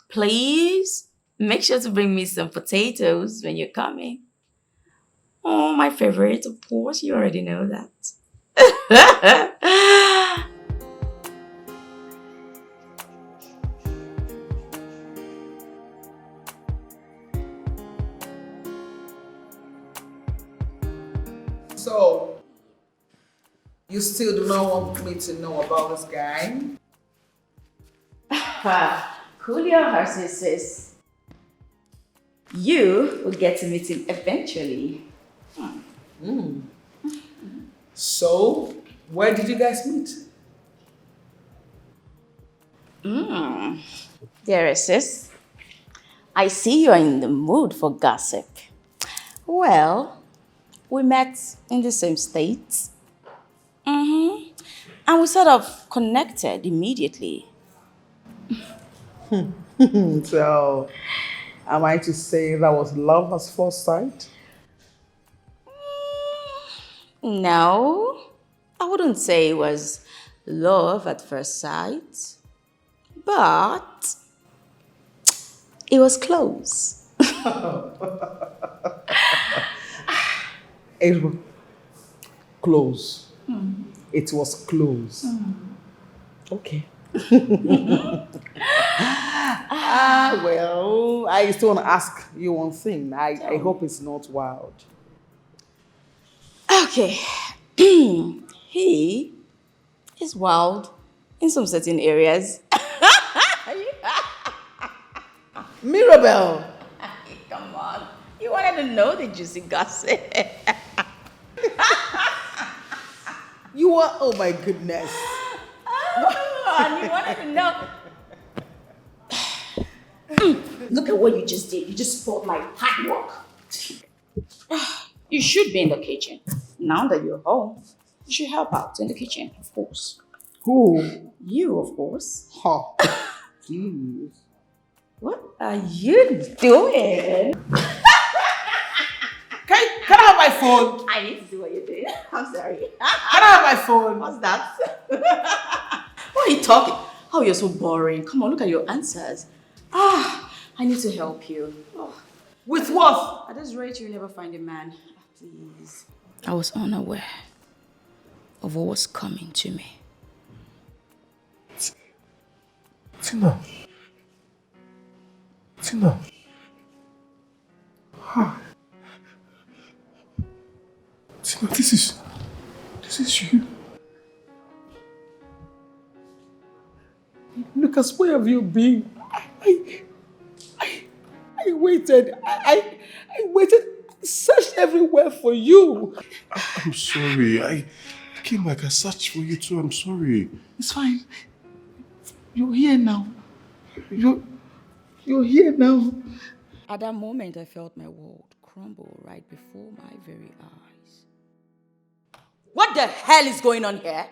Please make sure to bring me some potatoes when you're coming. Oh, my favorite, of course. You already know that.
So, you still do not want me to know about this guy?
Cool your horses, sis. You will get to meet him eventually.
So, where did you guys meet?
There, sis. I see you're in the mood for gossip. Well, we met in the same state. And we sort of connected immediately.
So, am I to say that was love at first sight?
No, I wouldn't say it was love at first sight, but it was close.
It was close. It was close. Okay. Well, I still want to ask you one thing. I hope it's not wild.
Okay. He is wild in some certain areas.
Mirabelle!
Come on. You wanted to know the juicy gossip.
You are, oh my goodness.
And you wanted to know. Look at what you just did. You just spoiled my hard work. You should be in the kitchen. Now that you're home, you should help out in the kitchen, of course.
Who?
You, of course.
Huh. Jeez.
What are you doing?
Can I have my phone?
I need to see what you're doing. I'm sorry.
Can I have my phone?
What's that? What are you talking? Oh, you're so boring. Come on, look at your answers. I need to help you. Oh.
With what?
At this rate, you'll never find a man. Please. I was unaware of what was coming to me.
Tina. Hi. Tina, this is you.
Lucas, where have you been? I waited. I waited, searched everywhere for you.
I'm sorry. I came back. I searched for you too. I'm sorry.
It's fine. You're here now. You're here now.
At that moment, I felt my world crumble right before my very eyes. What the hell is going on here?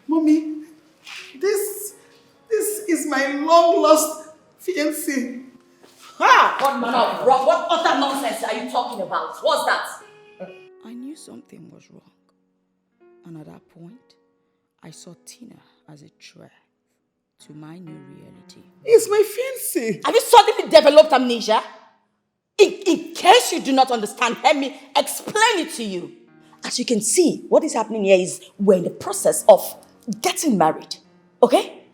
Mommy, this is my long-lost fiancé.
What manner of wrong? What utter nonsense are you talking about? What's that? I knew something was wrong. And at that point, I saw Tina as a threat to my new reality.
It's my fiancé.
Have you suddenly developed amnesia? In case you do not understand, let me explain it to you. As you can see, what is happening here is we're in the process of getting married. Okay?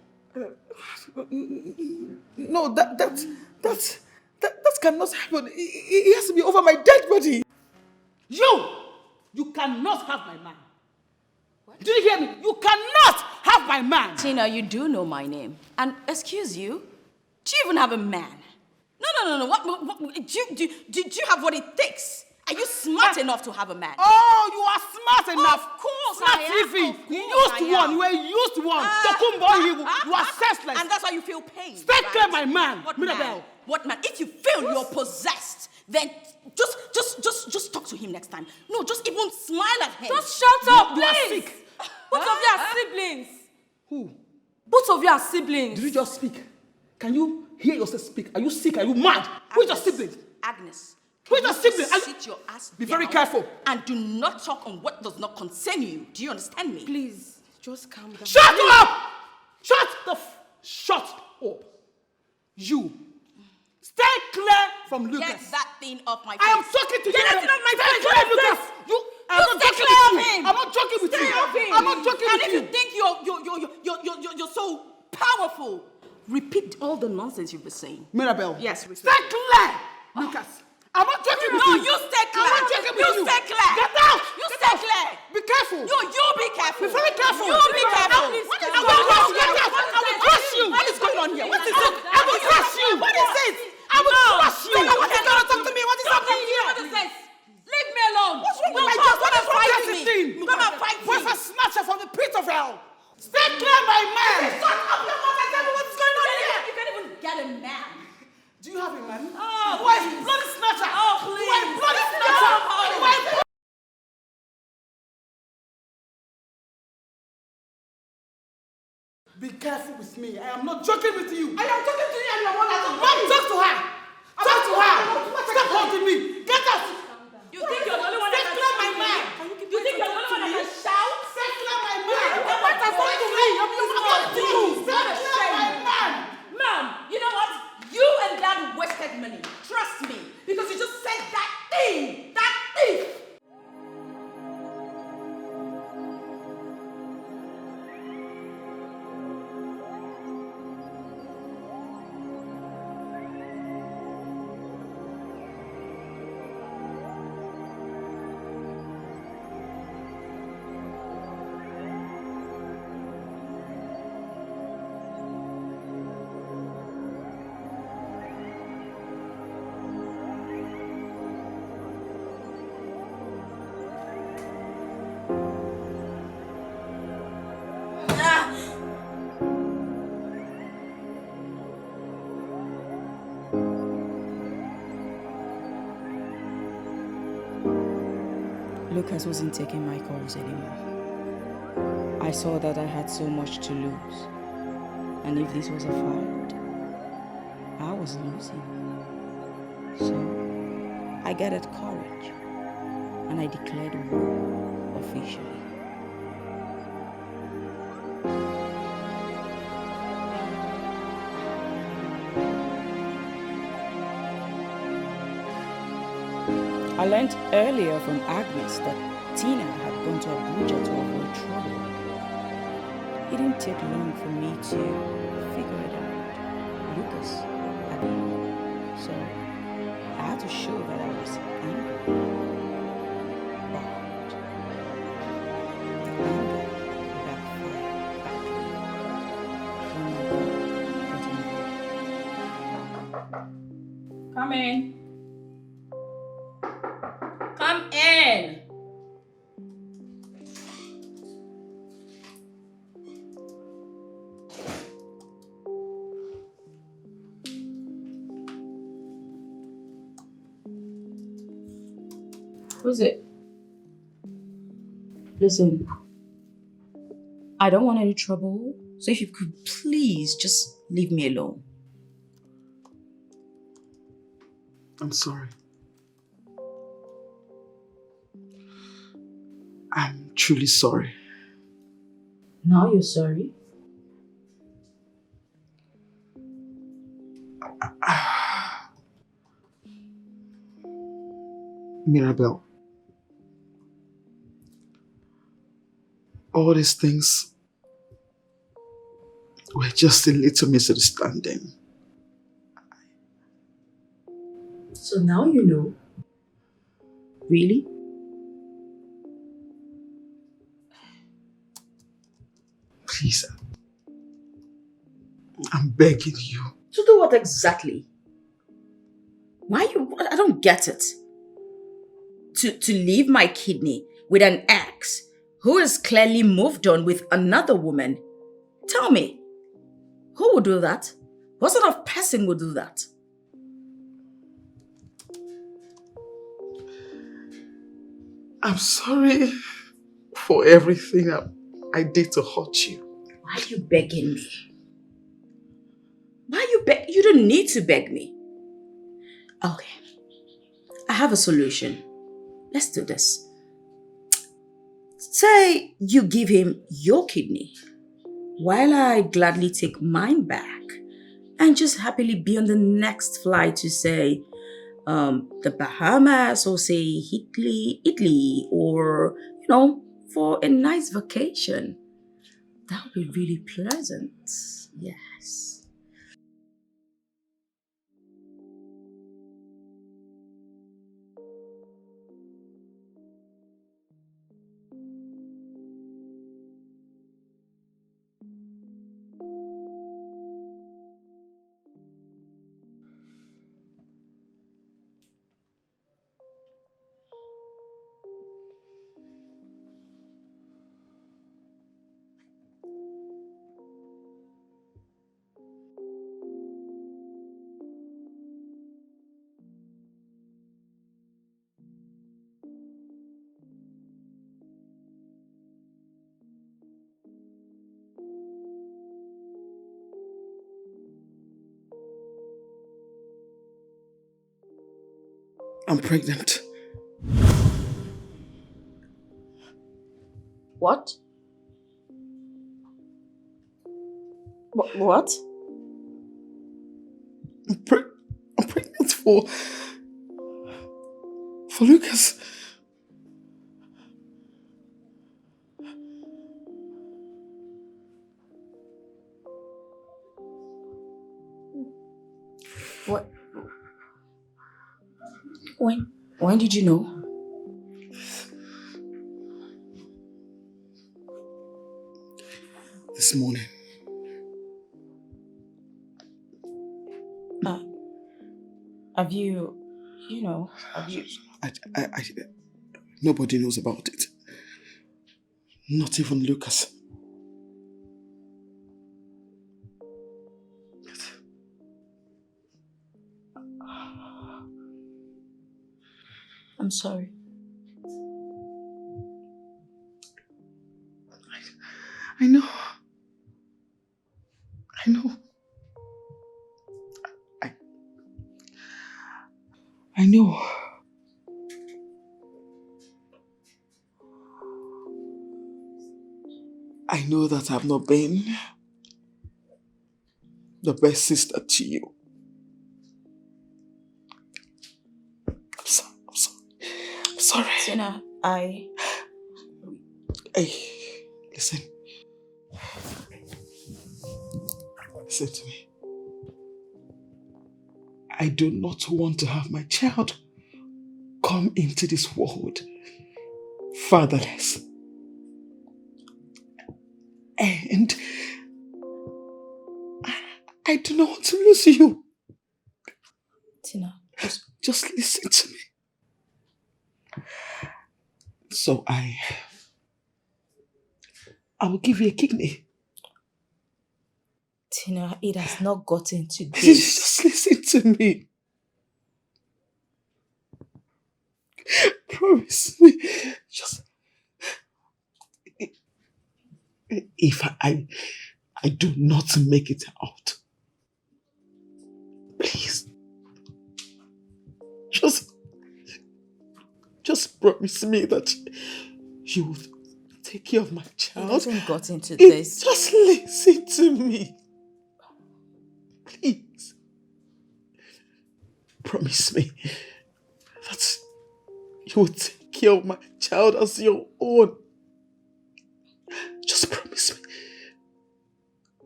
No, that cannot happen. It has to be over my dead body. You cannot have my man. What? Did you hear me? You cannot have my man.
Tina, you do know my name. And excuse you, do you even have a man? No. What do you have what it takes? Are you smart enough to have a man?
Oh, you are smart enough.
Of course
smart
I am.
TV. You were used one. You are senseless.
And that's why you feel pain.
Stay
right?
clear, my man.
What
Mirabelle.
man? What man? If you feel you're possessed, then just talk to him next time. No, just even smile at him.
Just shut up,
You are
please.
sick.
Both of you are siblings.
Who?
Both of you are siblings.
Did you just speak? Can you hear yourself speak? Are you sick? Are you mad? Who is your sibling?
Agnes.
Who is your sibling?
Sit your ass
Be very
down
careful.
and do not talk on what does not concern you. Do you understand me?
Please, just calm down.
Shut up! Shut up! You. Stay clear from Lucas.
Get that thing off my face.
I am talking to you.
Get that thing off my face.
Stay clear, Lucas. I'm not
stay
joking
clear
with
of
you.
him.
I'm not joking with
Stay
you.
off him.
I'm not joking
and
with
if
you.
you think you're so powerful, repeat all the nonsense you've been saying.
Mirabel.
Yes, repeat.
Stay clear, Lucas. I'm not joking with you.
No, you stay clear.
I'm not joking with you.
You stay clear.
Get out.
You stay clear.
Be careful.
You be careful.
Be very careful.
You be careful.
What is going on? I will crush you. What is going on here? What is it? I will crush you. What is it? I will crush you. What is going to talk to me? What is happening here?
What is this? Leave me alone.
What's wrong with
No,
my
come,
job? What
come
is
and
wrong
fight
with
me.
this thing?
Come and fight me.
Where's a snatcher from the pit of hell? Stay clear, my man. Shut up, your mother. Tell me what's going on here.
You can't even get a man.
Do you have a man?
Oh,
Who are you? Bloody snatcher.
Oh, please.
Who are you? Bloody snatcher. Who are you? Be careful with me. I am not joking with you. I am talking to you and your mother. Mom, talk to her. Talk to her. Stop holding me. Get out.
You think you're the only one that can
clear my
shout?
man.
You think you're the only one that can shout?
Stay clear my man. What has done to me? I'm not to you. Stay clear my man.
Mom, you know what? You and Dad wasted money. Trust me. Because you just said that thing. That thief.
Lucas wasn't taking my calls anymore. I saw that I had so much to lose. And if this was a fight, I was losing. So I gathered courage and I declared war officially. I learned earlier from Agnes that Tina had gone to Abuja to avoid trouble. It didn't take long for me to figure it out. Lucas had been. So I had to show that I was angry. But the anger backfired badly when my dad got involved.
Come in. Come in.
Who's it? Listen, I don't want any trouble, so if you could please just leave me alone.
I'm sorry. I'm truly sorry.
Now you're sorry?
Mirabel. All these things were just a little misunderstanding.
So now you know. Really?
Please, I'm begging you.
To do what exactly? Why you? I don't get it. To leave my kidney with an ex who is clearly moved on with another woman. Tell me, who would do that? What sort of person would do that?
I'm sorry for everything I did to hurt you.
Why are you begging me? Why are you beg? You don't need to beg me. Okay. I have a solution. Let's do this. Say you give him your kidney while I gladly take mine back and just happily be on the next flight to say the Bahamas or say Italy or, for a nice vacation. That would be really pleasant. Yes.
I'm pregnant.
What? What?
I'm pregnant for Lucas.
What? When did you know?
This morning.
Have you,
Nobody knows about it. Not even Lucas.
I'm sorry.
I know. I know. I know that I've not been the best sister to you. I'm sorry.
Tina,
Hey, listen. Listen to me. I do not want to have my child come into this world fatherless. And I do not want to lose you.
Tina,
just listen to me. So I will give you a kidney.
Tina, it has not gotten to this.
Just listen to me. Promise me. Just if I do not make it out, please, just promise me that you will take care of my child.
It hasn't gotten to this.
Just listen to me. Please. Promise me that you will take care of my child as your own. Just promise me.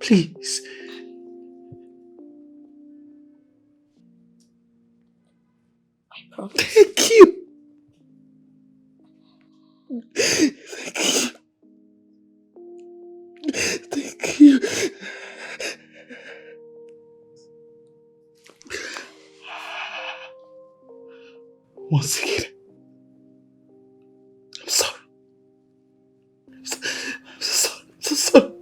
Please.
I promise.
Thank you. Thank you. Thank you. Once again, I'm sorry. I'm so sorry.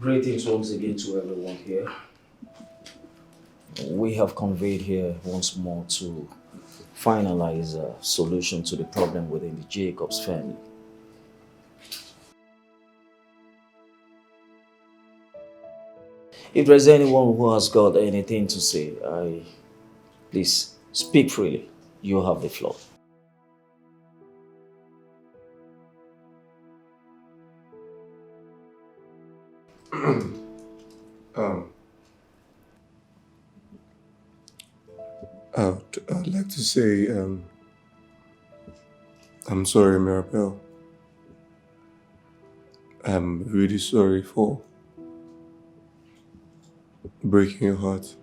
Greetings once again to everyone here. We have conveyed here once more to finalize a solution to the problem within the Jacobs family. If there's anyone who has got anything to say, please speak freely. You have the floor.
I'd like to say, I'm sorry, Mirabelle. I'm really sorry for breaking your heart.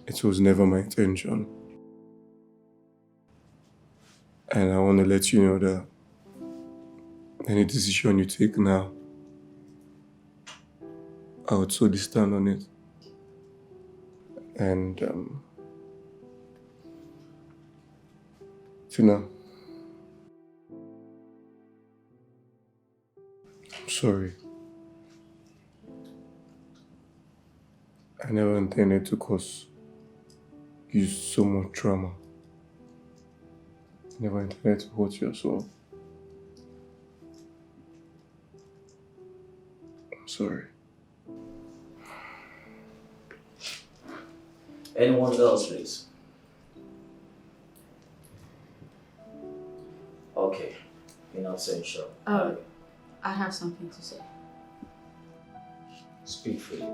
It was never my intention. And I want to let you know that any decision you take now, I would solely stand on it. And, Tina, I'm sorry. I never intended to cause you so much trauma. I never intended to hurt you as well. I'm sorry.
Anyone else, please? Okay, in absentia.
I have something to say.
Speak freely.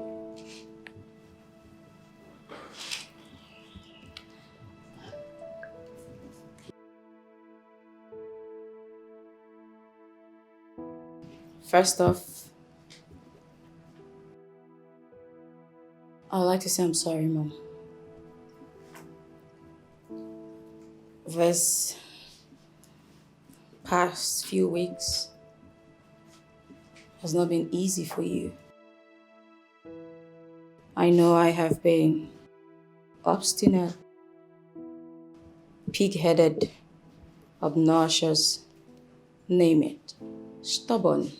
First off, I'd like to say I'm sorry, Mom. This past few weeks has not been easy for you. I know I have been obstinate, pig-headed, obnoxious, name it, stubborn.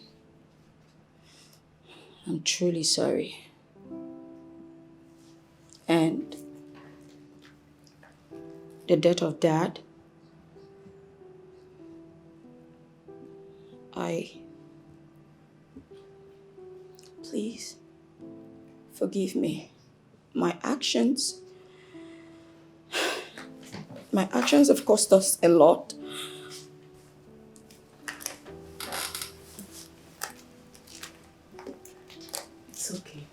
I'm truly sorry. And the death of Dad, please forgive me. My actions have cost us a lot.
It's okay.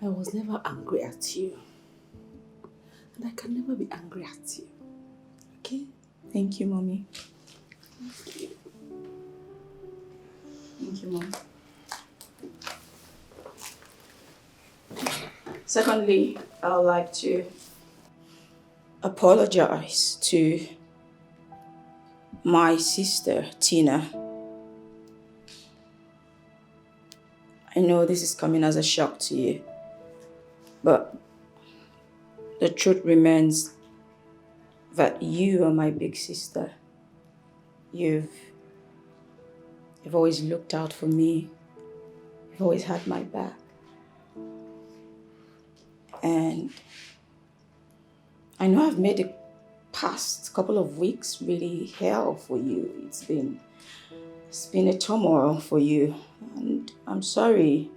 I was never angry at you. And I can never be angry at you. Okay?
Thank you, Mommy.
Thank you.
Thank you, Mom. Secondly, I would like to apologize to my sister, Tina. I know this is coming as a shock to you, but the truth remains that you are my big sister. You've always looked out for me. You've always had my back. And I know I've made the past couple of weeks really hell for you. It's been a turmoil for you. And I'm sorry.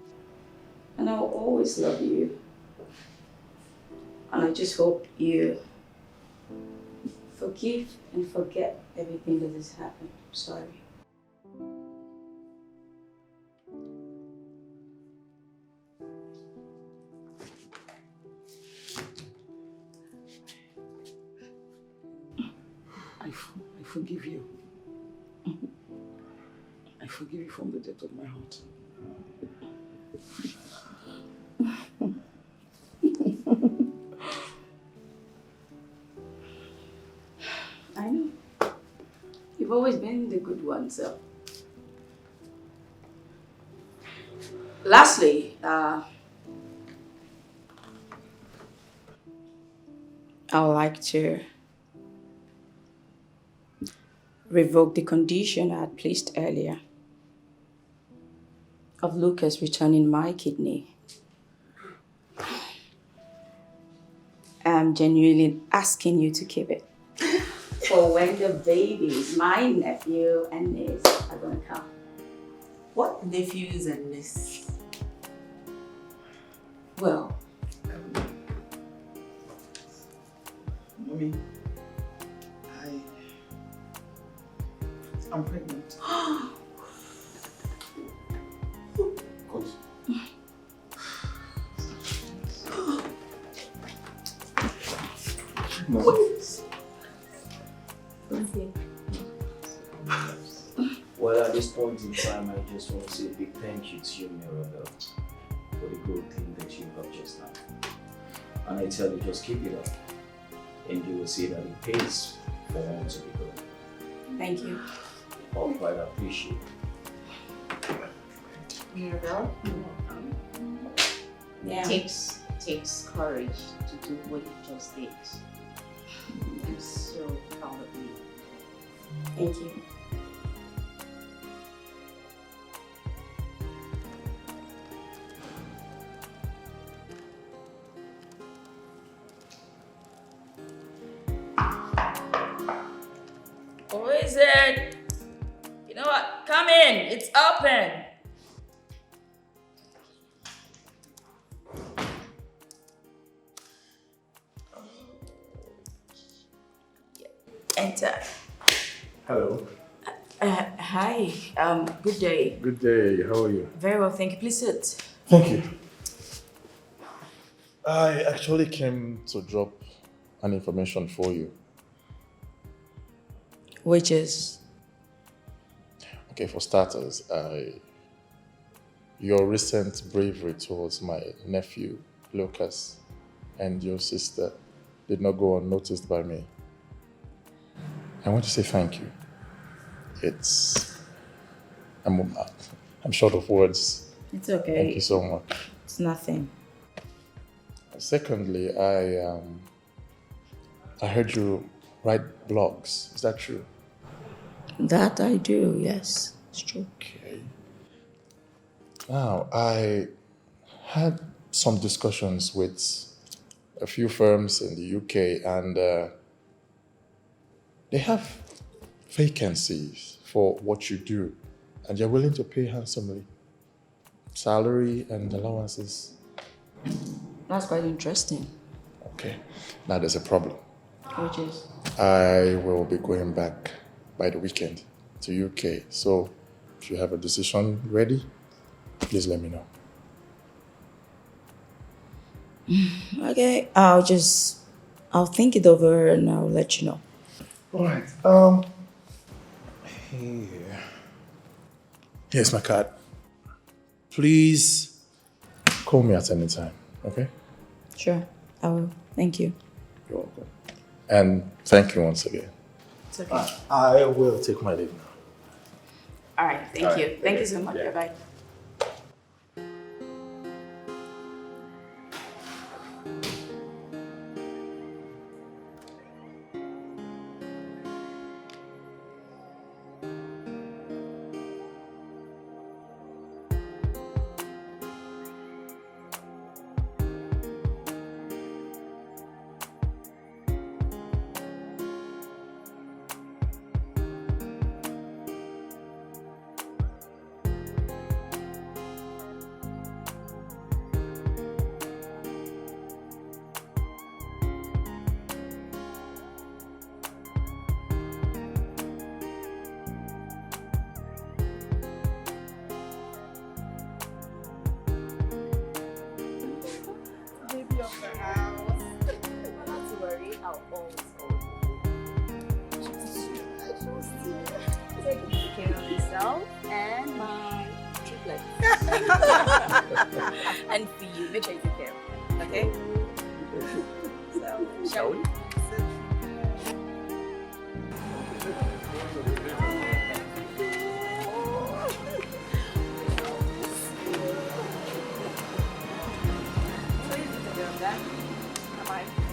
And I'll always love you. And I just hope you forgive and forget everything that has happened. I'm sorry.
I forgive you. I forgive you from the depth of my heart.
I know. You've always been the good one, so. Lastly, I would like to revoke the condition I had placed earlier of Lucas returning my kidney. I'm genuinely asking you to keep it. For when the babies, my nephew and niece, are gonna come.
What nephews and nieces?
Well,
Mommy, I'm pregnant.
Well, at this point in time, I just want to say a big thank you to you, Mirabel, for the good thing that you have just done. And I tell you, just keep it up, and you will see that it pays for one to be good.
Thank you.
All right, I appreciate it.
Mirabel,
Yeah.
it takes courage to do what you just did. I'm so proud of you.
Thank you.
Who is it? You know what? Come in. It's open. Enter.
Hello.
Hi. Good day.
Good day. How are you?
Very well, thank you. Please sit.
Thank you. I actually came to drop an information for you.
Which is?
Okay, for starters, your recent bravery towards my nephew, Lucas, and your sister did not go unnoticed by me. I want to say thank you. I'm short of words.
It's okay.
Thank you so much.
It's nothing.
Secondly, I heard you write blogs. Is that true?
That I do, yes. It's true.
Okay. Now, I had some discussions with a few firms in the UK, and they have vacancies for what you do, and you're willing to pay handsomely. Salary and allowances.
That's quite interesting.
Okay. Now there's a problem.
Which is?
I will be going back by the weekend to UK. So if you have a decision ready, please let me know.
Okay, I'll think it over and I'll let you know.
All right. Here. Here's my card. Please call me at any time, okay?
Sure, I will. Thank you.
You're welcome. And thank you once again.
It's okay.
I will take my leave now.
All right, thank you. Thank you so much.
Yeah.
Bye-bye. And for you, make sure you take care of it, okay? So, shall we? So you take care of that. Bye-bye.